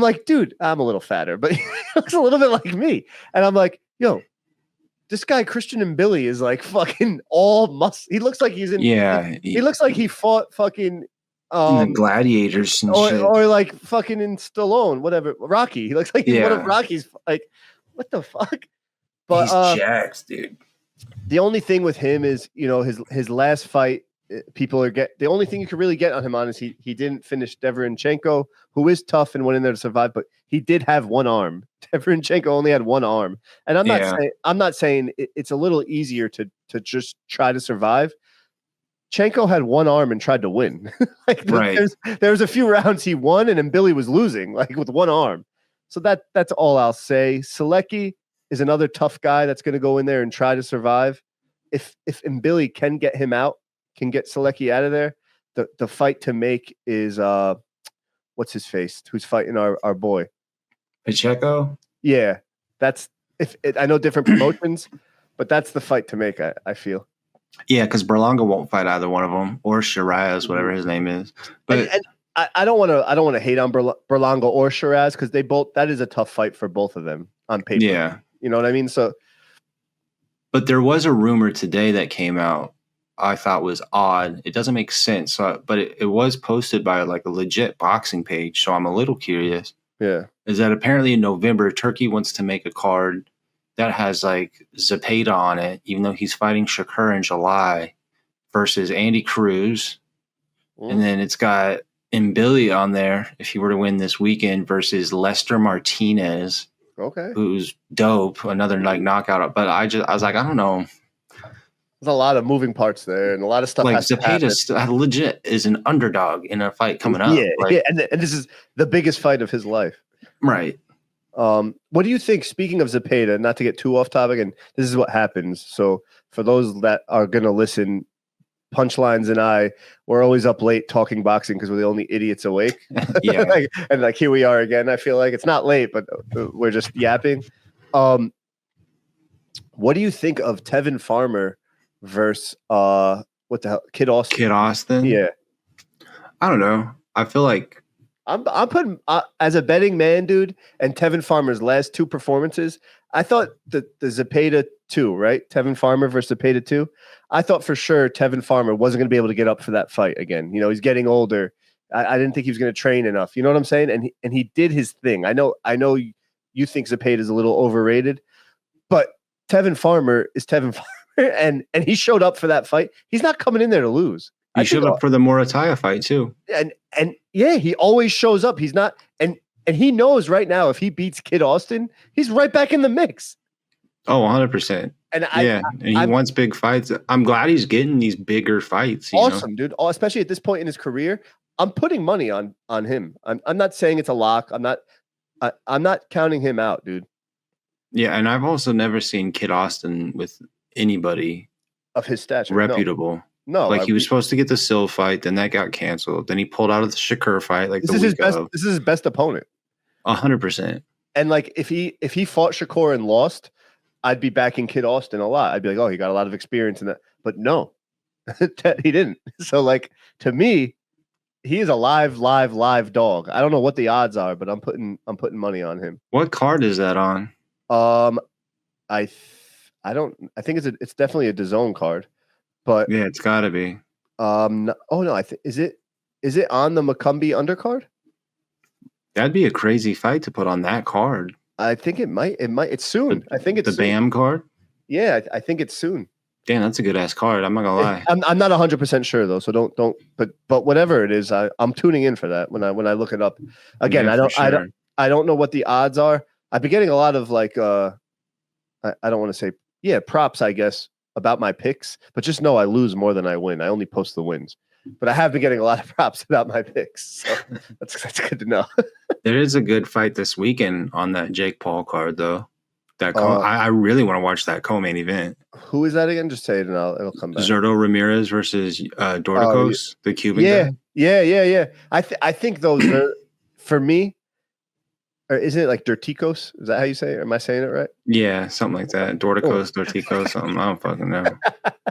[SPEAKER 1] like, dude, I'm a little fatter, but he looks a little bit like me. And I'm like, yo, this guy Christian and Billy is like fucking all muscle. He looks like he's in.
[SPEAKER 2] Yeah,
[SPEAKER 1] He looks like he fought fucking
[SPEAKER 2] in the Gladiators and shit.
[SPEAKER 1] or like fucking in Stallone, whatever. Rocky. He looks like he's one of Rocky's. Like, what the fuck? But
[SPEAKER 2] he's jacked, dude.
[SPEAKER 1] The only thing with him is, his last fight. The only thing you could really get on him on is he didn't finish Deverenchenko, who is tough and went in there to survive, but he did have one arm. Deverenchenko only had one arm, and I'm not saying it's a little easier to just try to survive. Chenko had one arm and tried to win. There was a few rounds he won, and then Billy was losing like with one arm. So that's all I'll say. Selecki is another tough guy that's going to go in there and try to survive. If Billy can get him out, can get Selecki out of there, the fight to make is what's his face? Who's fighting our boy?
[SPEAKER 2] Pacheco?
[SPEAKER 1] Yeah. I know different promotions, but that's the fight to make, I feel.
[SPEAKER 2] Yeah, because Berlanga won't fight either one of them, or Shiraz, whatever his name is. But
[SPEAKER 1] and I don't want to hate on Berlanga or Shiraz because that is a tough fight for both of them on paper.
[SPEAKER 2] Yeah.
[SPEAKER 1] You know what I mean? So,
[SPEAKER 2] but there was a rumor today that came out I thought was odd. It doesn't make sense, but it was posted by like a legit boxing page, so I'm a little curious.
[SPEAKER 1] Yeah.
[SPEAKER 2] Is that apparently in November, Turkey wants to make a card that has like Zepeda on it, even though he's fighting Shakur in July versus Andy Cruz. And then it's got Mbili on there if he were to win this weekend versus Lester Martinez.
[SPEAKER 1] Okay.
[SPEAKER 2] Who's dope, another like knockout. But I was like, I don't know.
[SPEAKER 1] There's a lot of moving parts there and a lot of stuff.
[SPEAKER 2] Like Zepeda legit is an underdog in a fight coming up.
[SPEAKER 1] Yeah, and this is the biggest fight of his life.
[SPEAKER 2] Right.
[SPEAKER 1] What do you think, speaking of Zepeda, not to get too off topic, and this is what happens. So for those that are going to listen, Punchlines and we're always up late talking boxing because we're the only idiots awake.
[SPEAKER 2] Yeah.
[SPEAKER 1] and here we are again. I feel like it's not late, but we're just yapping. What do you think of Tevin Farmer versus what the hell, Kid Austin?
[SPEAKER 2] Kid Austin?
[SPEAKER 1] Yeah.
[SPEAKER 2] I don't know. I feel like
[SPEAKER 1] I'm putting as a betting man, dude, and Tevin Farmer's last two performances. I thought the Zepeda 2, right? Tevin Farmer versus Zepeda 2. I thought for sure Tevin Farmer wasn't going to be able to get up for that fight again. He's getting older. I didn't think he was going to train enough. You know what I'm saying? And he did his thing. I know you think Zepeda is a little overrated, but Tevin Farmer is Tevin Farmer, and he showed up for that fight. He's not coming in there to lose.
[SPEAKER 2] He showed up for the Morataya fight too.
[SPEAKER 1] And yeah, he always shows up. He's not and he knows right now if he beats Kid Austin, he's right back in the mix.
[SPEAKER 2] Oh, 100%. And he wants big fights. I'm glad he's getting these bigger fights.
[SPEAKER 1] Awesome, dude. Especially at this point in his career. I'm putting money on him. I'm not saying it's a lock. I'm not counting him out, dude.
[SPEAKER 2] Yeah, and I've also never seen Kid Austin with anybody
[SPEAKER 1] of his stature
[SPEAKER 2] reputable.
[SPEAKER 1] No,
[SPEAKER 2] he was supposed to get the Sil fight, then that got canceled. Then he pulled out of the Shakur fight. This is
[SPEAKER 1] his best opponent.
[SPEAKER 2] 100%.
[SPEAKER 1] And if he fought Shakur and lost, I'd be backing Kid Austin a lot. I'd be like, oh, he got a lot of experience in that. But no, he didn't. So to me, he is a live dog. I don't know what the odds are, but I'm putting money on him.
[SPEAKER 2] What card is that on?
[SPEAKER 1] I think it's definitely a DAZN card. But
[SPEAKER 2] yeah, it's got to be.
[SPEAKER 1] No, is it on the Macumbi undercard?
[SPEAKER 2] That'd be a crazy fight to put on that card.
[SPEAKER 1] I think it might. It's soon. I think it's
[SPEAKER 2] the BAM card.
[SPEAKER 1] Yeah, I think it's soon.
[SPEAKER 2] Damn, that's a good ass card. I'm not gonna lie.
[SPEAKER 1] I'm not 100% sure though, so don't. But whatever it is, I'm tuning in for that when I look it up. Again, yeah, I don't know what the odds are. I've been getting a lot of I don't want to say props, I guess, about my picks, but just know I lose more than I win. I only post the wins, but I have been getting a lot of props about my picks, so that's good to know.
[SPEAKER 2] There is a good fight this weekend on that Jake Paul card, though. I really want to watch that co-main event.
[SPEAKER 1] Who is that again? Just say it and it'll come back.
[SPEAKER 2] Zurdo Ramirez versus Dorticos, the Cuban guy.
[SPEAKER 1] Yeah. I think those are, for me. Or isn't it like Dorticos? Is that how you say it? Am I saying it right?
[SPEAKER 2] Yeah, something like that. Dorticos, Dorticos, something. I don't fucking know.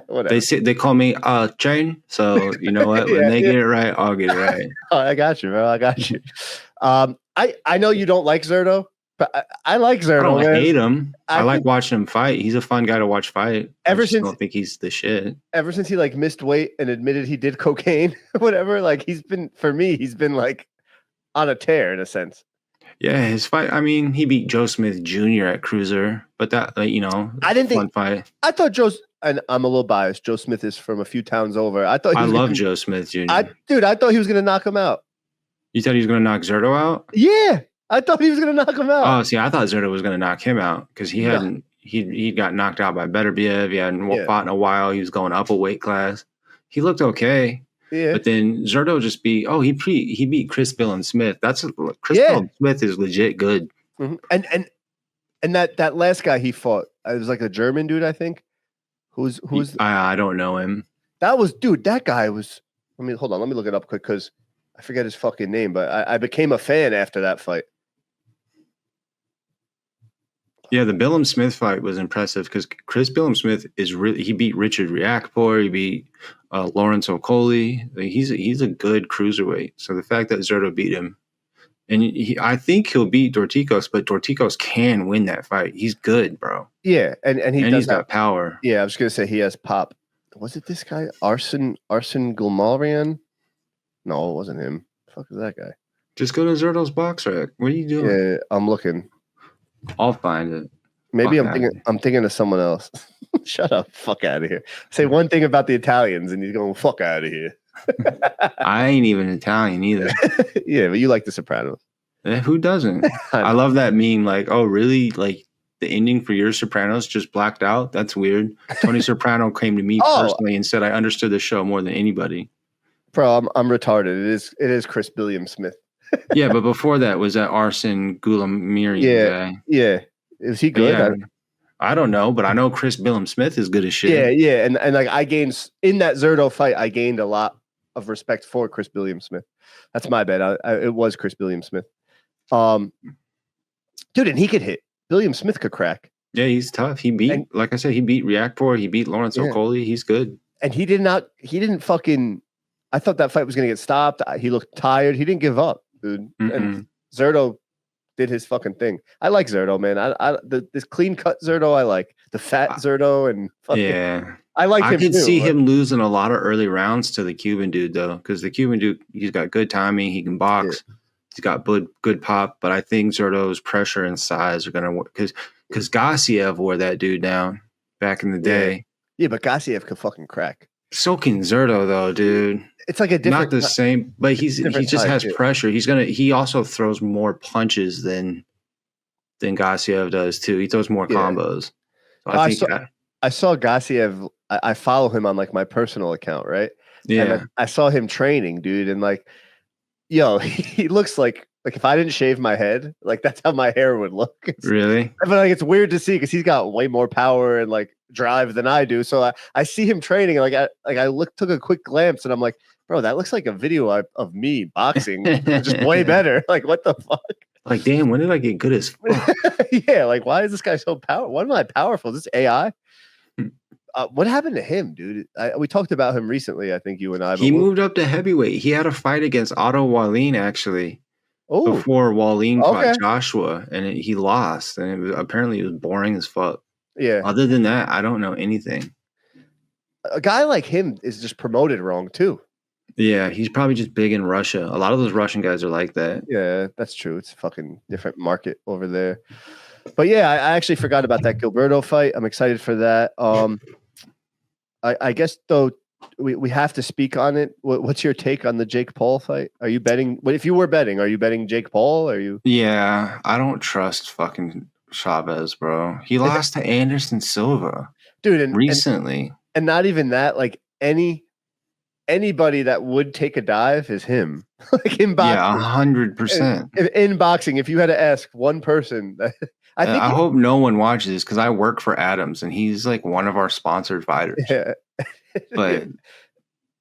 [SPEAKER 1] Whatever.
[SPEAKER 2] They call me Chain, so you know what? When they get it right, I'll get it right.
[SPEAKER 1] Oh, I got you, bro. I got you. I know you don't like Zerto, but I like
[SPEAKER 2] I
[SPEAKER 1] Zerto,
[SPEAKER 2] don't
[SPEAKER 1] man.
[SPEAKER 2] hate him. I like
[SPEAKER 1] think
[SPEAKER 2] watching him fight. He's a fun guy to watch fight. I
[SPEAKER 1] ever
[SPEAKER 2] just
[SPEAKER 1] since
[SPEAKER 2] don't think he's the shit.
[SPEAKER 1] ever since he like missed weight and admitted he did cocaine, whatever, like he's been like on a tear in a sense.
[SPEAKER 2] Yeah, his fight. I mean, he beat Joe Smith Jr. at cruiser, but that
[SPEAKER 1] I didn't
[SPEAKER 2] fun
[SPEAKER 1] think.
[SPEAKER 2] fight.
[SPEAKER 1] I thought Joe's, and I'm a little biased. Joe Smith is from a few towns over. I thought
[SPEAKER 2] I love Joe Smith Jr.
[SPEAKER 1] I thought he was gonna knock him out.
[SPEAKER 2] You thought he was going to knock Zerto out?
[SPEAKER 1] Yeah, I thought he was gonna knock him out.
[SPEAKER 2] Oh, see, I thought Zerto was going to knock him out because he hadn't. He got knocked out by Beterbiev. He hadn't fought in a while. He was going up a weight class. He looked okay.
[SPEAKER 1] Yeah.
[SPEAKER 2] But then Zerto just beat. Oh, he beat Chris Billon Smith. Billon Smith is legit good.
[SPEAKER 1] Mm-hmm. And that last guy he fought, it was like a German dude, I think. Who's
[SPEAKER 2] I don't know him.
[SPEAKER 1] That guy was. Hold on. Let me look it up quick because I forget his fucking name. But I became a fan after that fight.
[SPEAKER 2] Yeah, the Billum Smith fight was impressive because Chris Billum Smith he beat Richard Riakporhe, he beat Lawrence Okoli. He's a good cruiserweight. So the fact that Zerto beat him, and I think he'll beat Dorticos, but Dorticos can win that fight. He's good, bro.
[SPEAKER 1] Yeah, and he's
[SPEAKER 2] got power.
[SPEAKER 1] Yeah, I was gonna say he has pop. Was it this guy Arsen Gulmarian? No, it wasn't him. The fuck is that guy?
[SPEAKER 2] Just go to Zerto's box rack. What are you doing?
[SPEAKER 1] Yeah, I'm looking.
[SPEAKER 2] I'll find it.
[SPEAKER 1] Maybe I'm thinking of someone else. Shut up. Fuck out of here. Say one thing about the Italians and he's going, fuck out of here.
[SPEAKER 2] I ain't even Italian either.
[SPEAKER 1] Yeah, but you like The Sopranos.
[SPEAKER 2] Who doesn't? I love that meme. Like, oh, really? Like the ending for your Sopranos just blacked out? That's weird. Tony Soprano came to me personally and said I understood the show more than anybody.
[SPEAKER 1] Bro, I'm retarded. It is Chris Billiam Smith.
[SPEAKER 2] Yeah, but before that was that Arsen Goulamirian guy.
[SPEAKER 1] Yeah. Is he good?
[SPEAKER 2] Yeah, I don't know, but I know Chris Billum Smith is good as shit.
[SPEAKER 1] Yeah. And like I gained in that Zerto fight, I gained a lot of respect for Chris Billiam Smith. That's my bad. It was Chris Billiam Smith. Dude, and he could hit. Billiam Smith could crack.
[SPEAKER 2] Yeah, he's tough. Like I said, he beat Riakporhe, he beat Lawrence Okoli. He's good.
[SPEAKER 1] And he didn't fucking. I thought that fight was gonna get stopped. He looked tired. He didn't give up, dude. Mm-mm. And Zerto did his fucking thing. I like Zerto, man. This clean cut Zerto, I like the fat Zerto, and I like him. I
[SPEAKER 2] could see him losing a lot of early rounds to the Cuban dude though, because the Cuban dude, he's got good timing, he can box, he's got good pop. But I think Zerto's pressure and size are gonna work because Gassiev wore that dude down back in the day.
[SPEAKER 1] Yeah, but Gassiev could fucking crack.
[SPEAKER 2] So can Zerto though, dude.
[SPEAKER 1] It's like a different,
[SPEAKER 2] not the same, but he just has pressure. He also throws more punches than Gassiev does too. He throws more combos. So
[SPEAKER 1] I saw Gassiev. I follow him on like my personal account, right?
[SPEAKER 2] Yeah.
[SPEAKER 1] And I saw him training, dude, and like, yo, he looks like if I didn't shave my head, like that's how my hair would look.
[SPEAKER 2] Really?
[SPEAKER 1] But like it's weird to see because he's got way more power and like drive than I do. So I see him training, and I took a quick glance, and I'm like, bro, that looks like a video of me boxing, just way better. Like, what the fuck?
[SPEAKER 2] Like, damn, when did I get good as fuck?
[SPEAKER 1] Yeah, like, why is this guy so powerful? Why am I powerful? Is this AI? What happened to him, dude? We talked about him recently, I think you and I.
[SPEAKER 2] He moved up to heavyweight. He had a fight against Otto Wallin, actually. Oh. Before Wallin fought Joshua, and he lost. And apparently it was boring as fuck.
[SPEAKER 1] Yeah.
[SPEAKER 2] Other than that, I don't know anything.
[SPEAKER 1] A guy like him is just promoted wrong, too.
[SPEAKER 2] Yeah, he's probably just big in Russia. A lot of those Russian guys are like that.
[SPEAKER 1] Yeah, that's true. It's a fucking different market over there. But yeah, I actually forgot about that Gilberto fight. I'm excited for that. I guess though we have to speak on it. What's your take on the Jake Paul fight? Are you betting? If you were betting, are you betting Jake Paul? Are you?
[SPEAKER 2] Yeah, I don't trust fucking Chavez, bro. He lost to Anderson Silva,
[SPEAKER 1] dude,
[SPEAKER 2] recently,
[SPEAKER 1] and not even that. Like anybody that would take a dive is him. Like in boxing,
[SPEAKER 2] 100%.
[SPEAKER 1] In boxing, if you had to ask one person,
[SPEAKER 2] I hope no one watches this because I work for Adams and he's like one of our sponsored fighters. Yeah. But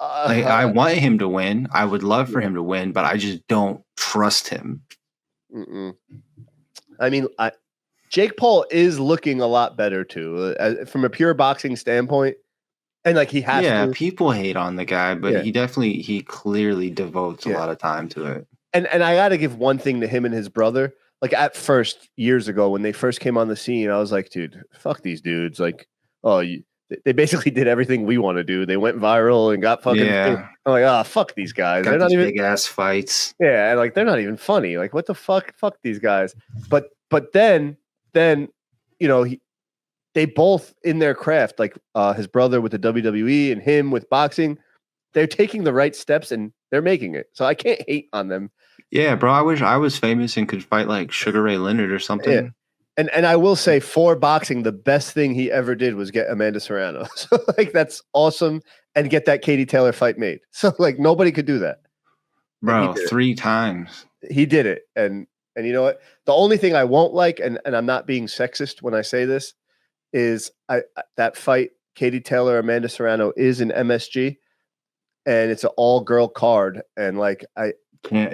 [SPEAKER 2] I want him to win. I would love for him to win, but I just don't trust him.
[SPEAKER 1] I mean, Jake Paul is looking a lot better too, from a pure boxing standpoint. And like he has
[SPEAKER 2] people hate on the guy, but he clearly devotes a lot of time to it.
[SPEAKER 1] And I got to give one thing to him and his brother. Like at first, years ago, when they first came on the scene, I was like, dude, fuck these dudes. Like, they basically did everything we want to do. They went viral and got fucking.
[SPEAKER 2] Yeah.
[SPEAKER 1] I'm like, fuck these guys.
[SPEAKER 2] Got
[SPEAKER 1] they're not
[SPEAKER 2] these
[SPEAKER 1] even
[SPEAKER 2] big ass fights.
[SPEAKER 1] Yeah, and like they're not even funny. Like, what the fuck? Fuck these guys. But then they both in their craft, like his brother with the WWE and him with boxing, they're taking the right steps and they're making it. So I can't hate on them.
[SPEAKER 2] Yeah, bro. I wish I was famous and could fight like Sugar Ray Leonard or something.
[SPEAKER 1] Yeah. And I will say, for boxing, the best thing he ever did was get Amanda Serrano. So like that's awesome, and get that Katie Taylor fight made. So like nobody could do that,
[SPEAKER 2] bro. 3 times
[SPEAKER 1] he did it, and you know what? The only thing I won't like, and I'm not being sexist when I say this, is that fight Katie Taylor Amanda Serrano is an MSG, and it's an all girl card, and like I
[SPEAKER 2] can't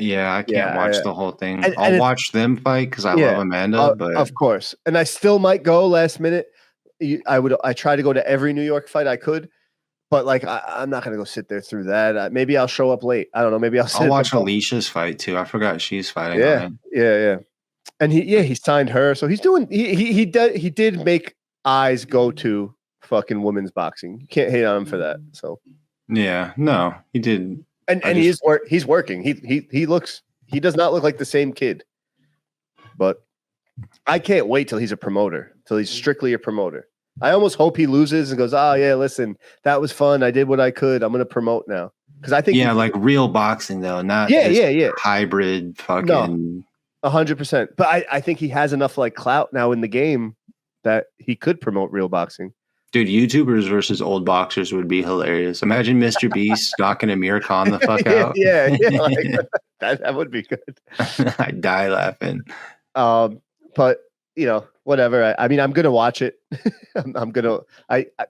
[SPEAKER 2] watch the whole thing. I'll watch them fight because I love Amanda, but
[SPEAKER 1] of course, and I still might go last minute. I try to go to every New York fight I could, but like I'm not gonna go sit there through that. Maybe I'll show up late. I don't know. Maybe I'll
[SPEAKER 2] watch Alicia's fight too. I forgot she's fighting.
[SPEAKER 1] Yeah. And he signed her, so he's doing. He did make eyes go to fucking women's boxing. You can't hate on him for that. So
[SPEAKER 2] yeah, no, he did.
[SPEAKER 1] And he's working. He does not look like the same kid. But I can't wait till he's a promoter, till he's strictly a promoter. I almost hope he loses and goes, oh yeah, listen, that was fun. I did what I could. I'm gonna promote now. Because I think
[SPEAKER 2] like real boxing though, not hybrid fucking.
[SPEAKER 1] No, 100%. But I think he has enough like clout now in the game that he could promote real boxing.
[SPEAKER 2] Dude, YouTubers versus old boxers would be hilarious. Imagine Mr. Beast knocking Amir Khan the fuck out.
[SPEAKER 1] Yeah, like, that would be good.
[SPEAKER 2] I'd die laughing.
[SPEAKER 1] But whatever. I mean, I'm gonna watch it.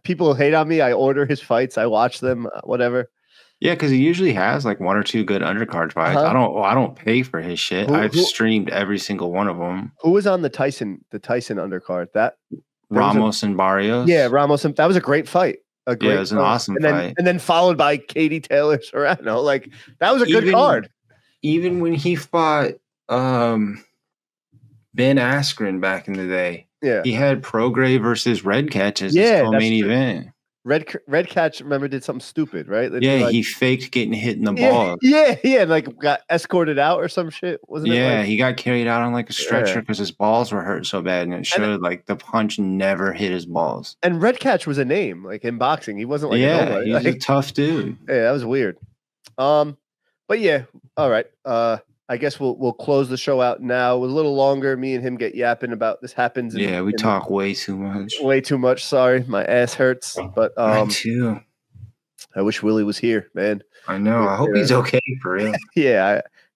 [SPEAKER 1] People hate on me. I order his fights. I watch them. Whatever.
[SPEAKER 2] Yeah, because he usually has like 1 or 2 good undercard fights. I don't pay for his shit. I've streamed every single one of them.
[SPEAKER 1] Who was on the Tyson undercard? That
[SPEAKER 2] Ramos and Barrios.
[SPEAKER 1] Yeah, Ramos. That was a great fight. It
[SPEAKER 2] was an awesome fight.
[SPEAKER 1] And then followed by Katie Taylor Serrano. Like that was a good card.
[SPEAKER 2] Even when he fought Ben Askren back in the day, he had Prograis versus Red Catch as his co-main event.
[SPEAKER 1] Red Catch, remember, did something stupid, right?
[SPEAKER 2] He faked getting hit in the balls.
[SPEAKER 1] Yeah, like got escorted out or some shit, wasn't it?
[SPEAKER 2] Yeah, he got carried out on like a stretcher because his balls were hurt so bad, and it showed like the punch never hit his balls.
[SPEAKER 1] And Red Catch was a name, like in boxing. He wasn't like
[SPEAKER 2] he's a tough dude.
[SPEAKER 1] Yeah, that was weird. But yeah, all right. I guess we'll close the show out now. A little longer. Me and him get yapping about this happens.
[SPEAKER 2] We talk way too much.
[SPEAKER 1] Way too much. Sorry, my ass hurts. But
[SPEAKER 2] me too.
[SPEAKER 1] I wish Willie was here, man.
[SPEAKER 2] I know. I hope he's okay for real.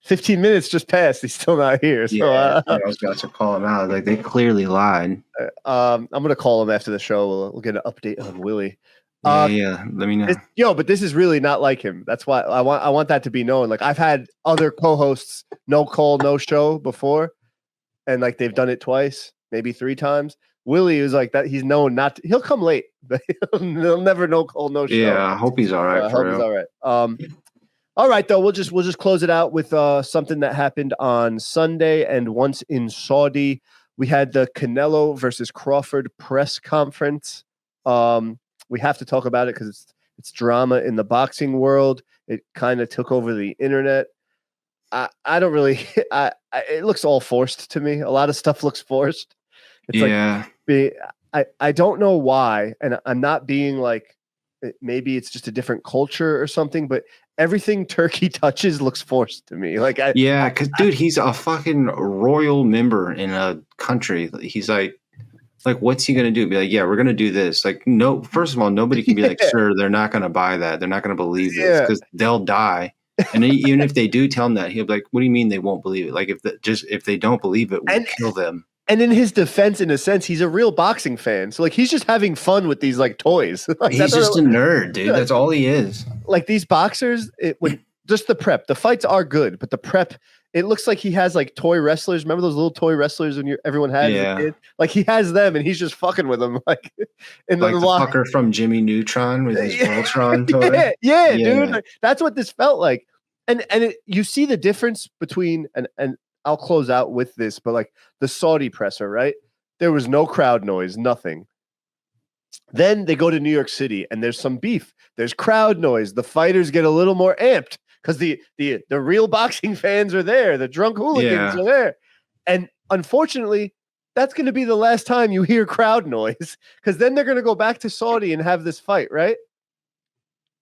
[SPEAKER 1] 15 minutes just passed. He's still not here. So
[SPEAKER 2] I was about to call him out. Like they clearly lied.
[SPEAKER 1] I'm gonna call him after the show. We'll get an update on Willie.
[SPEAKER 2] Let me know.
[SPEAKER 1] But this is really not like him. That's why I want that to be known. Like I've had other co-hosts no call, no show before, and like they've done it twice, maybe 3 times. Willie is like that. He's known not to, he'll come late, but he'll never no call, no show.
[SPEAKER 2] Yeah, I hope he's all right.
[SPEAKER 1] I hope he's all right. All right, though, we'll just close it out with something that happened on Sunday and once in Saudi. We had the Canelo versus Crawford press conference. We have to talk about it because it's drama in the boxing world. It kind of took over the internet. I don't really. It looks all forced to me. A lot of stuff looks forced. It's I don't know why, and I'm not being like. Maybe it's just a different culture or something, but everything Turkey touches looks forced to me. Like,
[SPEAKER 2] because dude, he's a fucking royal member in a country. He's like, what's he gonna do? Be like, yeah, we're gonna do this. Like, no, first of all, nobody can be like, sir, they're not gonna buy that. They're not gonna believe this because they'll die. And even if they do tell him that, he'll be like, what do you mean they won't believe it? Like, if they don't believe it, we'll kill them.
[SPEAKER 1] And in his defense, in a sense, he's a real boxing fan. So like he's just having fun with these like toys. Like,
[SPEAKER 2] he's just a nerd, dude. That's all he is.
[SPEAKER 1] Like these boxers, just the prep. The fights are good, but the prep, it looks like he has like toy wrestlers. Remember those little toy wrestlers when everyone had as a kid? Like he has them and he's just fucking with them. Like in
[SPEAKER 2] the fucker from Jimmy Neutron with his Voltron toy.
[SPEAKER 1] Yeah, dude. Like, that's what this felt like. You see the difference between and I'll close out with this, but like the Saudi presser, right? There was no crowd noise, nothing. Then they go to New York City and there's some beef. There's crowd noise. The fighters get a little more amped because the real boxing fans are there. The drunk hooligans are there. And unfortunately, that's going to be the last time you hear crowd noise because then they're going to go back to Saudi and have this fight, right?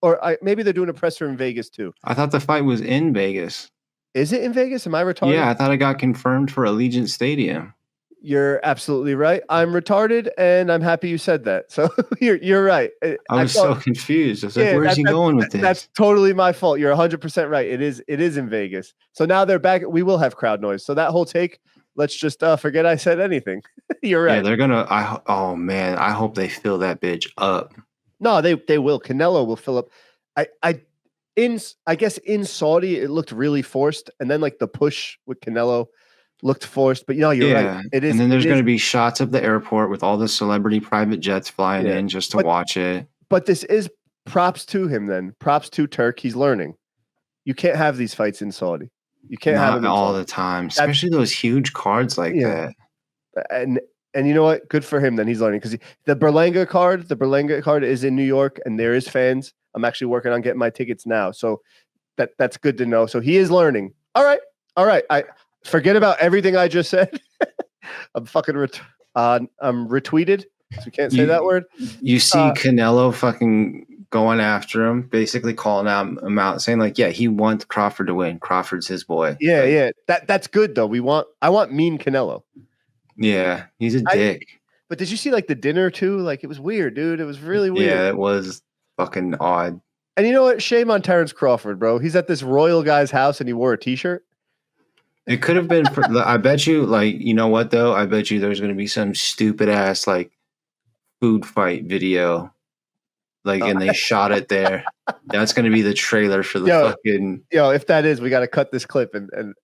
[SPEAKER 1] Or maybe they're doing a presser in Vegas too.
[SPEAKER 2] I thought the fight was in Vegas.
[SPEAKER 1] Is it in Vegas? Am I retarded?
[SPEAKER 2] Yeah, I thought it got confirmed for Allegiant Stadium.
[SPEAKER 1] You're absolutely right. I'm retarded, and I'm happy you said that. So you're right.
[SPEAKER 2] I was so confused. I was like, where's he going with this?
[SPEAKER 1] That's totally my fault. You're 100% right. It is in Vegas. So now they're back. We will have crowd noise. So that whole take, let's just forget I said anything. You're right.
[SPEAKER 2] Yeah, they're gonna. Oh man, I hope they fill that bitch up.
[SPEAKER 1] No, they will. Canelo will fill up. I guess in Saudi it looked really forced, and then like the push with Canelo looked forced, but you're right. It is.
[SPEAKER 2] And then there's going to be shots of the airport with all the celebrity private jets flying in just to watch it.
[SPEAKER 1] But this is props to him then. Props to Turk. He's learning. You can't have these fights in Saudi. You can't have them
[SPEAKER 2] all the time, especially those huge cards like that.
[SPEAKER 1] And you know what? Good for him then. He's learning because the Berlanga card is in New York and there is fans. I'm actually working on getting my tickets now. So that's good to know. So he is learning. All right. I forget about everything I just said. I'm fucking I'm retweeted. So you can't say that word.
[SPEAKER 2] You see Canelo fucking going after him, basically calling him out, saying like, yeah, he wants Crawford to win. Crawford's his boy.
[SPEAKER 1] Yeah. That's good though. I want mean Canelo.
[SPEAKER 2] Yeah, he's a dick.
[SPEAKER 1] But did you see like the dinner too? Like it was weird, dude. It was really weird.
[SPEAKER 2] Yeah, it was fucking odd.
[SPEAKER 1] And you know what? Shame on Terrence Crawford, bro. He's at this royal guy's house and he wore a t-shirt.
[SPEAKER 2] It could have been. I bet you, like, you know what though? I bet you there's going to be some stupid ass like food fight video, like, and they shot it there. That's going to be the trailer for the fucking.
[SPEAKER 1] If that is, we got to cut this clip and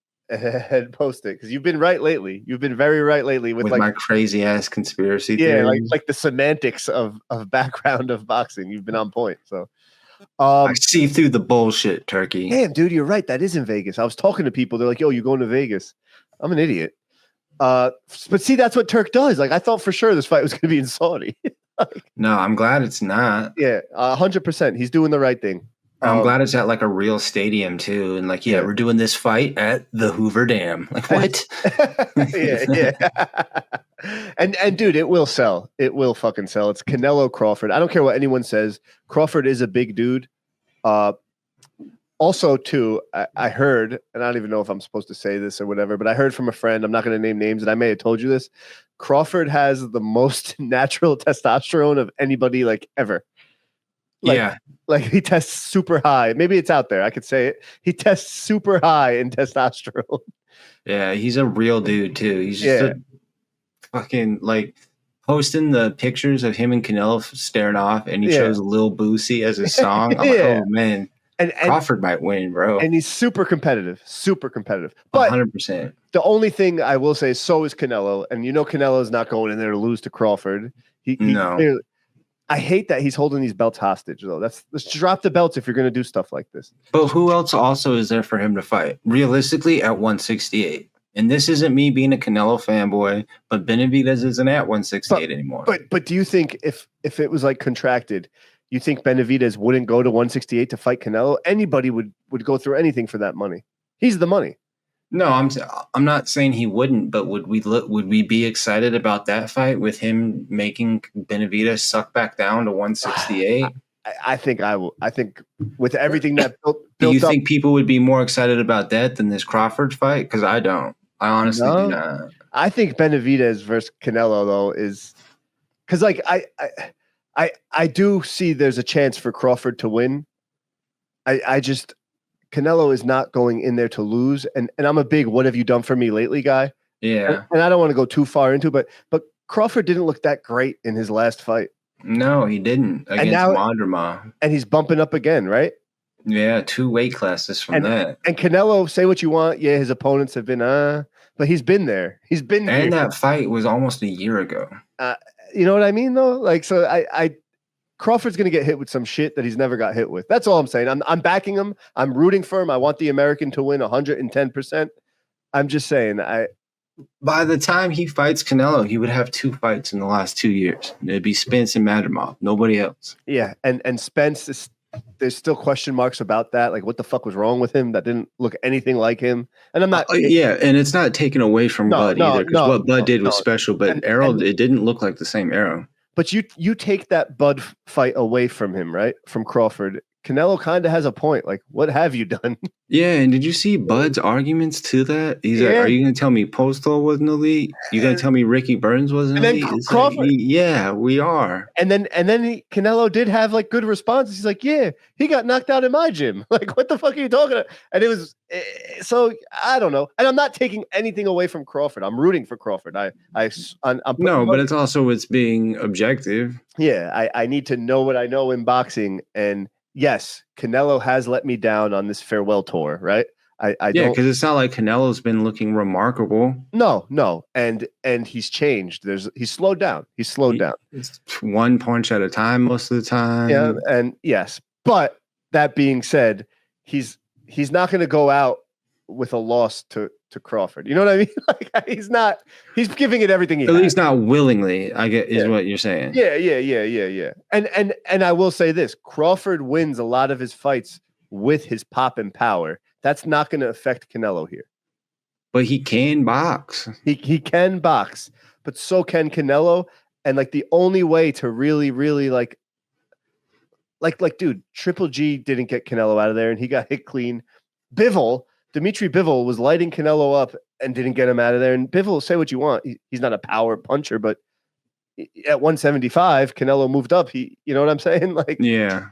[SPEAKER 1] post it because you've been right lately. You've been very right lately with like,
[SPEAKER 2] my crazy ass conspiracy theories.
[SPEAKER 1] like the semantics of background of boxing. You've been on point. So
[SPEAKER 2] I see through the bullshit, Turkey.
[SPEAKER 1] Damn, dude, you're right. That is in Vegas. I was talking to people. They're like, "Yo, you going to Vegas?" I'm an idiot. But see, that's what Turk does. Like, I thought for sure this fight was going to be in Saudi.
[SPEAKER 2] No, I'm glad it's not.
[SPEAKER 1] Yeah, 100%. He's doing the right thing.
[SPEAKER 2] I'm glad it's at like a real stadium too, and like, we're doing this fight at the Hoover Dam. Like, what?
[SPEAKER 1] yeah. And dude, it will sell. It will fucking sell. It's Canelo Crawford. I don't care what anyone says. Crawford is a big dude. Also, too, I heard, and I don't even know if I'm supposed to say this or whatever, but I heard from a friend. I'm not going to name names, and I may have told you this. Crawford has the most natural testosterone of anybody like ever. Like he tests super high. Maybe it's out there. I could say it. He tests super high in testosterone.
[SPEAKER 2] Yeah, he's a real dude too. He's just a fucking like posting the pictures of him and Canelo staring off, and he chose Lil Boosie as his song. I'm like, oh man, and Crawford might win, bro.
[SPEAKER 1] And he's super competitive. But
[SPEAKER 2] 100%.
[SPEAKER 1] The only thing I will say, so is Canelo, and Canelo's not going in there to lose to Crawford. No. I hate that he's holding these belts hostage, though. Let's drop the belts if you're going to do stuff like this.
[SPEAKER 2] But who else also is there for him to fight? Realistically, at 168. And this isn't me being a Canelo fanboy, but Benavidez isn't at 168 anymore.
[SPEAKER 1] But do you think if it was like contracted, you think Benavidez wouldn't go to 168 to fight Canelo? Anybody would go through anything for that money. He's the money.
[SPEAKER 2] No, I'm not saying he wouldn't, but would we be excited about that fight with him making Benavidez suck back down to 168?
[SPEAKER 1] I think I will. I think with everything that built
[SPEAKER 2] do you think people would be more excited about that than this Crawford fight? Because I don't. I honestly do not.
[SPEAKER 1] I think Benavidez versus Canelo though is because like I do see there's a chance for Crawford to win. I just. Canelo is not going in there to lose, and I'm a big "what have you done for me lately" guy.
[SPEAKER 2] Yeah,
[SPEAKER 1] and I don't want to go too far into it, but Crawford didn't look that great in his last fight.
[SPEAKER 2] No, he didn't against Mondrama,
[SPEAKER 1] and he's bumping up again, right?
[SPEAKER 2] Yeah, 2 weight classes from that.
[SPEAKER 1] And Canelo, say what you want, his opponents have been but he's been there. He's been
[SPEAKER 2] and that fight was almost a year ago.
[SPEAKER 1] You know what I mean, though? Like, so Crawford's going to get hit with some shit that he's never got hit with. That's all I'm saying. I'm backing him. I'm rooting for him. I want the American to win 110%. I'm just saying.
[SPEAKER 2] By the time he fights Canelo, he would have 2 fights in the last 2 years. It'd be Spence and Madrimov, nobody else.
[SPEAKER 1] Yeah, and Spence there's still question marks about that. Like, what the fuck was wrong with him? That didn't look anything like him. And I'm not.
[SPEAKER 2] Yeah, and it's not taken away from Bud either, because what Bud did was special. But Errol, it didn't look like the same Errol.
[SPEAKER 1] But you take that Bud fight away from him, right? From Crawford. Canelo kind of has a point. Like, what have you done?
[SPEAKER 2] Yeah, and did you see Bud's arguments to that? He's like, are you going to tell me Postol wasn't elite? You going to tell me Ricky Burns wasn't elite?
[SPEAKER 1] Crawford,
[SPEAKER 2] like, yeah, we are.
[SPEAKER 1] And then Canelo did have like good responses. He's like, yeah, he got knocked out in my gym. Like, what the fuck are you talking about? And it was so I don't know. And I'm not taking anything away from Crawford. I'm rooting for Crawford. I'm
[SPEAKER 2] no, but it's being objective.
[SPEAKER 1] Yeah, I need to know what I know in boxing. And yes, Canelo has let me down on this farewell tour, right?
[SPEAKER 2] Because it's not like Canelo's been looking remarkable.
[SPEAKER 1] No, and he's changed. He's slowed down. He's slowed down.
[SPEAKER 2] It's 1 punch at a time most of the time.
[SPEAKER 1] Yeah, and yes, but that being said, he's not going to go out with a loss to Crawford. You know what I mean? Like, he's giving it everything he has.
[SPEAKER 2] At least not willingly, I get is what you're saying.
[SPEAKER 1] Yeah. And I will say this, Crawford wins a lot of his fights with his pop and power. That's not going to affect Canelo here.
[SPEAKER 2] But he can box.
[SPEAKER 1] He can box, but so can Canelo. And like the only way to really, really like dude, Triple G didn't get Canelo out of there and he got hit clean. Dimitri Bivol was lighting Canelo up and didn't get him out of there. And Bivol, say what you want, he's not a power puncher, but at 175, Canelo moved up. You know what I'm saying? Like,
[SPEAKER 2] yeah,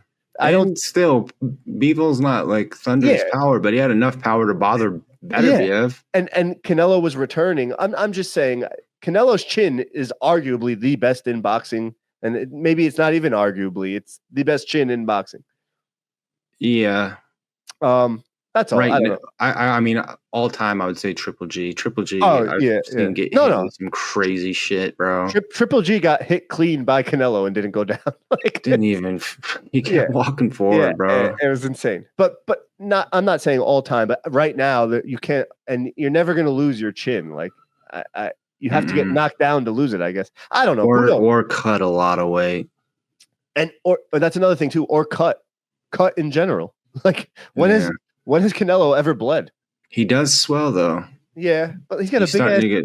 [SPEAKER 2] still, Bivol's not like thunderous power, but he had enough power to bother Beterbiev.
[SPEAKER 1] And Canelo was returning. I'm just saying, Canelo's chin is arguably the best in boxing, and maybe it's not even arguably; it's the best chin in boxing.
[SPEAKER 2] Yeah.
[SPEAKER 1] That's all.
[SPEAKER 2] Right. I mean, all time, I would say Triple G. Triple G.
[SPEAKER 1] Get
[SPEAKER 2] hit with some crazy shit, bro.
[SPEAKER 1] Triple G got hit clean by Canelo and didn't go down. Like,
[SPEAKER 2] he kept walking forward, bro.
[SPEAKER 1] It was insane. But not. I'm not saying all time, but right now that you can't, and you're never going to lose your chin. Like you have to get knocked down to lose it. I guess. I don't know.
[SPEAKER 2] Or cut a lot of weight.
[SPEAKER 1] Or that's another thing too. Or cut in general. Like when has Canelo ever bled?
[SPEAKER 2] He does swell though.
[SPEAKER 1] Yeah, but he's got a big head.
[SPEAKER 2] To get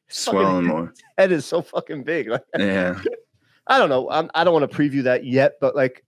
[SPEAKER 2] swelling more.
[SPEAKER 1] His head is so fucking big. Like,
[SPEAKER 2] yeah.
[SPEAKER 1] I don't know. I don't want to preview that yet, but like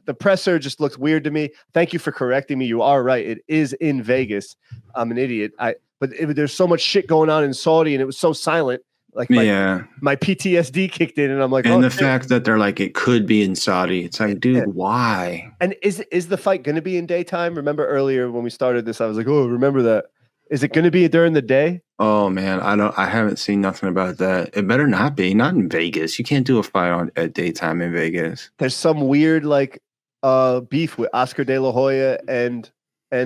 [SPEAKER 1] the presser just looks weird to me. Thank you for correcting me. You are right. It is in Vegas. I'm an idiot. But there's so much shit going on in Saudi, and it was so silent. Like my PTSD kicked in, and I'm like,
[SPEAKER 2] and the fact that they're like, it could be in Saudi. It's like, dude, why?
[SPEAKER 1] And is the fight going to be in daytime? Remember earlier when we started this, I was like, oh, remember that. Is it going to be during the day?
[SPEAKER 2] Oh man, I haven't seen nothing about that. It better not be. Not in Vegas. You can't do a fight at daytime in Vegas.
[SPEAKER 1] There's some weird like beef with Oscar De La Hoya and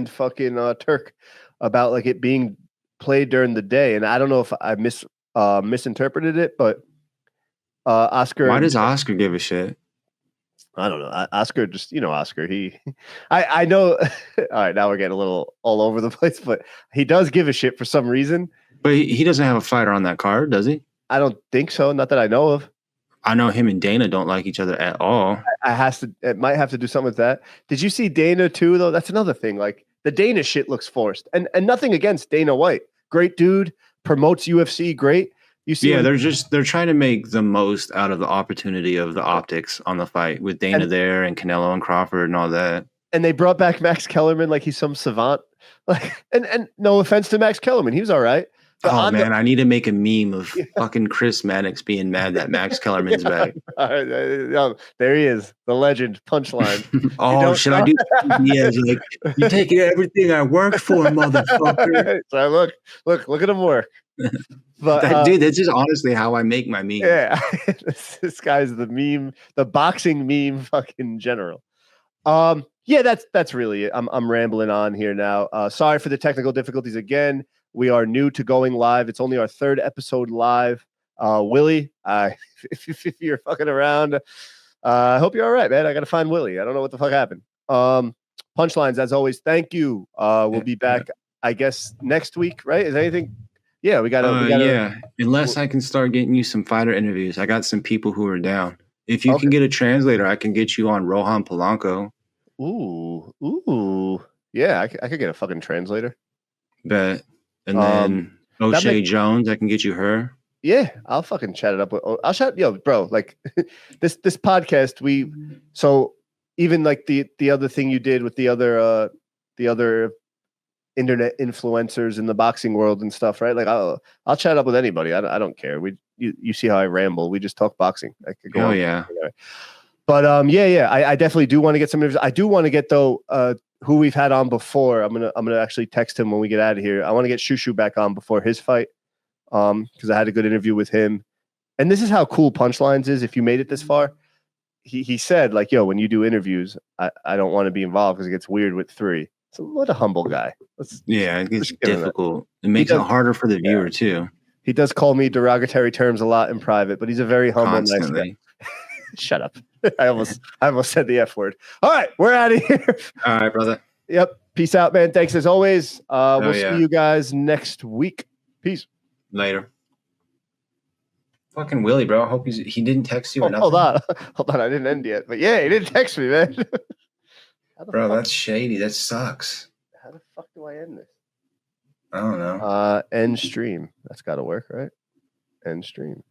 [SPEAKER 1] fucking Turk about like it being played during the day, and I don't know if I misinterpreted it, but Oscar.
[SPEAKER 2] Why does Oscar give a shit?
[SPEAKER 1] I don't know. Oscar just, Oscar. I know. All right, now we're getting a little all over the place, but he does give a shit for some reason.
[SPEAKER 2] But he doesn't have a fighter on that card, does he?
[SPEAKER 1] I don't think so. Not that I know of.
[SPEAKER 2] I know him and Dana don't like each other at all.
[SPEAKER 1] It might have to do something with that. Did you see Dana too, though? That's another thing. Like the Dana shit looks forced, and nothing against Dana White. Great dude, promotes UFC. Great. You see,
[SPEAKER 2] they're trying to make the most out of the opportunity of the optics on the fight with Dana there and Canelo and Crawford and all that.
[SPEAKER 1] And they brought back Max Kellerman like he's some savant. Like, and no offense to Max Kellerman, he was all right.
[SPEAKER 2] Oh man, I need to make a meme of fucking Chris Mannix being mad that Max Kellerman's back.
[SPEAKER 1] There he is, the legend punchline.
[SPEAKER 2] Should I do? Yeah, like you're taking everything I worked for, motherfucker.
[SPEAKER 1] So look at him work. But
[SPEAKER 2] dude, that's just honestly how I make my meme.
[SPEAKER 1] Yeah, this guy's the meme, the boxing meme, fucking general. Yeah, that's really it. I'm rambling on here now. Sorry for the technical difficulties again. We are new to going live. It's only our third episode live. Willie, if you're fucking around, I hope you're all right, man. I got to find Willie. I don't know what the fuck happened. Punchlines, as always. Thank you. We'll be back, I guess, next week, right? Is anything? Yeah, we gotta.
[SPEAKER 2] Yeah. Unless I can start getting you some fighter interviews. I got some people who are down. If you can get a translator, I can get you on Rohan Polanco.
[SPEAKER 1] Ooh. Yeah, I could get a fucking translator.
[SPEAKER 2] Bet. And then O'Shea Jones, I can get you her.
[SPEAKER 1] Yeah, I'll fucking chat it up with. I'll chat, bro. Like this podcast, so even like the other thing you did with the other internet influencers in the boxing world and stuff, right? Like I'll chat up with anybody. I don't care. You see how I ramble. We just talk boxing. I could go.
[SPEAKER 2] Oh yeah.
[SPEAKER 1] But I definitely do want to get some interviews. I do want to get though who we've had on before. I'm gonna actually text him when we get out of here. I want to get Shushu back on before his fight. Because I had a good interview with him. And this is how cool Punchlines is. If you made it this far, he said, like, yo, when you do interviews, I don't want to be involved because it gets weird with 3. So what a humble guy.
[SPEAKER 2] It gets difficult. It makes it harder for the viewer too.
[SPEAKER 1] He does call me derogatory terms a lot in private, but he's a very humble, nice guy. Shut up. I almost said the F word. All right, we're out of here.
[SPEAKER 2] All right, brother.
[SPEAKER 1] Yep. Peace out, man. Thanks as always. We'll see you guys next week. Peace.
[SPEAKER 2] Later. Fucking Willie, bro. I hope he didn't text you or nothing.
[SPEAKER 1] Hold on. I didn't end yet. But yeah, he didn't text me, man.
[SPEAKER 2] Bro, that's shady. That sucks.
[SPEAKER 1] How the fuck do I end this?
[SPEAKER 2] I don't know.
[SPEAKER 1] End stream. That's got to work, right? End stream.